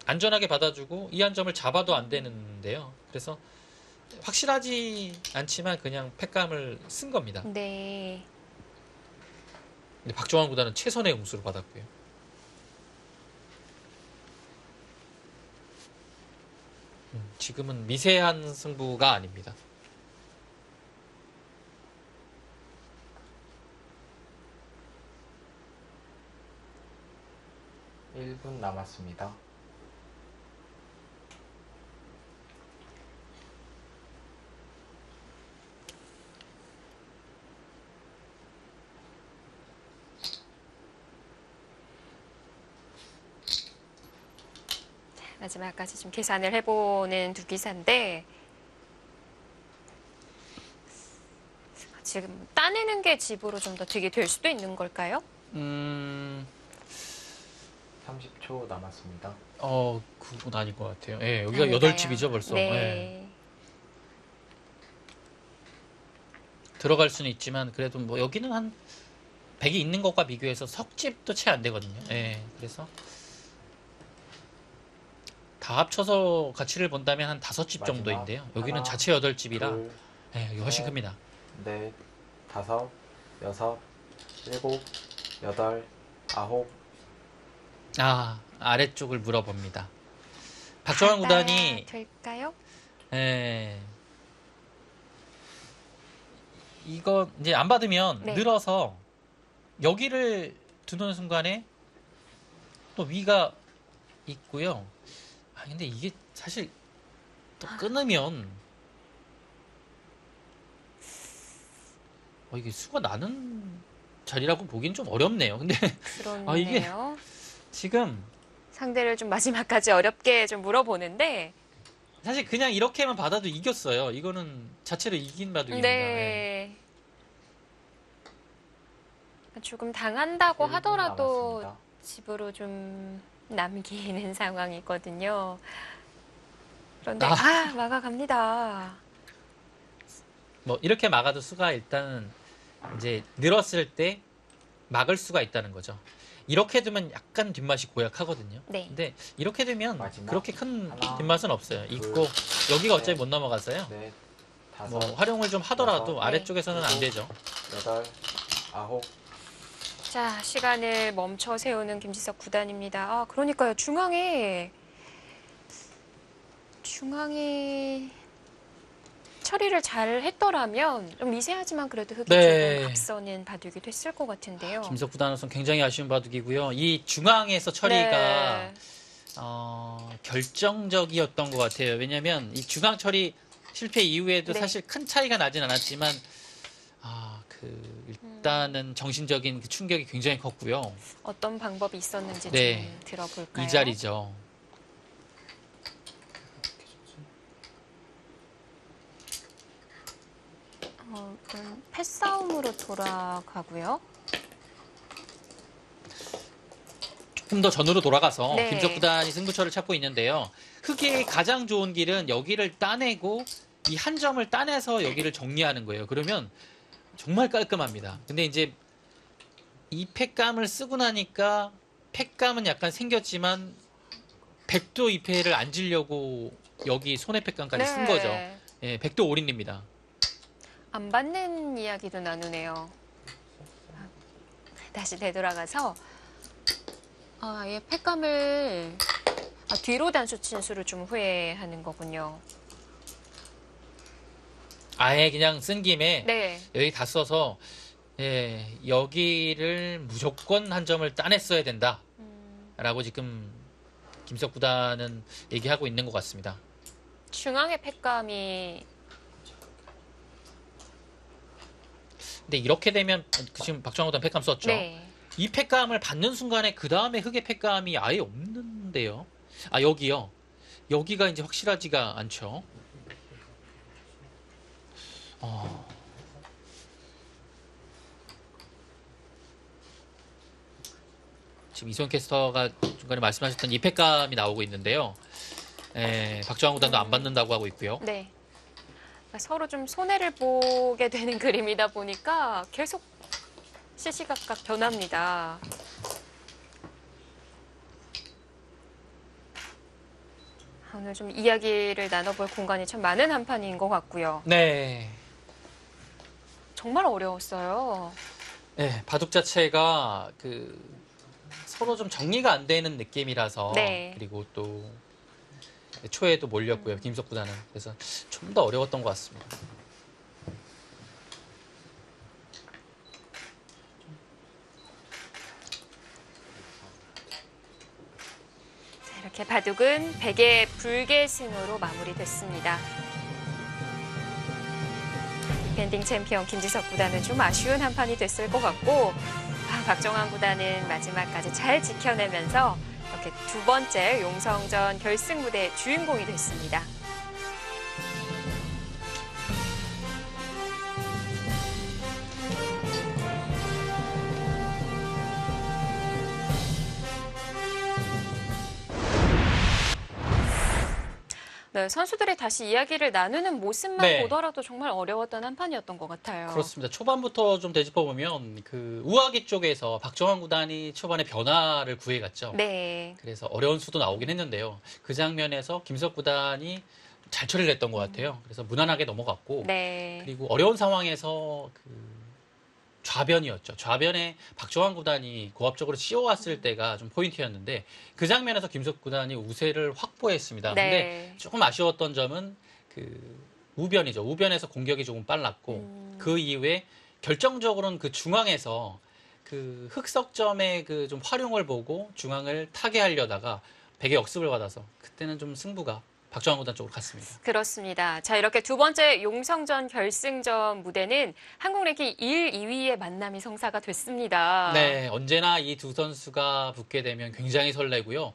안전하게 받아주고 이 한 점을 잡아도 안 되는데요. 그래서 확실하지 않지만 그냥 패감을 쓴 겁니다. 네. 근데 박정환 구단은 최선의 공수를 받았고요. 지금은 미세한 승부가 아닙니다. 일 분 남았습니다. 마지막까지 좀 계산을 해보는 두 기사인데 지금 따내는 게 집으로 좀 더 득이 될 수도 있는 걸까요? 30초 남았습니다. 그건 아닌 것 같아요. 예, 여기가 아닐까요? 8집이죠, 벌써. 네. 예. 들어갈 수는 있지만, 그래도 뭐, 여기는 한 100이 있는 것과 비교해서 석집도 채 안 되거든요. 예, 그래서 다 합쳐서 가치를 본다면 한 5집 마지막 정도인데요. 여기는 하나, 자체 8집이라 둘, 네, 여기 훨씬 셋, 큽니다. 넷, 다섯, 여섯, 일곱, 여덟, 아홉. 아래쪽을 물어봅니다. 박정환 구단이 될까요? 예, 이거 이제 안 받으면 네. 늘어서 여기를 두는 순간에 또 위가 있고요. 근데 이게 사실 또 끊으면 이게 수가 나는 자리라고 보기는 좀 어렵네요. 근데 그렇네요. 이게 지금 상대를 좀 마지막까지 어렵게 좀 물어보는데 사실 그냥 이렇게만 받아도 이겼어요. 이거는 자체로 이긴 바둑입니다. 예. 네. 조금 당한다고 1분 하더라도 남았습니다. 집으로 좀 남기는 상황이거든요. 그런데 아. 막아갑니다. 뭐 이렇게 막아도 수가 일단은 이제 늘었을 때 막을 수가 있다는 거죠. 이렇게 두면 약간 뒷맛이 고약하거든요. 네. 근데 이렇게 되면 마지막 그렇게 큰 하나, 뒷맛은 없어요. 둘, 있고 여기가 어차피 셋, 못 넘어갔어요. 넷, 뭐 다섯, 활용을 좀 하더라도 여섯, 아래쪽에서는 안 일곱, 되죠. 여덟, 아홉. 자, 시간을 멈춰 세우는 김지석 구단입니다. 그러니까요. 중앙이 처리를 잘 했더라면 좀 미세하지만 그래도 흙이 네. 조금 앞서는 바둑이 됐을 것 같은데요. 김석 구단으로서는 굉장히 아쉬운 바둑이고요. 이 중앙에서 처리가 네. 결정적이었던 것 같아요. 왜냐하면 이 중앙 처리 실패 이후에도 네. 사실 큰 차이가 나진 않았지만 일단은 정신적인 그 충격이 굉장히 컸고요. 어떤 방법이 있었는지 네. 좀 들어볼까요? 이 자리죠. 패싸움으로 돌아가고요. 조금 더 전으로 돌아가서 네. 김석 구단이 승부처를 찾고 있는데요. 흑의 가장 좋은 길은 여기를 따내고 이 한 점을 따내서 여기를 정리하는 거예요. 그러면 정말 깔끔합니다. 근데 이제 이 팩감을 쓰고 나니까 팩감은 약간 생겼지만 백도 이 패를 안 지려고 여기 손에 팩감까지 쓴 거죠. 예, 백도 올인입니다. 안 받는 이야기도 나누네요. 다시 되돌아가서 아예 팩감을 뒤로 단수 친수를 좀 후회하는 거군요. 아예 그냥 쓴 김에 네. 여기 다 써서 여기를 무조건 한 점을 따냈어야 된다. 라고 지금 김석 구단은 얘기하고 있는 것 같습니다. 중앙의 팩감이 근데 이렇게 되면 지금 박정호 구단 팩감 썼죠. 네. 이 팩감을 받는 순간에 그 다음에 흑의 팩감이 아예 없는데요. 여기요. 여기가 이제 확실하지가 않죠. 지금 이소영 캐스터가 중간에 말씀하셨던 이 팩감이 나오고 있는데요. 박정환 구단도 안 받는다고 하고 있고요. 네. 서로 좀 손해를 보게 되는 그림이다 보니까 계속 시시각각 변합니다. 오늘 좀 이야기를 나눠볼 공간이 참 많은 한 판인 것 같고요. 네. 정말 어려웠어요. 네, 바둑 자체가 서로 좀 정리가 안 되는 느낌이라서 네. 그리고 또 초에도 몰렸고요. 김석 구단은. 그래서 좀 더 어려웠던 것 같습니다. 자, 이렇게 바둑은 백의 불계승으로 마무리됐습니다. 디펜딩 챔피언 김지석 구단은 좀 아쉬운 한 판이 됐을 것 같고 박정환 구단은 마지막까지 잘 지켜내면서 이렇게 두 번째 용성전 결승 무대 주인공이 됐습니다. 네, 선수들이 다시 이야기를 나누는 모습만 네. 보더라도 정말 어려웠던 한 판이었던 것 같아요. 그렇습니다. 초반부터 좀 되짚어보면 그 우아기 쪽에서 박정환 구단이 초반에 변화를 구해갔죠. 네. 그래서 어려운 수도 나오긴 했는데요. 그 장면에서 김석 구단이 잘 처리를 했던 것 같아요. 그래서 무난하게 넘어갔고 네. 그리고 어려운 상황에서 그 좌변이었죠. 좌변에 박정환 구단이 고압적으로 씌워왔을 때가 좀 포인트였는데 그 장면에서 김석 구단이 우세를 확보했습니다. 네. 근데 조금 아쉬웠던 점은 그 우변이죠. 우변에서 공격이 조금 빨랐고 그 이후에 결정적으로는 그 중앙에서 그 흑석점의 그 좀 활용을 보고 중앙을 타개하려다가 베개 역습을 받아서 그때는 좀 승부가 박정환 구단 쪽으로 갔습니다. 그렇습니다. 자, 이렇게 두 번째 용성전 결승전 무대는 한국 랭킹 1, 2위의 만남이 성사가 됐습니다. 네, 언제나 이 두 선수가 붙게 되면 굉장히 설레고요.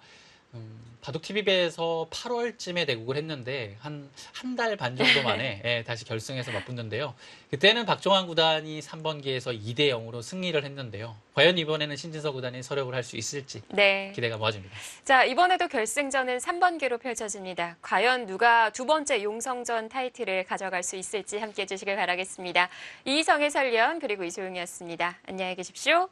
바둑 TV배에서 8월쯤에 대국을 했는데 한 달 반 정도 만에 예, 다시 결승에서 맞붙는데요. 그때는 박정환 구단이 3번기에서 2대 0으로 승리를 했는데요. 과연 이번에는 신진서 구단이 서력을 할 수 있을지 네. 기대가 모아집니다. 자, 이번에도 결승전은 3번기로 펼쳐집니다. 과연 누가 두 번째 용성전 타이틀을 가져갈 수 있을지 함께해 주시길 바라겠습니다. 이희성의 설련 그리고 이소영이었습니다. 안녕히 계십시오.